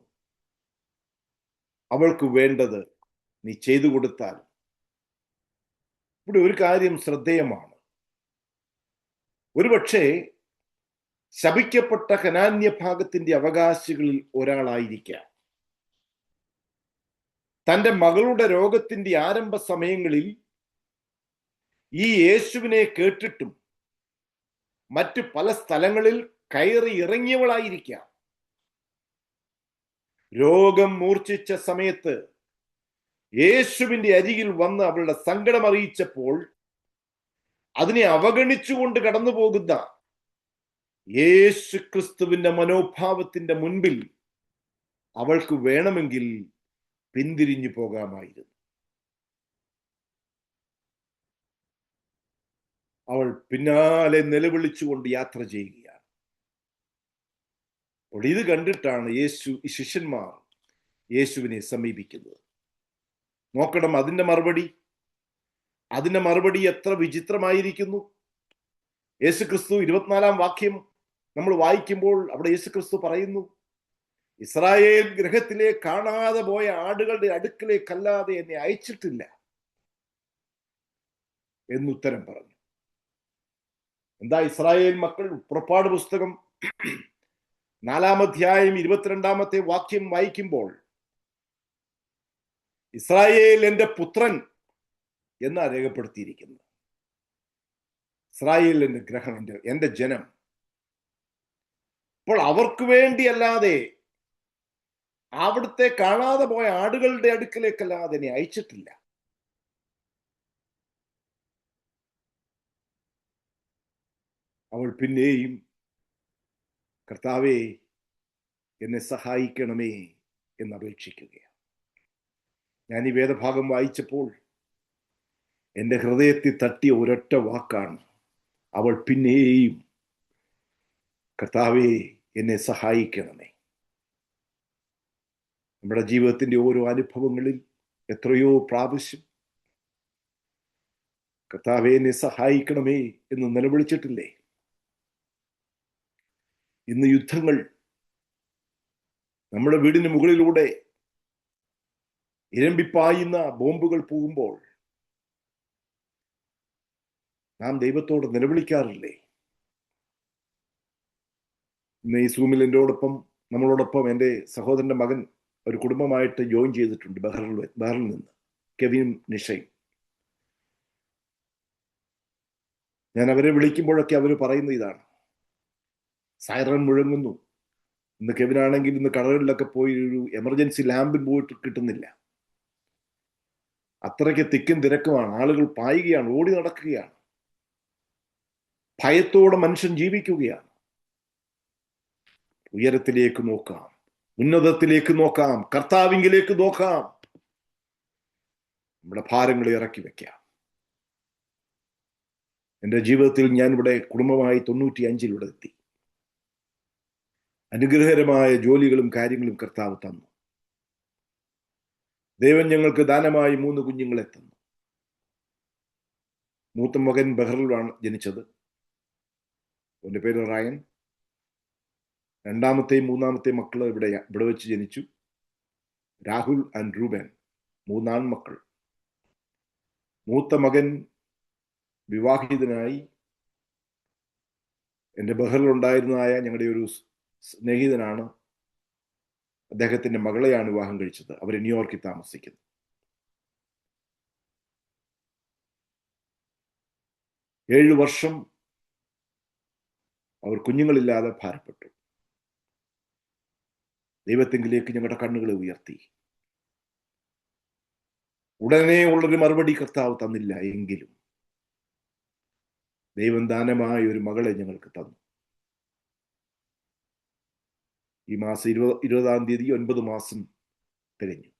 അവൾക്ക് വേണ്ടത് നീ ചെയ്തു കൊടുത്താൽ. ഇവിടെ ഒരു കാര്യം ശ്രദ്ധേയമാണ്. ഒരുപക്ഷെ ശപിക്കപ്പെട്ട കനാന്യ ഭാഗത്തിന്റെ അവകാശികളിൽ ഒരാളായിരിക്കാം. തന്റെ മകളുടെ രോഗത്തിന്റെ ആരംഭ സമയങ്ങളിൽ ഈ യേശുവിനെ കേട്ടിട്ടും മറ്റു പല സ്ഥലങ്ങളിൽ കയറി ഇറങ്ങിയവളായിരിക്കാം. രോഗം മൂർച്ഛിച്ച സമയത്ത് യേശുവിന്റെ അരികിൽ വന്ന് അവളുടെ സങ്കടം അറിയിച്ചപ്പോൾ അതിനെ അവഗണിച്ചുകൊണ്ട് കടന്നു പോകുന്ന യേശു ക്രിസ്തുവിന്റെ മനോഭാവത്തിന്റെ മുൻപിൽ അവൾക്ക് വേണമെങ്കിൽ പിന്തിരിഞ്ഞു പോകാമായിരുന്നു. അവൾ പിന്നാലെ നിലവിളിച്ചുകൊണ്ട് യാത്ര ചെയ്യുകയാണ്. അപ്പോൾ ഇത് കണ്ടിട്ടാണ് ശിഷ്യന്മാർ യേശുവിനെ സമീപിക്കുന്നത്. നോക്കണം, അതിന്റെ മറുപടി എത്ര വിചിത്രമായിരിക്കുന്നു. യേശു ക്രിസ്തു 24-ാം വാക്യം നമ്മൾ വായിക്കുമ്പോൾ അവിടെ യേശു ക്രിസ്തു പറയുന്നു, ഇസ്രായേൽ ഗൃഹത്തിലെ കാണാതെ പോയ ആടുകളുടെ അടുക്കലേക്കല്ലാതെ എന്നെ അയച്ചിട്ടില്ല എന്നുത്തരം പറഞ്ഞു. എന്താ ഇസ്രായേൽ മക്കൾ? പുറപ്പാട് പുസ്തകം 4-ാം അധ്യായം 22-ാമത്തെ വാക്യം വായിക്കുമ്പോൾ ഇസ്രായേൽ എന്റെ പുത്രൻ എന്നാ രേഖപ്പെടുത്തിയിരിക്കുന്നത്. ഇസ്രായേൽ എന്റെ ഗ്രഹം, എന്റെ ജനം. അപ്പോൾ അവർക്ക് വേണ്ടിയല്ലാതെ, അവിടുത്തെ കാണാതെ പോയ ആടുകളുടെ അടുക്കലേക്കല്ലാതെ എന്നെ അയച്ചിട്ടില്ല. അവൾ പിന്നെയും കർത്താവേ എന്നെ സഹായിക്കണമേ എന്നപേക്ഷിക്കുകയാണ്. ഞാൻ ഈ വേദഭാഗം വായിച്ചപ്പോൾ എൻ്റെ ഹൃദയത്തിൽ തട്ടിയ ഒരൊറ്റ വാക്കാണ്, അവൾ പിന്നെയും കർത്താവേ എന്നെ സഹായിക്കണമേ. നമ്മുടെ ജീവിതത്തിന്റെ ഓരോ അനുഭവങ്ങളിൽ എത്രയോ പ്രാവശ്യം കർത്താവേ എന്നെ സഹായിക്കണമേ എന്ന് നിലവിളിച്ചിട്ടില്ലേ? ഇന്ന് യുദ്ധങ്ങൾ നമ്മുടെ വീടിന് മുകളിലൂടെ ഇരമ്പിപ്പായുന്ന ബോംബുകൾ പോകുമ്പോൾ നാം ദൈവത്തോട് നിലവിളിക്കാറില്ലേ? ഇന്ന് ഈ സൂമിൽ നമ്മളോടൊപ്പം എൻ്റെ സഹോദരന്റെ മകൻ ഒരു കുടുംബമായിട്ട് ജോയിൻ ചെയ്തിട്ടുണ്ട് ബഹറിൽ നിന്ന്, കെവിനും നിഷയും. ഞാൻ അവരെ വിളിക്കുമ്പോഴൊക്കെ അവർ പറയുന്ന ഇതാണ്, സൈറൺ മുഴങ്ങുന്നു. ഇന്ന് കെവിനാണെങ്കിൽ ഇന്ന് കടകളിലൊക്കെ പോയി ഒരു എമർജൻസി ലാമ്പിൽ പോയിട്ട് കിട്ടുന്നില്ല. അത്രയ്ക്ക് തിക്കും തിരക്കുമാണ്, ആളുകൾ പായുകയാണ്, ഓടി നടക്കുകയാണ്, ഭയത്തോടെ മനുഷ്യൻ ജീവിക്കുകയാണ്. ഉയരത്തിലേക്ക് നോക്കാം, ഉന്നതത്തിലേക്ക് നോക്കാം, കർത്താവിങ്കിലേക്ക് നോക്കാം, നമ്മുടെ ഭാരങ്ങളെ ഇറക്കി വെക്കാം. എൻ്റെ ജീവിതത്തിൽ ഞാൻ ഇവിടെ കുടുംബമായി 95 എത്തി. അനുഗ്രഹകരമായ ജോലികളും കാര്യങ്ങളും കർത്താവ് തന്നു. ദൈവം ഞങ്ങൾക്ക് ദാനമായി 3 കുഞ്ഞുങ്ങളെ തന്നു. മൂത്ത മകൻ ബഹ്റിലാണ് ജനിച്ചത്. അവന്റെ പേര് റയൻ. രണ്ടാമത്തെയും മൂന്നാമത്തെയും മക്കള് ഇവിടെ വെച്ച് ജനിച്ചു. Rahul and Reuben, 3 ആൺമക്കൾ. മൂത്ത മകൻ വിവാഹിതനായി. എൻ്റെ ബഹ്റിലുണ്ടായിരുന്നതായ ഞങ്ങളുടെ ഒരു സ്നേഹിതനാണ് അദ്ദേഹത്തിന്റെ മകളെയാണ് വിവാഹം കഴിച്ചത്. അവർ ന്യൂയോർക്കിൽ താമസിക്കുന്നു. ഏഴ് വർഷം അവർ കുഞ്ഞുങ്ങളില്ലാതെ ഭാരപ്പെട്ടു. ദൈവത്തെങ്കിലേക്ക് ഞങ്ങളുടെ കണ്ണുകളെ ഉയർത്തി. ഉടനെ ഉള്ളൊരു മറുപടി കർത്താവ് തന്നില്ല എങ്കിലും ദൈവം ദാനമായ ഒരു മകളെ ഞങ്ങൾക്ക് തന്നു. ഈ മാസം 20-ാം തീയതി 9 മാസം തികഞ്ഞു.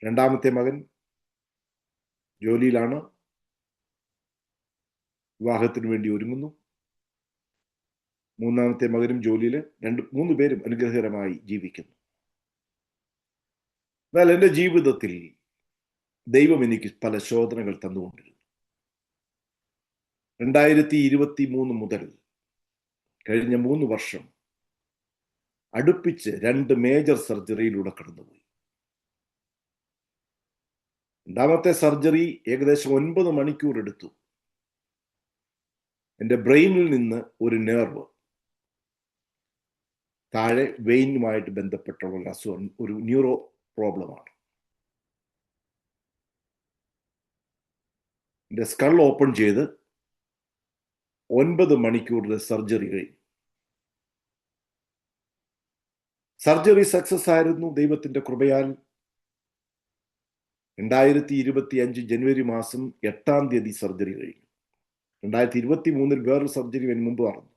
രണ്ടാമത്തെ മകൻ ജോലിയിലാണ്, വിവാഹത്തിന് വേണ്ടി ഒരുങ്ങുന്നു. മൂന്നാമത്തെ മകനും ജോലിയിൽ. 3 പേരും അനുഗ്രഹകരമായി ജീവിക്കുന്നു. എന്നാൽ എൻ്റെ ജീവിതത്തിൽ ദൈവം എനിക്ക് പല ശോധനകൾ തന്നുകൊണ്ടിരുന്നു. 2023 മുതൽ കഴിഞ്ഞ 3 വർഷം അടുപ്പിച്ച് 2 മേജർ സർജറിയിലൂടെ കടന്നുപോയി. രണ്ടാമത്തെ സർജറി ഏകദേശം 9 മണിക്കൂർ എടുത്തു. എൻ്റെ ബ്രെയിനിൽ നിന്ന് ഒരു നെർവ് താഴെ വെയിനുമായിട്ട് ബന്ധപ്പെട്ടുള്ള ഒരു അസുഖം, ഒരു ന്യൂറോ പ്രോബ്ലമാണ്. എൻ്റെ സ്കൾ ഓപ്പൺ ചെയ്ത് 9 മണിക്കൂറിന്റെ സർജറി കഴിഞ്ഞു. സർജറി സക്സസ് ആയിരുന്നു ദൈവത്തിന്റെ കൃപയാൽ. 2025 ജനുവരി മാസം 8-ാം തീയതി സർജറി കഴിഞ്ഞു. 2023 വേറൊരു സർജറി അതിന് മുമ്പ് നടന്നു.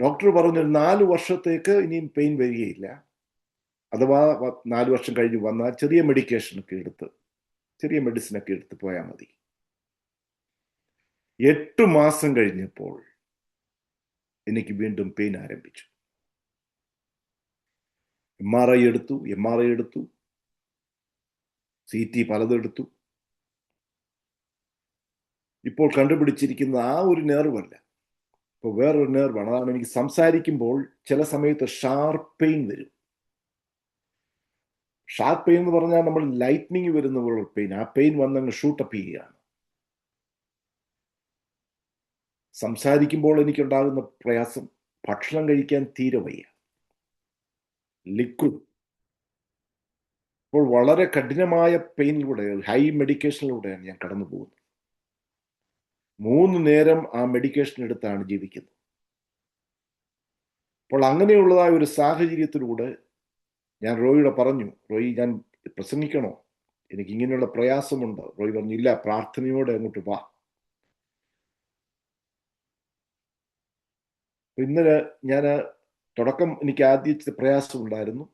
ഡോക്ടർ പറഞ്ഞു 4 വർഷത്തേക്ക് ഇനിയും പെയിൻ വരികയില്ല. അഥവാ 4 വർഷം കഴിഞ്ഞ് വന്നാൽ ചെറിയ മെഡിക്കേഷനൊക്കെ എടുത്ത്, ചെറിയ മെഡിസിനൊക്കെ എടുത്ത് പോയാൽ മതി. 8 മാസം കഴിഞ്ഞപ്പോൾ എനിക്ക് വീണ്ടും പെയിൻ ആരംഭിച്ചു. MRI എടുത്തു, CT പലതെടുത്തു. ഇപ്പോൾ കണ്ടുപിടിച്ചിരിക്കുന്ന ആ ഒരു നെർവല്ല, ഇപ്പോൾ വേറൊരു നെർവാണ്. അതാണ് എനിക്ക് സംസാരിക്കുമ്പോൾ ചില സമയത്ത് ഷാർപ്പ് പെയിൻ വരും. ഷാർപ്പ് പെയിൻ എന്ന് പറഞ്ഞാൽ നമ്മൾ ലൈറ്റ്നിങ് വരുന്ന പോലുള്ള പെയിൻ. ആ പെയിൻ വന്നങ്ങ് ഷൂട്ടപ്പ് ചെയ്യുകയാണ്. സംസാരിക്കുമ്പോൾ എനിക്കുണ്ടാകുന്ന പ്രയാസം, ഭക്ഷണം കഴിക്കാൻ തീരെ വയ്യ, ലിക്വിഡ്. ഇപ്പോൾ വളരെ കഠിനമായ പെയിനിലൂടെ, ഹൈ മെഡിക്കേഷനിലൂടെയാണ് ഞാൻ കടന്നു പോകുന്നത്. 3 നേരം ആ മെഡിക്കേഷൻ എടുത്താണ് ജീവിക്കുന്നത്. അപ്പോൾ അങ്ങനെയുള്ളതായ ഒരു സാഹചര്യത്തിലൂടെ ഞാൻ റോയിയോട് പറഞ്ഞു, റോയി ഞാൻ പ്രസംഗിക്കണോ? എനിക്ക് ഇങ്ങനെയുള്ള പ്രയാസമുണ്ട്. റോയി പറഞ്ഞു, ഇല്ല, പ്രാർത്ഥനയോടെ അങ്ങോട്ട് വാ. ഇന്നലെ ഞാൻ തുടക്കം എനിക്ക് ആദ്യത്തെ പ്രയാസം ഉണ്ടായിരുന്നു.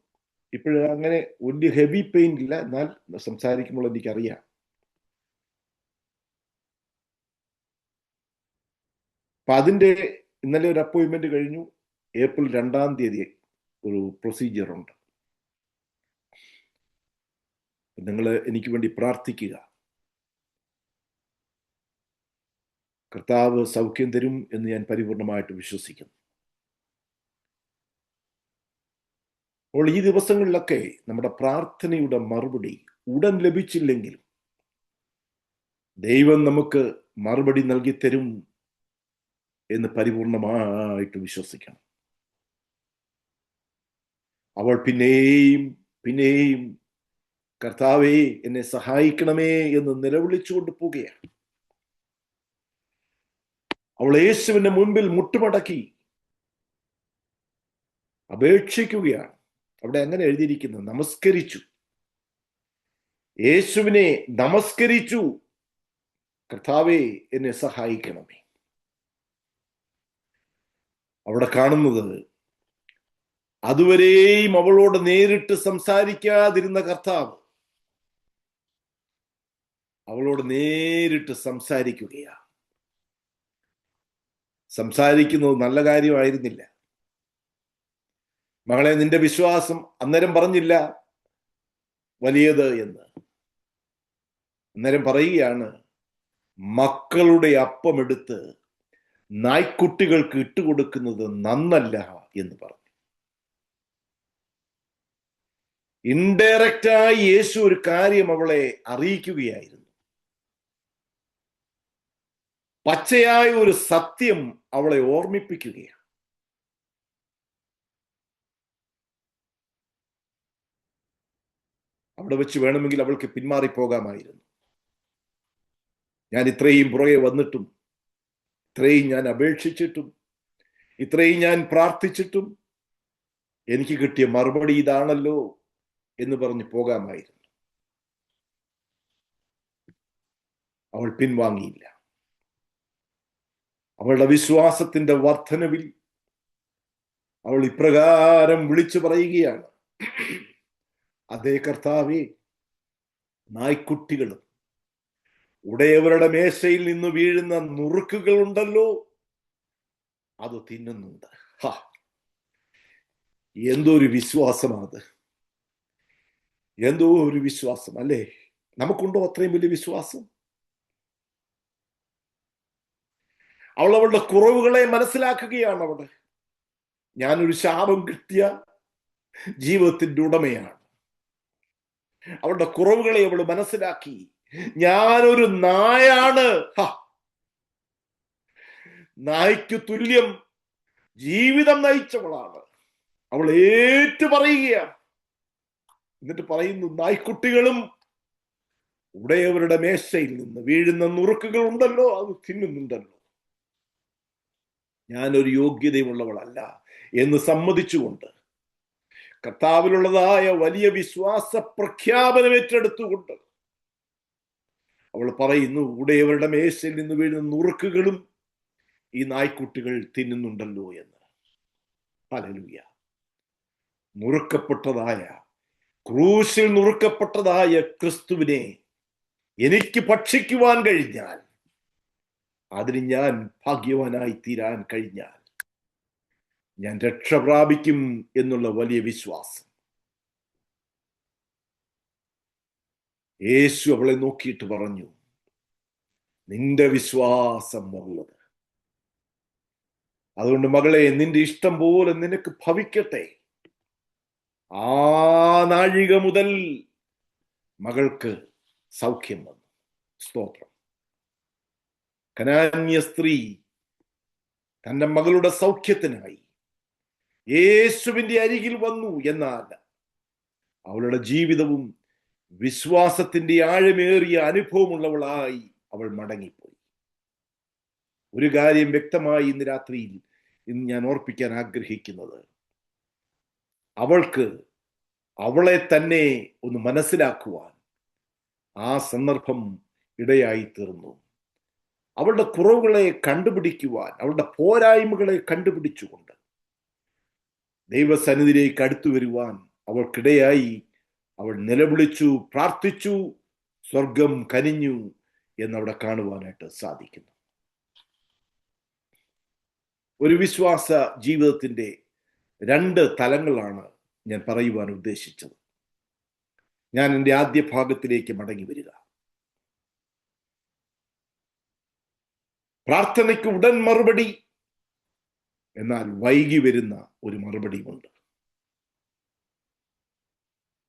ഇപ്പോഴും അങ്ങനെ വലിയ ഹെവി പെയിൻ ഇല്ല, എന്നാൽ സംസാരിക്കുമ്പോൾ എനിക്കറിയാം. അപ്പൊ അതിൻ്റെ ഇന്നലെ ഒരു അപ്പോയിൻമെന്റ് കഴിഞ്ഞു. ഏപ്രിൽ 2-ാം തീയതി ഒരു പ്രൊസീജിയർ ഉണ്ട്. നിങ്ങൾ എനിക്ക് വേണ്ടി പ്രാർത്ഥിക്കുക. കർത്താവ് സൗഖ്യം തരും എന്ന് ഞാൻ പരിപൂർണമായിട്ട് വിശ്വസിക്കുന്നു. അപ്പോൾ ഈ ദിവസങ്ങളിലൊക്കെ നമ്മുടെ പ്രാർത്ഥനയുടെ മറുപടി ഉടൻ ലഭിച്ചില്ലെങ്കിലും ദൈവം നമുക്ക് മറുപടി നൽകി തരും എന്ന് പരിപൂർണമായിട്ട് വിശ്വസിക്കണം. അവൾ പിന്നെയും കർത്താവേ എന്നെ സഹായിക്കണമേ എന്ന് നിലവിളിച്ചുകൊണ്ട് പോവുകയാണ്. അവൾ യേശുവിന്റെ മുൻപിൽ മുട്ടുമടക്കി അപേക്ഷിക്കുകയാണ്. അവിടെ അങ്ങനെ എഴുതിയിരിക്കുന്നത്, നമസ്കരിച്ചു, യേശുവിനെ നമസ്കരിച്ചു, കർത്താവേ എന്നെ സഹായിക്കണമേ. അവിടെ കാണുന്നത്, അതുവരെയും അവളോട് നേരിട്ട് സംസാരിക്കാതിരുന്ന കർത്താവ് അവളോട് നേരിട്ട് സംസാരിക്കുകയാണ്. സംസാരിക്കുന്നത് നല്ല കാര്യമായിരുന്നില്ല. മകളെ, നിന്റെ വിശ്വാസം അന്നേരം പറഞ്ഞില്ല വലിയത് എന്ന്. അന്നേരം പറയുകയാണ്, മക്കളുടെ അപ്പമെടുത്ത് നായ്ക്കുട്ടികൾക്ക് ഇട്ടുകൊടുക്കുന്നത് നന്നല്ല എന്ന് പറഞ്ഞു. ഇൻഡയറക്റ്റായി യേശു ഒരു കാര്യം അവളെ അറിയിക്കുകയായിരുന്നു. പച്ചയായ ഒരു സത്യം അവളെ ഓർമ്മിപ്പിക്കുകയാണ്. അവിടെ വെച്ച് വേണമെങ്കിൽ അവൾക്ക് പിന്മാറിപ്പോകാമായിരുന്നു. ഞാൻ ഇത്രയും പുറകെ വന്നിട്ടും, ഇത്രയും ഞാൻ അപേക്ഷിച്ചിട്ടും, ഇത്രയും ഞാൻ പ്രാർത്ഥിച്ചിട്ടും എനിക്ക് കിട്ടിയ മറുപടി ഇതാണല്ലോ എന്ന് പറഞ്ഞ് പോകാമായിരുന്നു. അവൾ പിൻവാങ്ങിയില്ല. അവളുടെ വിശ്വാസത്തിന്റെ വർധനവിൽ അവൾ ഇപ്രകാരം വിളിച്ചു പറയുകയാണ്, അതേ കർത്താവേ, നായ്ക്കുട്ടികളും ഉടയവരുടെ മേശയിൽ നിന്ന് വീഴുന്ന നുറുക്കുകൾ ഉണ്ടല്ലോ, അത് തിന്നുന്നുണ്ട്. എന്തോ ഒരു വിശ്വാസമാണത്, എന്തോ ഒരു വിശ്വാസം അല്ലേ? നമുക്കുണ്ടോ അത്രയും വലിയ വിശ്വാസം? അവൾ അവളുടെ കുറവുകളെ മനസ്സിലാക്കുകയാണ്. അവിടെ ഞാനൊരു ശാപം കിട്ടിയ ജീവിതത്തിന്റെ ഉടമയാണ്. അവളുടെ കുറവുകളെ അവൾ മനസ്സിലാക്കി. ഞാനൊരു നായാണ്, നായ്ക്ക് തുല്യം ജീവിതം നയിച്ചവളാണ്. അവൾ ഏറ്റു പറയുകയാണ്. എന്നിട്ട് പറയുന്നു, നായ്ക്കുട്ടികളും ഉടയവരുടെ മേശയിൽ നിന്ന് വീഴുന്ന നുറുക്കുകൾ ഉണ്ടല്ലോ, അത് തിന്നുന്നുണ്ടല്ലോ. ഞാനൊരു യോഗ്യതയുള്ളവളല്ല എന്ന് സമ്മതിച്ചുകൊണ്ട് കർത്താവിലുള്ളതായ വലിയ വിശ്വാസ പ്രഖ്യാപനം ഏറ്റെടുത്തുകൊണ്ട് അവൾ പറയുന്നു, ഉടയവരുടെ മേശയിൽ നിന്ന് വീഴുന്ന നുറുക്കുകളും ഈ നായ്ക്കുട്ടികൾ തിന്നുന്നുണ്ടല്ലോ എന്ന്. ഹല്ലേലൂയ. നുറുക്കപ്പെട്ടതായ, ക്രൂശിൽ നുറുക്കപ്പെട്ടതായ ക്രിസ്തുവിനെ എനിക്ക് ഭക്ഷിക്കുവാൻ കഴിഞ്ഞാൽ, അതിന് ഞാൻ ഭാഗ്യവാനായി തീരാൻ കഴിഞ്ഞാൽ ഞാൻ രക്ഷ പ്രാപിക്കും എന്നുള്ള വലിയ വിശ്വാസം. യേശു അവളെ നോക്കിയിട്ട് പറഞ്ഞു, നിന്റെ വിശ്വാസം ഉള്ളത്. അതുകൊണ്ട് മകളെ, നിന്റെ ഇഷ്ടം പോലെ നിനക്ക് ഭവിക്കട്ടെ. ആ നാഴിക മുതൽ മകൾക്ക് സൗഖ്യം വന്നു. സ്തോത്രം. കനാന്യ സ്ത്രീ തന്റെ മകളുടെ സൗഖ്യത്തിനായി യേശുവിന്റെ അരികിൽ വന്നു. എന്നാൽ അവളുടെ ജീവിതവും വിശ്വാസത്തിന്റെ ആഴമേറിയ അനുഭവമുള്ളവളായി അവൾ മടങ്ങിപ്പോയി. ഒരു കാര്യം വ്യക്തമായി ഇന്ന് രാത്രിയിൽ ഞാൻ ഓർപ്പിക്കാൻ ആഗ്രഹിക്കുന്നത്, അവൾക്ക് അവളെ തന്നെ ഒന്ന് മനസ്സിലാക്കുവാൻ ആ സന്ദർഭം ഇടയായി തീർന്നു. അവളുടെ കുറവുകളെ കണ്ടുപിടിക്കുവാൻ, അവളുടെ പോരായ്മകളെ കണ്ടുപിടിച്ചുകൊണ്ട് ദൈവസന്നിധിയിലേക്ക് അടുത്തു വരുവാൻ അവൾക്കിടയായി. അവൾ നിലവിളിച്ചു, പ്രാർത്ഥിച്ചു, സ്വർഗം കനിഞ്ഞു എന്നവിടെ കാണുവാനായിട്ട് സാധിക്കുന്നു. ഒരു വിശ്വാസ ജീവിതത്തിന്റെ 2 തലങ്ങളാണ് ഞാൻ പറയുവാൻ ഉദ്ദേശിച്ചത്. ഞാൻ എൻ്റെ ആദ്യ ഭാഗത്തിലേക്ക് മടങ്ങി വരിക. പ്രാർത്ഥനയ്ക്ക് ഉടൻ മറുപടി, എന്നാൽ വൈകി വരുന്ന ഒരു മറുപടിയുമുണ്ട്.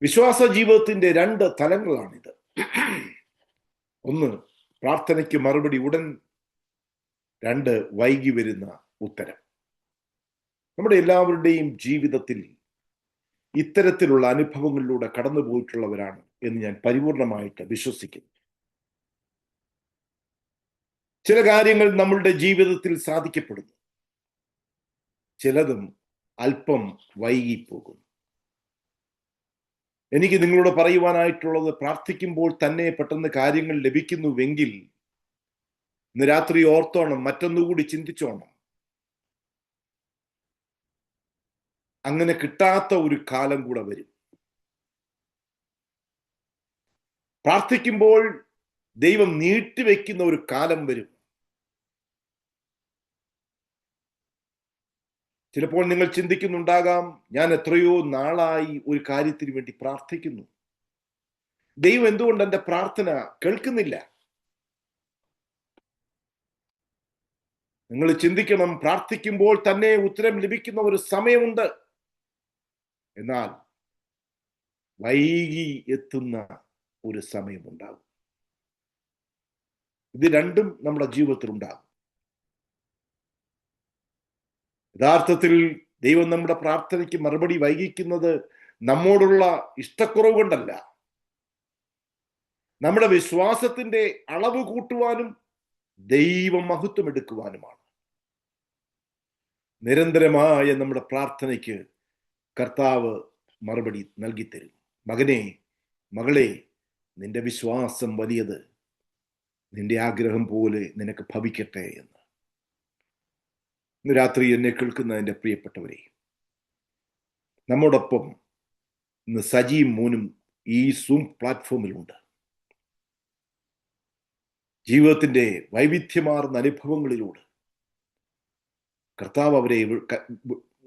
വിശ്വാസ ജീവിതത്തിന്റെ 2 തലങ്ങളാണിത്. ഒന്ന്, പ്രാർത്ഥനയ്ക്ക് മറുപടി ഉടൻ. 2, വൈകി വരുന്ന ഉത്തരം. നമ്മുടെ എല്ലാവരുടെയും ജീവിതത്തിൽ ഇത്തരത്തിലുള്ള അനുഭവങ്ങളിലൂടെ കടന്നു പോയിട്ടുള്ളവരാണ് എന്ന് ഞാൻ പരിപൂർണമായിട്ട് വിശ്വസിക്കുന്നു. ചില കാര്യങ്ങൾ നമ്മളുടെ ജീവിതത്തിൽ സാധിക്കപ്പെടുന്നു, ചിലതും അല്പം വൈകിപ്പോകുന്നു. എനിക്ക് നിങ്ങളോട് പറയുവാനായിട്ടുള്ളത്, പ്രാർത്ഥിക്കുമ്പോൾ തന്നെ പെട്ടെന്ന് കാര്യങ്ങൾ ലഭിക്കുന്നുവെങ്കിൽ ഇന്ന് രാത്രി ഓർത്തോണം, മറ്റൊന്നുകൂടി ചിന്തിച്ചോണം. അങ്ങനെ കിട്ടാത്ത ഒരു കാലം കൂടെ വരും. പ്രാർത്ഥിക്കുമ്പോൾ ദൈവം നീട്ടിവെക്കുന്ന ഒരു കാലം വരും. ചിലപ്പോൾ നിങ്ങൾ ചിന്തിക്കുന്നുണ്ടാകാം, ഞാൻ എത്രയോ നാളായി ഒരു കാര്യത്തിന് വേണ്ടി പ്രാർത്ഥിക്കുന്നു, ദൈവം എന്തുകൊണ്ട് എൻ്റെ പ്രാർത്ഥന കേൾക്കുന്നില്ല? നിങ്ങൾ ചിന്തിക്കണം, പ്രാർത്ഥിക്കുമ്പോൾ തന്നെ ഉത്തരം ലഭിക്കുന്ന ഒരു സമയമുണ്ട്, എന്നാൽ വൈകി എത്തുന്ന ഒരു സമയമുണ്ടാകും. ഇത് രണ്ടും നമ്മുടെ ജീവിതത്തിൽ ഉണ്ടാകും. യഥാർത്ഥത്തിൽ ദൈവം നമ്മുടെ പ്രാർത്ഥനയ്ക്ക് മറുപടി വൈകിക്കുന്നത് നമ്മോടുള്ള ഇഷ്ടക്കുറവ് കൊണ്ടല്ല, നമ്മുടെ വിശ്വാസത്തിന്റെ അളവ് കൂട്ടുവാനും ദൈവം മഹത്വം എടുക്കുവാനുമാണ്. നിരന്തരമായ നമ്മുടെ പ്രാർത്ഥനയ്ക്ക് കർത്താവ് മറുപടി നൽകിത്തരും. മകനെ, മകളെ, നിന്റെ വിശ്വാസം വലിയത്, നിന്റെ ആഗ്രഹം പോലെ നിനക്ക് ഭവിക്കട്ടെ എന്ന്. ഇന്ന് രാത്രി എന്നെ കേൾക്കുന്ന എൻ്റെ പ്രിയപ്പെട്ടവരെ, നമ്മോടൊപ്പം ഇന്ന് സജിയും മോനും ഈ സൂം പ്ലാറ്റ്ഫോമിലുണ്ട്. ജീവിതത്തിന്റെ വൈവിധ്യമാർന്ന അനുഭവങ്ങളിലൂടെ കർത്താവ് അവരെ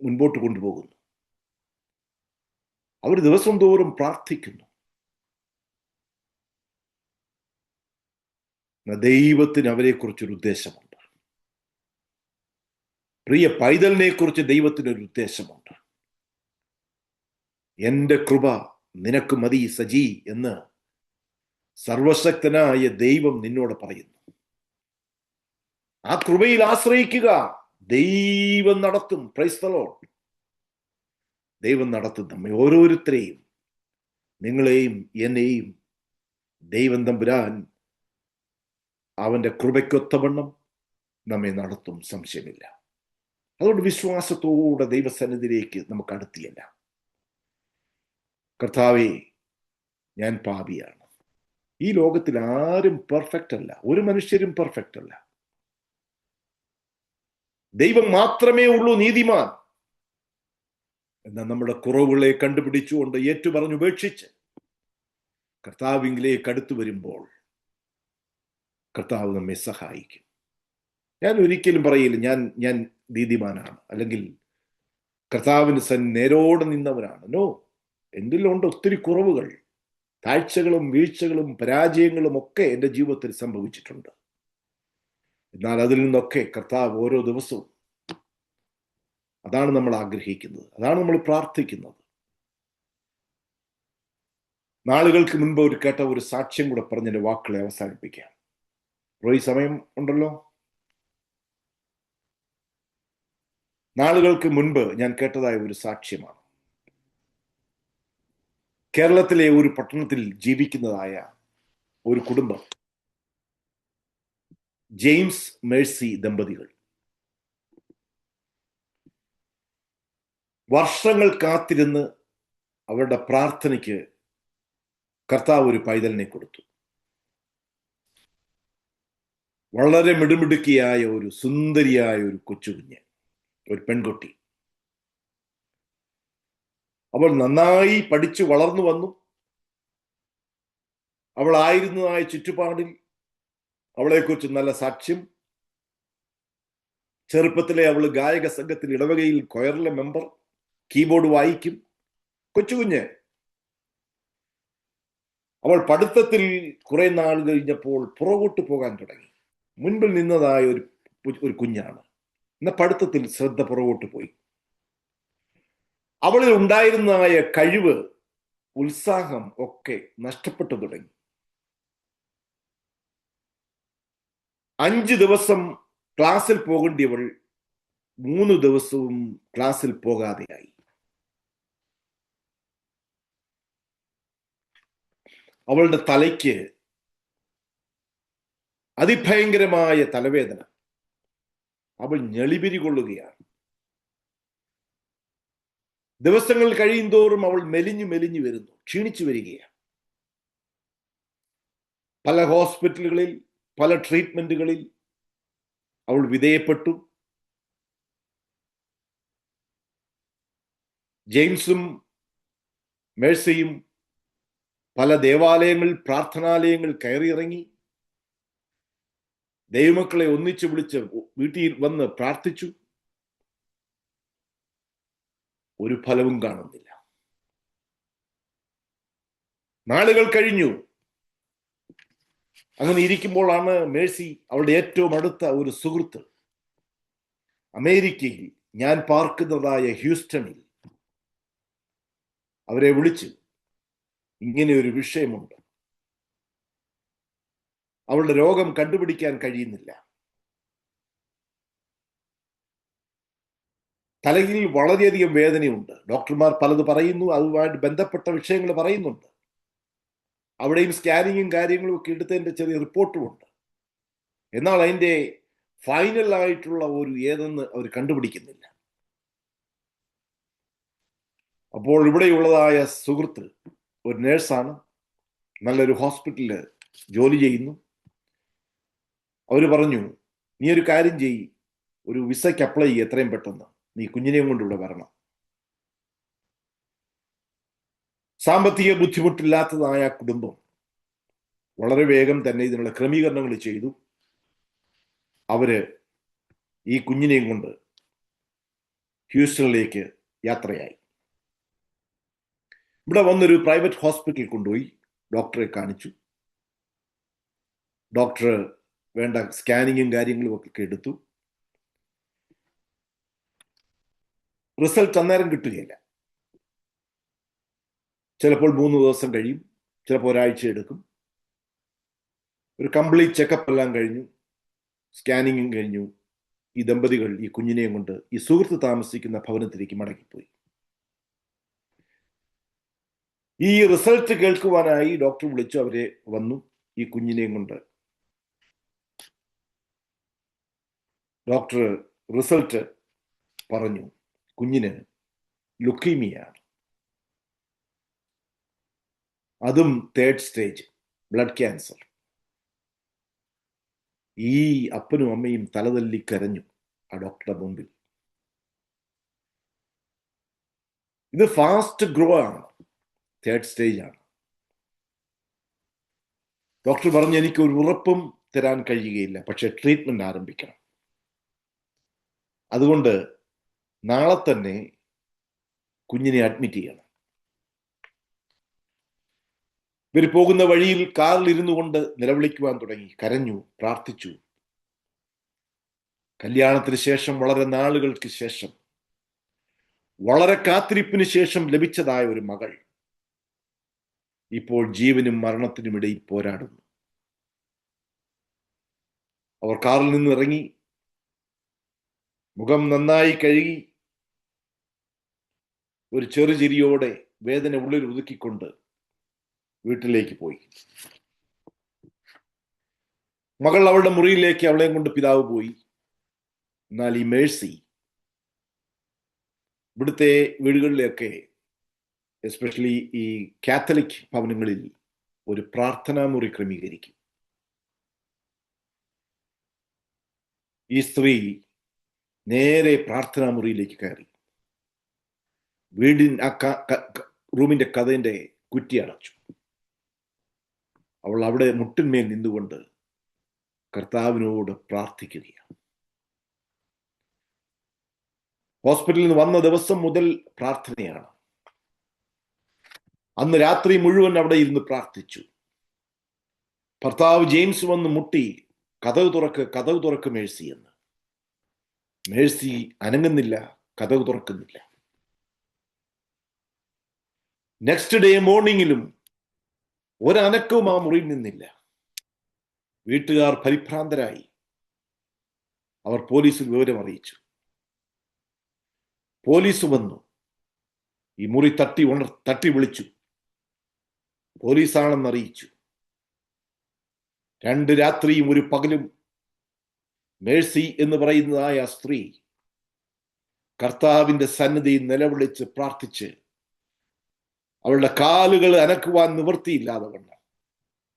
മുൻപോട്ട് കൊണ്ടുപോകുന്നു. അവർ ദിവസം തോറും പ്രാർത്ഥിക്കുന്നു. ദൈവത്തിന് അവരെക്കുറിച്ചൊരു ഉദ്ദേശമുണ്ട്. പ്രിയ പൈതലിനെ കുറിച്ച് ദൈവത്തിനൊരു ഉദ്ദേശമുണ്ട്. എൻ്റെ കൃപ നിനക്ക് മതി സജി എന്ന് സർവശക്തനായ ദൈവം നിന്നോട് പറയുന്നു. ആ കൃപയിൽ ആശ്രയിക്കുക. ദൈവം നടത്തും. Praise the Lord. ദൈവം നടത്തും നമ്മെ ഓരോരുത്തരെയും, നിങ്ങളെയും എന്നെയും. ദൈവം തമ്പുരാൻ അവന്റെ കൃപയ്ക്കൊത്തവണ്ണം നമ്മെ നടത്തും, സംശയമില്ല. അതുകൊണ്ട് വിശ്വാസത്തോടെ ദൈവസന്നിധിയിലേക്ക് നമുക്ക് അടുത്തിയല്ല. കർത്താവേ, ഞാൻ പാപിയാണ്. ഈ ലോകത്തിൽ ആരും പെർഫെക്റ്റ് അല്ല, ഒരു മനുഷ്യരും പെർഫെക്റ്റ് അല്ല. ദൈവം മാത്രമേ ഉള്ളൂ നീതിമാൻ. എന്നാൽ നമ്മുടെ കുറവുകളെ കണ്ടുപിടിച്ചുകൊണ്ട് ഏറ്റുപറഞ്ഞുപേക്ഷിച്ച് കർത്താവിലേക്ക് അടുത്തു വരുമ്പോൾ കർത്താവ് നമ്മെ സഹായിക്കും. ഞാൻ ഒരിക്കലും പറയില്ല ഞാൻ നീതിമാനാണ്, അല്ലെങ്കിൽ കർത്താവിന് നേരോടെ നിന്നവനാണ്. നോ, എന്തിലുണ്ട് ഒത്തിരി കുറവുകൾ, താഴ്ചകളും വീഴ്ചകളും പരാജയങ്ങളും ഒക്കെ എൻ്റെ ജീവിതത്തിൽ സംഭവിച്ചിട്ടുണ്ട്. എന്നാൽ അതിൽ നിന്നൊക്കെ കർത്താവ് ഓരോ ദിവസവും, അതാണ് നമ്മൾ ആഗ്രഹിക്കുന്നത്, അതാണ് നമ്മൾ പ്രാർത്ഥിക്കുന്നത്. നാളുകൾക്ക് മുൻപ് കേട്ട ഒരു സാക്ഷ്യം കൂടെ പറഞ്ഞ് എൻ്റെ വാക്കുകളെ അവസാനിപ്പിക്കാം. ഈ സമയം ഉണ്ടല്ലോ. നാളുകൾക്ക് മുൻപ് ഞാൻ കേട്ടതായ ഒരു സാക്ഷ്യമാണ്. കേരളത്തിലെ ഒരു പട്ടണത്തിൽ ജീവിക്കുന്നതായ ഒരു കുടുംബം, ജെയിംസ് മേഴ്സി ദമ്പതികൾ, വർഷങ്ങൾ കാത്തിരുന്ന് അവരുടെ പ്രാർത്ഥനയ്ക്ക് കർത്താവ് ഒരു പൈതലിനെ കൊടുത്തു. വളരെ മിടുമിടുക്കിയായ ഒരു സുന്ദരിയായ ഒരു കൊച്ചുകുഞ്ഞ്, ഒരു പെൺകുട്ടി. അവൾ നന്നായി പഠിച്ചു വളർന്നു വന്നു. അവളായിരുന്നതായ ചുറ്റുപാടിൽ അവളെക്കുറിച്ച് നല്ല സാക്ഷ്യം. ചെറുപ്പത്തിലെ അവൾ ഗായക സംഘത്തിൽ ഇടവകയിൽ കൊയറിലെ മെമ്പർ, കീബോർഡ് വായിക്കും. കൊച്ചുകുഞ്ഞ്. അവൾ പഠിത്തത്തിൽ കുറെ നാൾ കഴിഞ്ഞപ്പോൾ പുറകോട്ട് പോകാൻ തുടങ്ങി. മുൻപിൽ നിന്നതായ ഒരു കുഞ്ഞാണ്, എന്നാൽ പഠിത്തത്തിൽ ശ്രദ്ധ പുറകോട്ട് പോയി. അവളിൽ ഉണ്ടായിരുന്നതായ കഴിവ്, ഉത്സാഹം ഒക്കെ നഷ്ടപ്പെട്ടു തുടങ്ങി. 5 ദിവസം ക്ലാസ്സിൽ പോകേണ്ടിയവൾ 3 ദിവസവും ക്ലാസ്സിൽ പോകാതെയായി. അവളുടെ തലയ്ക്ക് അതിഭയങ്കരമായ തലവേദന. അവൾ ഞെളിപിരി കൊള്ളുകയാണ്. ദിവസങ്ങൾ കഴിയും തോറും അവൾ മെലിഞ്ഞു വരുന്നു, ക്ഷീണിച്ചു വരികയാണ്. പല ഹോസ്പിറ്റലുകളിൽ, പല ട്രീറ്റ്മെന്റുകളിൽ അവൾ വിധേയപ്പെട്ടു. ജെയിംസും മേഴ്സിയും പല ദേവാലയങ്ങളിൽ, പ്രാർത്ഥനാലയങ്ങളിൽ കയറിയിറങ്ങി. ദൈവമക്കളെ ഒന്നിച്ചു വിളിച്ച് വീട്ടിൽ വന്ന് പ്രാർത്ഥിച്ചു. ഒരു ഫലവും കാണുന്നില്ല. നാളുകൾ കഴിഞ്ഞു. അങ്ങനെ ഇരിക്കുമ്പോഴാണ് മേഴ്സി അവളുടെ ഏറ്റവും അടുത്ത ഒരു സുഹൃത്ത് അമേരിക്കയിൽ, ഞാൻ പാർക്കുന്നതായ ഹ്യൂസ്റ്റണിൽ, അവരെ വിളിച്ചു, ഇങ്ങനെ ഒരു വിഷയമുണ്ട്, അവളുടെ രോഗം കണ്ടുപിടിക്കാൻ കഴിയുന്നില്ല, തലയിൽ വളരെയധികം വേദനയുണ്ട്, ഡോക്ടർമാർ പലത് പറയുന്നു, അതുമായിട്ട് ബന്ധപ്പെട്ട വിഷയങ്ങൾ പറയുന്നുണ്ട്, അവിടെയും സ്കാനിങ്ങും കാര്യങ്ങളും ഒക്കെ എടുത്തതിൻ്റെ ചെറിയ റിപ്പോർട്ടുമുണ്ട്. എന്നാൽ അതിൻ്റെ ഫൈനലായിട്ടുള്ള ഒരു ഏതെന്ന് അവർ കണ്ടുപിടിക്കുന്നില്ല. അപ്പോൾ ഇവിടെയുള്ളതായ സുഹൃത്ത് ഒരു നേഴ്സാണ്, നല്ലൊരു ഹോസ്പിറ്റലിൽ ജോലി ചെയ്യുന്നു. അവർ പറഞ്ഞു, നീ ഒരു കാര്യം ചെയ്യ്, ഒരു വിസയ്ക്ക് അപ്ലൈ ചെയ്യ്, എത്രയും പെട്ടെന്ന് നീ കുഞ്ഞിനെയും കൊണ്ട് ഇവിടെ വരണം. സാമ്പത്തിക ബുദ്ധിമുട്ടില്ലാത്തതായ കുടുംബം വളരെ വേഗം തന്നെ ഇതിനുള്ള ക്രമീകരണങ്ങൾ ചെയ്തു. അവര് ഈ കുഞ്ഞിനെയും കൊണ്ട് ഹ്യൂസ്റ്റണിലേക്ക് യാത്രയായി. ഇവിടെ വന്നൊരു പ്രൈവറ്റ് ഹോസ്പിറ്റലിൽ കൊണ്ടുപോയി ഡോക്ടറെ കാണിച്ചു. ഡോക്ടർ വേണ്ട സ്കാനിങ്ങും കാര്യങ്ങളും ഒക്കെ എടുത്തു. റിസൾട്ട് അന്നേരം കിട്ടുകയില്ല. ചിലപ്പോൾ 3 ദിവസം കഴിയും, ചിലപ്പോൾ ഒരാഴ്ച എടുക്കും. ഒരു കംപ്ലീറ്റ് ചെക്കപ്പ് എല്ലാം കഴിഞ്ഞു, സ്കാനിങ്ങും കഴിഞ്ഞു. ഈ ദമ്പതികൾ ഈ കുഞ്ഞിനെയും കൊണ്ട് ഈ സുഹൃത്ത് താമസിക്കുന്ന ഭവനത്തിലേക്ക് മടങ്ങിപ്പോയി. ഈ റിസൾട്ട് കേൾക്കുവാനായി ഡോക്ടർ വിളിച്ചു. അവരെ വന്നു. ഈ കുഞ്ഞിനെയും കൊണ്ട് ഡോക്ടർ റിസൾട്ട് പറഞ്ഞു, കുഞ്ഞിന് ലുക്കീമിയാണ്, അതും 3rd സ്റ്റേജ് ബ്ലഡ് ക്യാൻസർ. ഈ അപ്പനും അമ്മയും തലതല്ലി കരഞ്ഞു ആ ഡോക്ടറുടെ മുമ്പിൽ. ഇത് ഫാസ്റ്റ് ഗ്രോ ആണ്, 3rd സ്റ്റേജ് ആണ്. ഡോക്ടർ പറഞ്ഞു, എനിക്ക് ഒരു ഉറപ്പും തരാൻ കഴിയുകയില്ല, പക്ഷെ ട്രീറ്റ്മെന്റ് ആരംഭിക്കണം. അതുകൊണ്ട് നാളെ തന്നെ കുഞ്ഞിനെ അഡ്മിറ്റ് ചെയ്യണം. ഇവർ പോകുന്ന വഴിയിൽ കാറിൽ ഇരുന്നു കൊണ്ട് നിലവിളിക്കുവാൻ തുടങ്ങി, കരഞ്ഞു, പ്രാർത്ഥിച്ചു. കല്യാണത്തിന് ശേഷം, വളരെ നാളുകൾക്ക് ശേഷം, വളരെ കാത്തിരിപ്പിന് ശേഷം ലഭിച്ചതായ ഒരു മകൾ ഇപ്പോൾ ജീവനും മരണത്തിനും ഇടയിൽ പോരാടുന്നു. അവർ കാറിൽ നിന്ന് ഇറങ്ങി, മുഖം നന്നായി കഴുകി, ഒരു ചെറുചിരിയോടെ വേദന ഉള്ളിൽ ഒതുക്കിക്കൊണ്ട് വീട്ടിലേക്ക് പോയി. മകൾ അവളുടെ മുറിയിലേക്ക് അവളെയും കൊണ്ട് പിതാവ് പോയി. എന്നാൽ ഈ മേഴ്സി ഇവിടുത്തെ വീടുകളിലൊക്കെ, എസ്പെഷ്യലി ഈ കാത്തലിക് ഭവനങ്ങളിൽ, ഒരു പ്രാർത്ഥനാ മുറി ക്രമീകരിക്കും. ഈ സ്ത്രീ നേരെ പ്രാർത്ഥനാ മുറിയിലേക്ക് കയറി. റൂമിന്റെ കഥയുടെ കുറ്റി അടച്ചു. അവൾ അവിടെ മുട്ടിന്മേൽ നിന്നുകൊണ്ട് കർത്താവിനോട് പ്രാർത്ഥിക്കുകയാണ്. ഹോസ്പിറ്റലിൽ നിന്ന് വന്ന ദിവസം മുതൽ പ്രാർത്ഥനയാണ്. അന്ന് രാത്രി മുഴുവൻ അവിടെ ഇരുന്ന് പ്രാർത്ഥിച്ചു. ഭർത്താവ് ജെയിംസ് വന്ന് മുട്ടി, കതക് തുറക്ക് മേഴ്സി എന്ന്. മേഴ്സി അനങ്ങുന്നില്ല, കതക് തുറക്കുന്നില്ല. നെക്സ്റ്റ് ഡേ മോർണിംഗിലും ഒരനക്കവും ആ മുറിയിൽ നിന്നില്ല. വീട്ടുകാർ പരിഭ്രാന്തരായി. അവർ പോലീസിൽ വിവരം അറിയിച്ചു. പോലീസ് വന്നു. ഈ മുറി തട്ടി വിളിച്ചു. പോലീസാണെന്ന് അറിയിച്ചു. 2 രാത്രിയും 1 പകലും മേഴ്സി എന്ന് പറയുന്നതായ ആ സ്ത്രീ കർത്താവിന്റെ സന്നിധിയിൽ നിലവിളിച്ച് പ്രാർത്ഥിച്ച്, അവളുടെ കാലുകൾ അനക്കുവാൻ നിവൃത്തിയില്ലാതെ വണ്ണം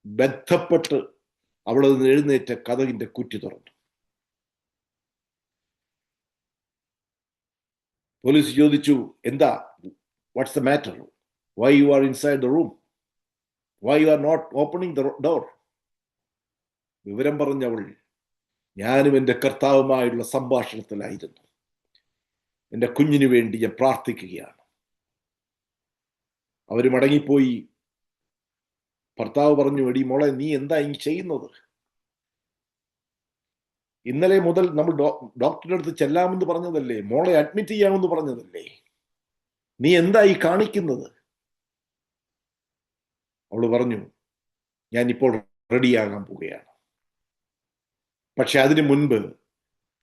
ബന്ധപ്പെട്ട് അവിടെ നിന്ന് എഴുന്നേറ്റ് കതകിന്റെ കുറ്റി തുറന്നു. പോലീസ് ചോദിച്ചു, എന്താ, what's the matter, why you are inside the room, why you are not opening the door? വിവരം പറഞ്ഞവൾ, ഞാനും എൻ്റെ കർത്താവുമായുള്ള സംഭാഷണത്തിലായിരുന്നു, എൻ്റെ കുഞ്ഞിനു വേണ്ടി ഞാൻ പ്രാർത്ഥിക്കുകയാണ്, അവര് മടങ്ങിപ്പോയി. ഭർത്താവ് പറഞ്ഞു, എടി മോളെ, നീ എന്താ ഈ ചെയ്യുന്നത്? ഇന്നലെ മുതൽ നമ്മൾ ഡോക്ടറുടെ അടുത്ത് ചെല്ലാമെന്ന് പറഞ്ഞതല്ലേ, മോളെ അഡ്മിറ്റ് ചെയ്യാമെന്ന് പറഞ്ഞതല്ലേ, നീ എന്താ ഈ കാണിക്കുന്നത്? അവള് പറഞ്ഞു, ഞാൻ ഇപ്പോൾ റെഡിയാകാൻ പോവുകയാണ്. പക്ഷെ അതിനു മുൻപ്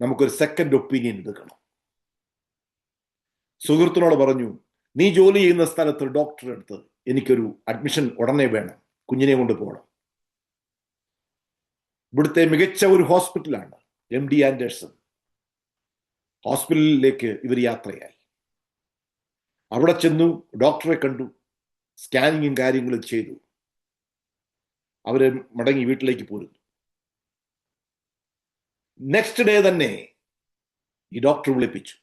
നമുക്കൊരു സെക്കൻഡ് ഒപ്പീനിയൻ എടുക്കണം. സുഹൃത്തിനോട് പറഞ്ഞു, നീ ജോലി ചെയ്യുന്ന സ്ഥലത്ത് ഡോക്ടറുടെ അടുത്ത് എനിക്കൊരു അഡ്മിഷൻ ഉടനെ വേണം, കുഞ്ഞിനെ കൊണ്ട് പോകണം. ഇവിടുത്തെ മികച്ച ഒരു ഹോസ്പിറ്റലാണ് MD ആൻഡേഴ്സൺ. ഹോസ്പിറ്റലിലേക്ക് ഇവർ യാത്രയായി. അവിടെ ചെന്നു, ഡോക്ടറെ കണ്ടു, സ്കാനിങ്ങും കാര്യങ്ങളും ചെയ്തു. അവര് മടങ്ങി വീട്ടിലേക്ക് പോരുന്നു. നെക്സ്റ്റ് ഡേ തന്നെ ഈ ഡോക്ടർ വിളിപ്പിച്ചു.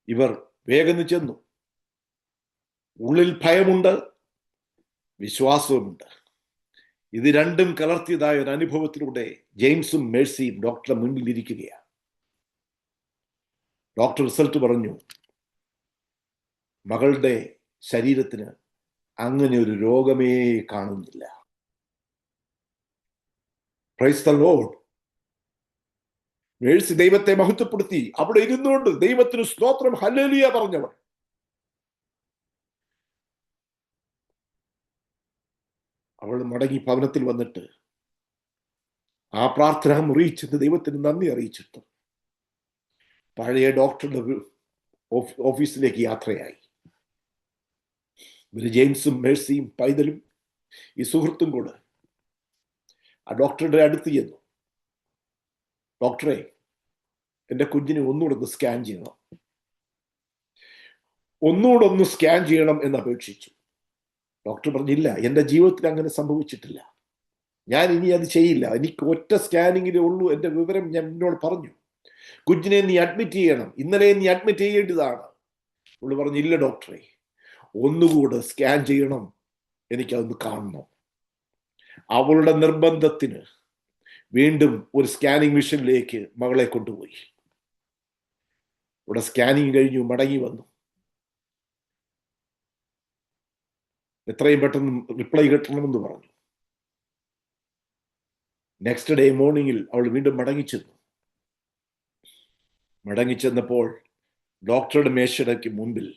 ഇവർ വേഗം ചെന്നു. ഉള്ളിൽ ഭയമുണ്ട്, വിശ്വാസവുമുണ്ട്. ഇത് രണ്ടും കലർത്തിയതായ ഒരു അനുഭവത്തിലൂടെ ജെയിംസും മേഴ്സിയും ഡോക്ടറുടെ മുന്നിൽ ഇരിക്കുകയാണ്. ഡോക്ടർ റിസൾട്ട് പറഞ്ഞു, മകളുടെ ശരീരത്തിന് അങ്ങനെ ഒരു രോഗമേ കാണുന്നില്ല. Praise the Lord. മേഴ്സി ദൈവത്തെ മഹത്വപ്പെടുത്തി അവിടെ ഇരുന്നുകൊണ്ട് ദൈവത്തിന് സ്തോത്രം, ഹല്ലേലൂയ പറഞ്ഞവർ. അവൾ മടങ്ങി ഭവനത്തിൽ വന്നിട്ട് ആ പ്രാർത്ഥന മുറിയിച്ചെന്ന് ദൈവത്തിന് നന്ദി അറിയിച്ചിട്ട് പഴയ ഡോക്ടറുടെ ഓഫീസിലേക്ക് യാത്രയായി. ഇവര് ജെയിംസും മേഴ്സിയും പൈതലും ഈ സുഹൃത്തും കൂടെ ആ ഡോക്ടറുടെ അടുത്ത് ചെന്നു. ഡോക്ടറെ, എൻ്റെ കുഞ്ഞിനെ ഒന്നുകൂടെ ഒന്ന് സ്കാൻ ചെയ്യണം, ഒന്നുകൂടെ ഒന്ന് സ്കാൻ ചെയ്യണം എന്ന് അപേക്ഷിച്ചു. ഡോക്ടർ പറഞ്ഞില്ല, എൻ്റെ ജീവിതത്തിൽ അങ്ങനെ സംഭവിച്ചിട്ടില്ല, ഞാൻ ഇനി അത് ചെയ്യില്ല, എനിക്ക് ഒറ്റ സ്കാനിങ്ങിലേ ഉള്ളൂ, എൻ്റെ വിവരം ഞാൻ എന്നോട് പറഞ്ഞു, കുഞ്ഞിനെ നീ അഡ്മിറ്റ് ചെയ്യണം, ഇന്നലെ നീ അഡ്മിറ്റ് ചെയ്യേണ്ടതാണ്. അവള് പറഞ്ഞില്ല ഡോക്ടറെ, ഒന്നുകൂടെ സ്കാൻ ചെയ്യണം, എനിക്കതൊന്ന് കാണണം. അവളുടെ നിർബന്ധത്തിന് വീണ്ടും ഒരു സ്കാനിങ് മിഷനിലേക്ക് മകളെ കൊണ്ടുപോയി. ഇവിടെ സ്കാനിങ് കഴിഞ്ഞു, മടങ്ങി വന്നു. എത്രയും പെട്ടെന്ന് റിപ്ലൈ കിട്ടണമെന്ന് പറഞ്ഞു. നെക്സ്റ്റ് ഡേ മോർണിംഗിൽ അവൾ വീണ്ടും മടങ്ങിച്ചെന്നപ്പോൾ ഡോക്ടറുടെ മേശയ്ക്ക് മുൻപിൽ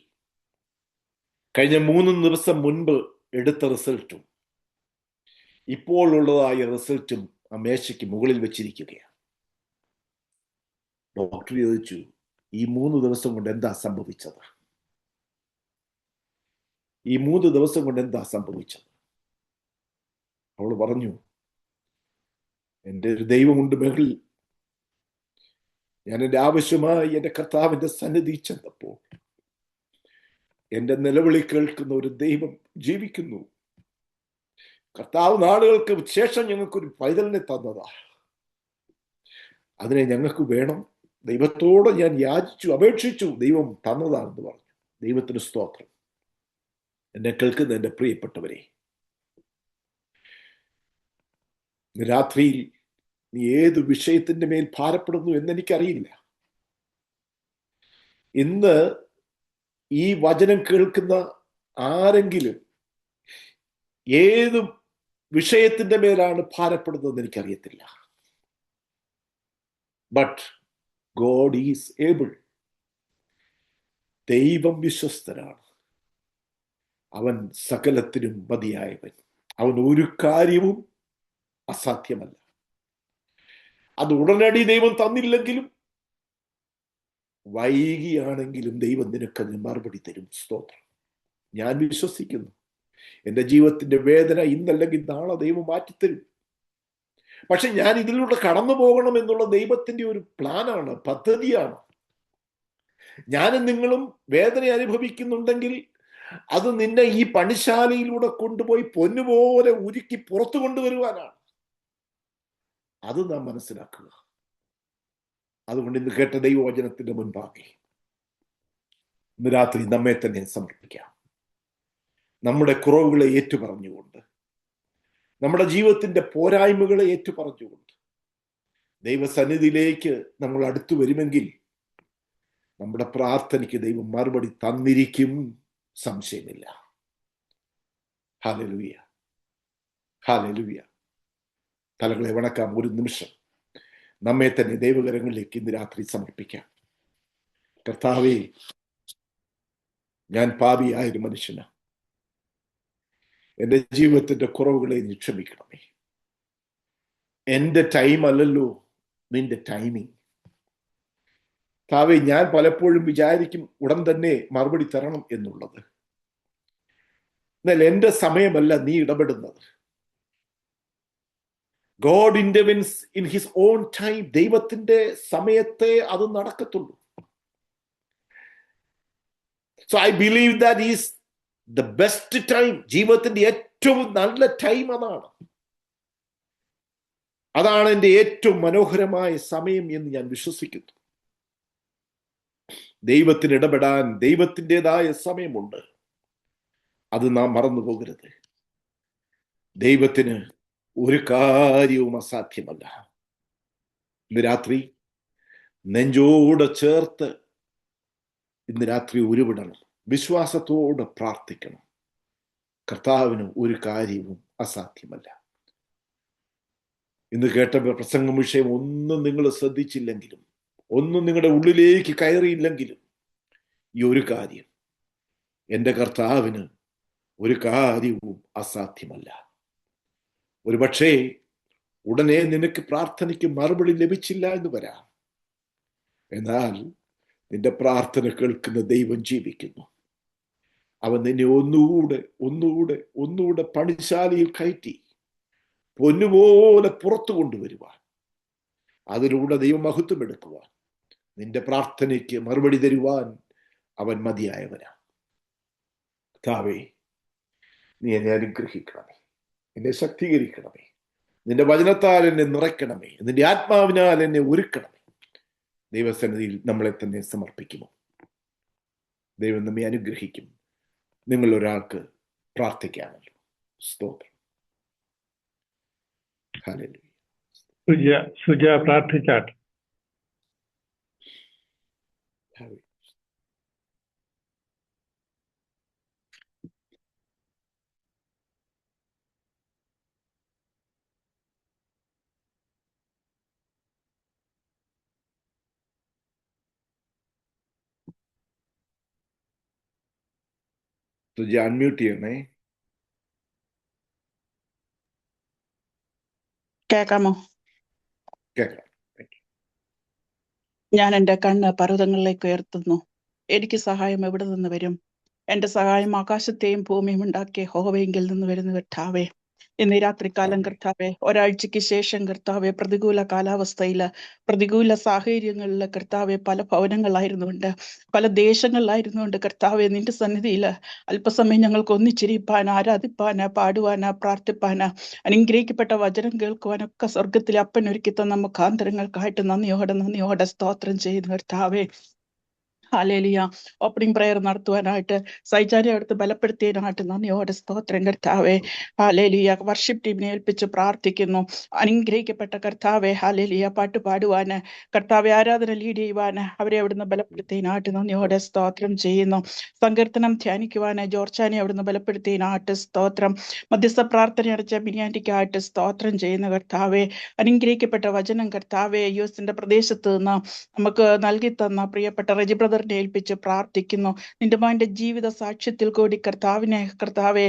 കഴിഞ്ഞ 3 ദിവസം മുൻപ് എടുത്ത റിസൾട്ടും ഇപ്പോൾ ഉള്ളതായ റിസൾട്ടും ആ മേശയ്ക്ക് മുകളിൽ വെച്ചിരിക്കുകയാണ്. ഡോക്ടർ ചോദിച്ചു, ഈ 3 ദിവസം കൊണ്ട് എന്താ സംഭവിച്ചത്? ഈ 3 ദിവസം കൊണ്ട് എന്താ സംഭവിച്ചത്? അവൾ പറഞ്ഞു, എൻ്റെ ഒരു ദൈവമുണ്ട് മകളിൽ. ഞാൻ എൻ്റെ ആവശ്യമായി എൻ്റെ കർത്താവിൻ്റെ സന്നിധി ചെന്നപ്പോൾ എൻ്റെ നിലവിളി കേൾക്കുന്ന ഒരു ദൈവം ജീവിക്കുന്നു. കർത്താവ് നാളുകൾക്ക് ശേഷം ഞങ്ങൾക്കൊരു പൈതലിനെ തന്നതാ, അതിനെ ഞങ്ങൾക്ക് വേണം. ദൈവത്തോട് ഞാൻ യാചിച്ചു, അപേക്ഷിച്ചു, ദൈവം തന്നതാണെന്ന് പറഞ്ഞു. ദൈവത്തിന് സ്തോത്രം. എന്നെ കേൾക്കുന്ന എൻ്റെ പ്രിയപ്പെട്ടവരെ, രാത്രിയിൽ നീ ഏത് വിഷയത്തിന്റെ മേൽ ഭാരപ്പെടുന്നു എന്നെനിക്കറിയില്ല. ഇന്ന് ഈ വചനം കേൾക്കുന്ന ആരെങ്കിലും ഏത് വിഷയത്തിന്റെ മേലാണ് ഭാരപ്പെടുന്നതെന്ന് എനിക്കറിയത്തില്ല. But God is able. ദൈവം വിശ്വസ്തനാണ്. അവൻ സകലത്തിനും മതിയായവൻ. അവൻ ഒരു കാര്യവും അസാധ്യമല്ല. അത് ഉടനടി ദൈവം തന്നില്ലെങ്കിലും വൈകിയാണെങ്കിലും ദൈവം നിനക്കതിന് മറുപടി തരും. സ്തോത്രം. ഞാൻ വിശ്വസിക്കുന്നു, എൻ്റെ ജീവിതത്തിന്റെ വേദന ഇന്നല്ലെങ്കിൽ നാളെ ദൈവം മാറ്റിത്തരും. പക്ഷെ ഞാൻ ഇതിലൂടെ കടന്നു പോകണം എന്നുള്ള ദൈവത്തിന്റെ ഒരു പ്ലാനാണ്, പദ്ധതിയാണ്. ഞാനും നിങ്ങളും വേദന അനുഭവിക്കുന്നുണ്ടെങ്കിൽ അത് നിന്നെ ഈ പണിശാലയിലൂടെ കൊണ്ടുപോയി പൊന്നുപോലെ ഉരുക്കി പുറത്തു കൊണ്ടുവരുവാനാണ്. അത് നാം മനസ്സിലാക്കുക. അതുകൊണ്ട് ഇന്ന് കേട്ട ദൈവവചനത്തിന്റെ മുൻപാകെ ഇന്ന് രാത്രി നമ്മെ തന്നെ സമർപ്പിക്കാം. നമ്മുടെ കുറവുകളെ ഏറ്റുപറഞ്ഞുകൊണ്ട്, നമ്മുടെ ജീവിതത്തിന്റെ പോരായ്മകളെ ഏറ്റുപറഞ്ഞുകൊണ്ട് ദൈവസന്നിധിയിലേക്ക് നമ്മൾ അടുത്തു വരുമെങ്കിൽ നമ്മുടെ പ്രാർത്ഥനയ്ക്ക് ദൈവം മറുപടി തന്നിരിക്കും. സംശയമില്ല. Hallelujah, hallelujah. തലകളെ വണക്കാം. ഒരു നിമിഷം നമ്മെ തന്നെ ദൈവകരങ്ങളിലേക്ക് ഇന്ന് രാത്രി സമർപ്പിക്കാം. കർത്താവേ, ഞാൻ പാപിയായൊരു മനുഷ്യനാണ്. എൻ്റെ ജീവിതത്തിന്റെ കുറവുകളെ നീ ക്ഷമിക്കണമേ. എൻ്റെ ടൈം അല്ലല്ലോ നിന്റെ ടൈമിങ്. കർത്താവേ, ഞാൻ പലപ്പോഴും വിചാരിക്കും ഉടൻ തന്നെ മറുപടി തരണം എന്നുള്ളത്. എന്നാൽ എൻ്റെ സമയമല്ല നീ ഇടപെടുന്നത്. God intervenes in his own time. ദൈവത്തിന്റെ സമയത്തെ അത് നടക്കത്തുള്ളൂ. So I believe that is the best time. ജീവിതത്തിന്റെ ഏറ്റവും നല്ല ടൈം അതാണ്. അതാണ് എൻ്റെ ഏറ്റവും മനോഹരമായ സമയം എന്ന് ഞാൻ വിശ്വസിക്കുന്നു. ദൈവത്തിന് ഇടപെടാൻ ദൈവത്തിൻ്റെതായ സമയമുണ്ട്. അത് നാം മറന്നു പോകരുത്. ദൈവത്തിന് ഒരു കാര്യവും അസാധ്യമല്ല. ഇന്ന് രാത്രി നെഞ്ചോട് ചേർത്ത് ഇന്ന് രാത്രി ഉരുവിടണം. വിശ്വാസത്തോടെ പ്രാർത്ഥിക്കണം. കർത്താവിന് ഒരു കാര്യവും അസാധ്യമല്ല. ഇന്ന് കേട്ട പ്രസംഗ വിഷയം ഒന്നും നിങ്ങൾ ശ്രദ്ധിച്ചില്ലെങ്കിലും, ഒന്നും നിങ്ങളുടെ ഉള്ളിലേക്ക് കയറിയില്ലെങ്കിലും, ഈ ഒരു കാര്യം, എൻ്റെ കർത്താവിന് ഒരു കാര്യവും അസാധ്യമല്ല. ഒരു പക്ഷേ ഉടനെ നിനക്ക് പ്രാർത്ഥനയ്ക്ക് മറുപടി ലഭിച്ചില്ല എന്ന് വരാം. എന്നാൽ നിന്റെ പ്രാർത്ഥന കേൾക്കുന്ന ദൈവം ജീവിക്കുന്നു. അവൻ നിന്നെ ഒന്നുകൂടെ പണിശാലയിൽ കയറ്റി പൊന്നുപോലെ പുറത്തു കൊണ്ടുവരുവാൻ, അതിലൂടെ ദൈവമഹത്വം എടുക്കുവാൻ, നിന്റെ പ്രാർത്ഥനയ്ക്ക് മറുപടി തരുവാൻ അവൻ മതിയായവനാ. കർത്താവേ, നീ എന്നെ അനുഗ്രഹിക്കണമേ, എന്നെ ശക്തീകരിക്കണമേ, നിന്റെ വചനത്താൽ എന്നെ നിറയ്ക്കണമേ, നിന്റെ ആത്മാവിനാൽ എന്നെ ഒരുക്കണമേ. ദൈവസന്നിധിയിൽ നമ്മളെ തന്നെ സമർപ്പിക്കുമോ? ദൈവം നമ്മെ അനുഗ്രഹിക്കും. നിങ്ങൾ ഒരാൾക്ക് പ്രാർത്ഥിക്കാമല്ലോ. സ്തോത്രം. ഹല്ലേലൂയ. സുജ പ്രാർത്ഥിച്ചാട്ടെ. സുജ അൺമ്യൂട്ട് ചെയ്യണേ. കേൾക്കാമോ? കേൾക്കാം. ഞാൻ എൻ്റെ കണ്ണ് പർവ്വതങ്ങളിലേക്ക് ഉയർത്തുന്നു. എനിക്ക് സഹായം എവിടെ നിന്ന് വരും? എൻ്റെ സഹായം ആകാശത്തെയും ഭൂമിയും ഉണ്ടാക്കിയ യഹോവയെങ്കിൽ നിന്ന് വരുന്നു. കർത്താവേ, ഇന്ന് രാത്രികാലം കർത്താവെ, ഒരാഴ്ചയ്ക്ക് ശേഷം കർത്താവെ, പ്രതികൂല കാലാവസ്ഥയില്, പ്രതികൂല സാഹചര്യങ്ങളില് കർത്താവെ, പല ഭവനങ്ങളായിരുന്നുകൊണ്ട്, പല ദേശങ്ങളിലായിരുന്നുകൊണ്ട് കർത്താവെ, നിന്റെ സന്നിധിയില് അല്പസമയം ഞങ്ങൾക്ക് ഒന്നിച്ചിരിപ്പാൻ, ആരാധിപ്പാന്, പാടുവാന്, പ്രാർത്ഥിപ്പാന്, അനുഗ്രഹിക്കപ്പെട്ട വചനം കേൾക്കുവാനൊക്കെ സ്വർഗത്തിലെ അപ്പൻ ഒരുക്കി തന്ന മുഖാന്തരങ്ങൾക്കായിട്ട് നന്ദിയോടെ സ്തോത്രം ചെയ്യുന്നു കർത്താവെ. ഹല്ലേലൂയ. ഓപ്പണിംഗ് പ്രയർ നടത്തുവാനായിട്ട് സൈജാനെ അടുത്ത് ബലപ്പെടുത്തിയതിനായിട്ട് നന്ദിയോടെ സ്തോത്രം കർത്താവെ. ഹല്ലേലൂയ. വർഷിപ്പ് ടീമിനെ ഏൽപ്പിച്ച് പ്രാർത്ഥിക്കുന്നു. അനുഗ്രഹിക്കപ്പെട്ട കർത്താവെ, ഹല്ലേലൂയ. പാട്ട് പാടുവാന് കർത്താവെ, ആരാധന ലീഡ് ചെയ്യുവാന് അവരെ അവിടുന്ന് ബലപ്പെടുത്തിയതിനായിട്ട് നന്ദിയോടെ സ്തോത്രം ചെയ്യുന്നു. സങ്കീർത്തനം ധ്യാനിക്കുവാന് ജോർജാനെ അവിടുന്ന് ബലപ്പെടുത്തിയതിനായിട്ട് സ്തോത്രം. മധ്യസ്ഥ പ്രാർത്ഥന അടച്ച ബിനിയാൻറ്റിക്കായിട്ട് സ്തോത്രം ചെയ്യുന്ന കർത്താവെ. അനുഗ്രഹിക്കപ്പെട്ട വചനം കർത്താവെ, യുഎസിന്റെ പ്രദേശത്ത് നിന്ന് നമുക്ക് നൽകി തന്ന പ്രിയപ്പെട്ട റെജി ബ്രദറിനെ ഏൽപ്പിച്ച് പ്രാർത്ഥിക്കുന്നു. നിന്റെ മകന്റെ ജീവിത സാക്ഷ്യത്തിൽ കൂടി കർത്താവെ,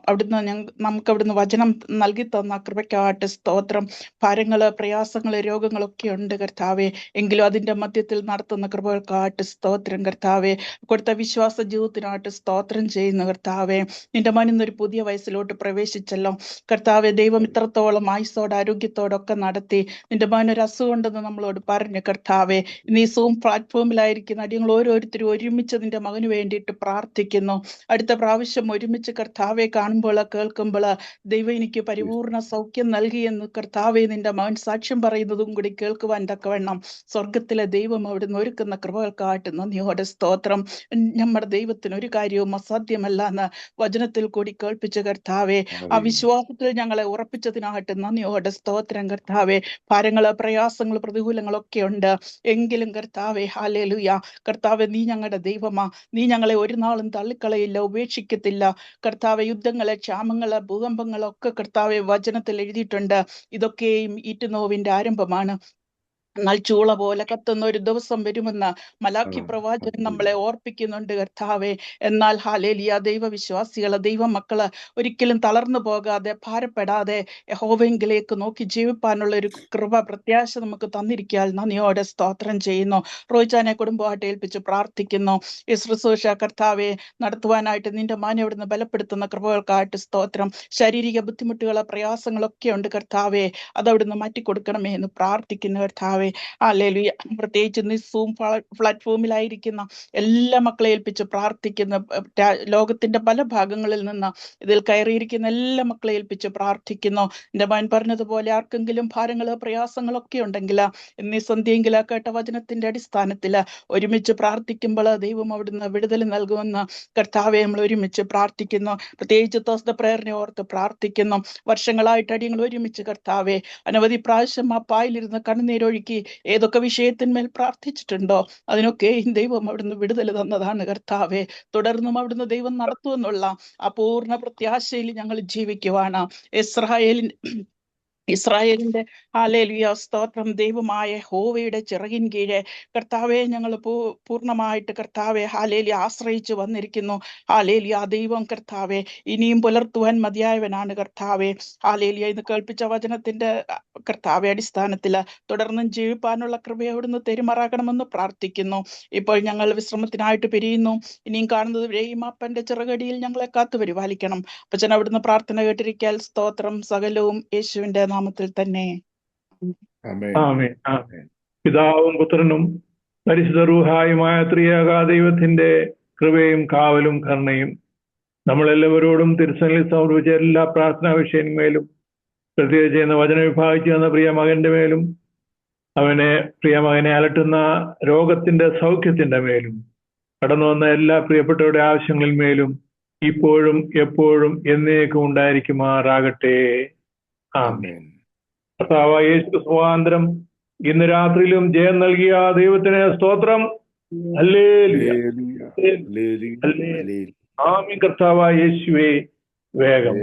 അവിടുന്ന് നമുക്ക് അവിടുന്ന് വചനം നൽകി തന്ന കൃപയ്ക്കായിട്ട് സ്തോത്രം. ഭാരങ്ങള്, പ്രയാസങ്ങള്, രോഗങ്ങളൊക്കെ ഉണ്ട് കർത്താവെ, എങ്കിലും അതിന്റെ മധ്യത്തിൽ നടത്തുന്ന കൃപകൾക്കായിട്ട് സ്തോത്രം കർത്താവെ. കൊടുത്ത വിശ്വാസ ജീവിതത്തിനായിട്ട് സ്തോത്രം ചെയ്യുന്ന കർത്താവെ. നിന്റെ മകൻ ഇന്നൊരു പുതിയ വയസ്സിലോട്ട് പ്രവേശിച്ചല്ലോ കർത്താവെ. ദൈവം ഇത്രത്തോളം ആയുസ്സോടെ ആരോഗ്യത്തോടൊക്കെ നടത്തി. നിന്റെ മകൻ ഒരു അസുഖം ഉണ്ടെന്ന് നമ്മളോട് പറഞ്ഞു കർത്താവെ. ഇന്ന് ഈ സൂം പ്ലാറ്റ്ഫോമിലായിരിക്കുന്ന അടിയങ്ങൾ ഓരോരുത്തരും ഒരുമിച്ച് നിന്റെ മകന് വേണ്ടിയിട്ട് പ്രാർത്ഥിക്കുന്നു. അടുത്ത പ്രാവശ്യം ഒരുമിച്ച് കർത്താവെ കാണുമ്പോൾ, കേൾക്കുമ്പോൾ ദൈവം എനിക്ക് പരിപൂർണ സൗഖ്യം നൽകിയെന്ന് കർത്താവെ നിന്റെ മകൻ സാക്ഷ്യം പറയുന്നതും കൂടി കേൾക്കുവാൻ തക്കവണ്ണം സ്വർഗത്തിലെ ദൈവം അവിടുന്ന് ഒരുക്കുന്ന കൃപകൾക്കായിട്ട് നന്ദിയോടെ സ്തോത്രം. നമ്മുടെ ദൈവത്തിന് ഒരു കാര്യവും അസാധ്യമല്ല എന്ന് വചനത്തിൽ കൂടി കേൾപ്പിച്ച കർത്താവെ, ആ വിശ്വാസത്തിൽ ഞങ്ങളെ ഉറപ്പിച്ചതിനായിട്ട് നന്ദിയോടെ സ്തോത്രം കർത്താവെ. ഭാരങ്ങള്, പ്രയാസങ്ങള്, പ്രതികൂലങ്ങളൊക്കെ ഉണ്ട്, എങ്കിലും കർത്താവെ, ഹല്ലേലൂയ, കർത്താവെ, നീ ഞങ്ങളുടെ ദൈവമാ. നീ ഞങ്ങളെ ഒരു നാളും തള്ളിക്കളയില്ല, ഉപേക്ഷിക്കത്തില്ല. കർത്താവെ, യുദ്ധങ്ങള്, ക്ഷാമങ്ങള്, ഭൂകമ്പങ്ങളൊക്കെ കർത്താവെ വചനത്തിൽ എഴുതിയിട്ടുണ്ട്. ഇതൊക്കെയും ഈറ്റുനോവിന്റെ ആരംഭമാണ്. എന്നാൽ ചൂള പോലെ കത്തുന്ന ഒരു ദിവസം വരുമെന്ന് മലാഖി പ്രവാചകൻ നമ്മളെ ഓർപ്പിക്കുന്നുണ്ട് കർത്താവെ. എന്നാൽ ഹല്ലേലൂയ, ദൈവവിശ്വാസികള്, ദൈവമക്കള് ഒരിക്കലും തളർന്നു പോകാതെ, ഭാരപ്പെടാതെ യഹോവയെങ്കിലേക്ക് നോക്കി ജീവിപ്പാനുള്ള ഒരു കൃപ, പ്രത്യാശ നമുക്ക് തന്നിരിക്കാൻ നന്ദിയോടെ സ്തോത്രം ചെയ്യുന്നു. റോയിച്ചാനെ കുടുംബമായിട്ട് ഏൽപ്പിച്ച് പ്രാർത്ഥിക്കുന്നു. ഈ ശുശ്രൂഷ കർത്താവെ നടത്തുവാനായിട്ട് നിന്റെ മാനെ അവിടുന്ന് ബലപ്പെടുത്തുന്ന കൃപകൾക്കായിട്ട് സ്തോത്രം. ശാരീരിക ബുദ്ധിമുട്ടുകളോ പ്രയാസങ്ങളൊക്കെ ഉണ്ട് കർത്താവെ, അതവിടുന്ന് മാറ്റിക്കൊടുക്കണമേ എന്ന് പ്രാർത്ഥിക്കുന്നു കർത്താവെ. ഹല്ലേലൂയ. പ്രത്യേകിച്ച് ഇന്ന് സൂം പ്ലാറ്റ്ഫോമിലായിരിക്കുന്ന എല്ലാ മക്കളെ ഏൽപ്പിച്ച് പ്രാർത്ഥിക്കുന്ന, ലോകത്തിന്റെ പല ഭാഗങ്ങളിൽ നിന്ന് ഇതിൽ കയറിയിരിക്കുന്ന എല്ലാ മക്കളെ ഏൽപ്പിച്ച് പ്രാർത്ഥിക്കുന്നു. എൻ്റെ മകൻ പറഞ്ഞതുപോലെ ആർക്കെങ്കിലും ഭാരങ്ങളോ പ്രയാസങ്ങളൊക്കെ ഉണ്ടെങ്കിൽ ഇന്നീ സന്ധ്യയെങ്കിലും കേട്ട വചനത്തിന്റെ അടിസ്ഥാനത്തിൽ ഒരുമിച്ച് പ്രാർത്ഥിക്കുമ്പോൾ ദൈവം അവിടുന്ന് വിടുതൽ നൽകുമെന്ന് കർത്താവെ നമ്മൾ ഒരുമിച്ച് പ്രാർത്ഥിക്കുന്നു. പ്രത്യേകിച്ച് തോസ്ത പ്രേയറിനെ ഓർത്ത് പ്രാർത്ഥിക്കുന്നു. വർഷങ്ങളായിട്ട് അടിയങ്ങൾ ഒരുമിച്ച് കർത്താവെ അനവധി പ്രാവശ്യം ആ പായിലിരുന്ന് കണ്ണുനീരൊഴുക്കി ഏതൊക്കെ വിഷയത്തിന്മേൽ പ്രാർത്ഥിച്ചിട്ടുണ്ടോ അതിനൊക്കെ ദൈവം അവിടുന്ന് വിടുതൽ തന്നതാണ് കർത്താവെ. തുടർന്നും അവിടുന്ന് ദൈവം നടത്തുമെന്നുള്ള അപൂർണ പ്രത്യാശയിൽ ഞങ്ങൾ ജീവിക്കുവാണ്. ഇസ്രായേലിന്റെ ഹല്ലേലൂയ സ്തോത്രം. ദൈവമായ യഹോവയുടെ ചിറകിൻ കീഴെ കർത്താവെ ഞങ്ങൾ പൂർണ്ണമായിട്ട് കർത്താവെ ഹല്ലേലൂയ ആശ്രയിച്ചു വന്നിരിക്കുന്നു. ഹല്ലേലൂയ, ദൈവം കർത്താവെ ഇനിയും പുലർത്തുവാൻ മതിയായവനാണ് കർത്താവെ. ഹല്ലേലൂയ, ഇന്ന് കേൾപ്പിച്ച വചനത്തിന്റെ കർത്താവെ അടിസ്ഥാനത്തിൽ തുടർന്നും ജീവിപ്പാനുള്ള കൃപ അവിടുന്ന് തെരുമാറാകണമെന്ന് പ്രാർത്ഥിക്കുന്നു. ഇപ്പോൾ ഞങ്ങൾ വിശ്രമത്തിനായിട്ട് പിരിയുന്നു. ഇനിയും കാണുന്നത് വരെയും അപ്പന്റെ ചിറകടിയിൽ ഞങ്ങളെ കാത്തു പരിപാലിക്കണം. അപ്പച്ചൻ അവിടുന്ന് പ്രാർത്ഥന കേട്ടിരിക്കാൻ സ്തോത്രം. സകലവും യേശുവിന്റെ നാമത്തിൽ തന്നെ. ആമേൻ. ആമേൻ. ആമേൻ. പിതാവും പുത്രനും പരിശുദ്ധ റൂഹായുമായ ത്രിയേക ദൈവത്തിന്റെ കൃപയും കാവലും കരുണയും നമ്മളെല്ലാവരോടും തിരുസന്നിധിയിൽ സമർപ്പിച്ച എല്ലാ പ്രാർത്ഥനാ വിഷയന്മേലും, പ്രത്യേകിച്ച് ചെയ്യുന്ന വചന വിഭാഗിച്ചു വന്ന പ്രിയ മകന്റെ മേലും, പ്രിയ മകനെ അലട്ടുന്ന രോഗത്തിന്റെ സൗഖ്യത്തിന്റെ മേലും, കടന്നു വന്ന എല്ലാ പ്രിയപ്പെട്ടവരുടെ ആവശ്യങ്ങളിൽ മേലും ഇപ്പോഴും എപ്പോഴും എന്നേക്കും ഉണ്ടായിരിക്കുമാറാകട്ടെ. ആമേൻ. കർത്താവായ യേശു മുഖാന്തരം ഇന്ന് രാത്രിയിലും ജയം നൽകിയ ദൈവത്തിന് സ്തോത്രം. ഹല്ലേലൂയ. ആമേൻ. കർത്താവായ യേശുവേ, വേഗം.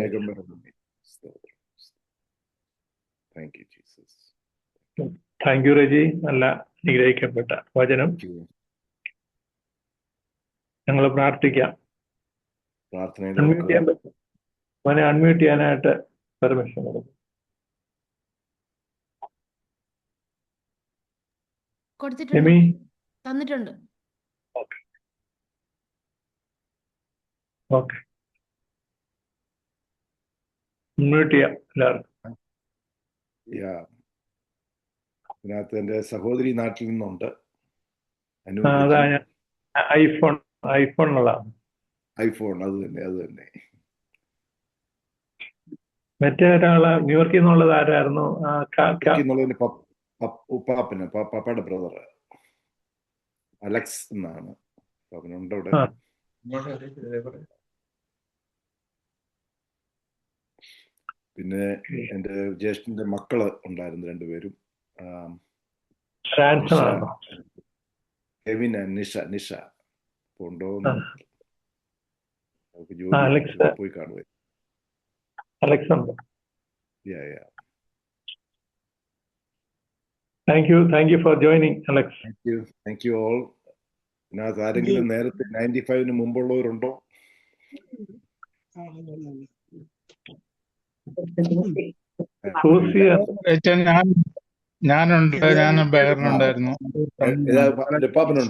Thank you Reji. നല്ല അനുഗ്രഹിക്കപ്പെട്ട വചനം. ഞങ്ങൾ പ്രാർത്ഥിക്കാം. അൺമ്യൂട്ട് ചെയ്യാൻ പറ്റും? അവനെ അൺമ്യൂട്ട് ചെയ്യാനായിട്ട് പെർമിഷൻ കൊടുക്കും. കൊടുത്തിട്ടുണ്ട്, തന്നിട്ടുണ്ട്. ഓക്കെ. അൺമ്യൂട്ട് ചെയ്യാം എല്ലാവർക്കും. ഇതിനകത്ത് എന്റെ സഹോദരി നാട്ടിൽ നിന്നുണ്ട്. അതാ ഞാൻ ഐഫോൺ ഉള്ളതാണ്. ഐഫോൺ അത് തന്നെ. മറ്റേ ഒരാള് ന്യൂയോർക്കിൽ നിന്നുള്ളത് ആരായിരുന്നു? പപ്പയുടെ ബ്രദർ അലക്സ് എന്നാണ്. അവനുണ്ട് അവിടെ. പിന്നെ എന്റെ ജ്യേഷ്ഠന്റെ മക്കള് ഉണ്ടായിരുന്നു, രണ്ടുപേരും. കെവിൻ നിഷ ഉണ്ടോന്ന് പോയി കാണുക. Alexander. Thank you for joining, Alex. Thank you all. ഇതിനകത്ത് ആരെങ്കിലും നേരത്തെ 95 മുമ്പുള്ളവരുണ്ടോ? ഞാനുണ്ട്. ഞാൻ ബഹറിനുണ്ടായിരുന്നു. ഡിപ്പാർട്ട്മെന്റ്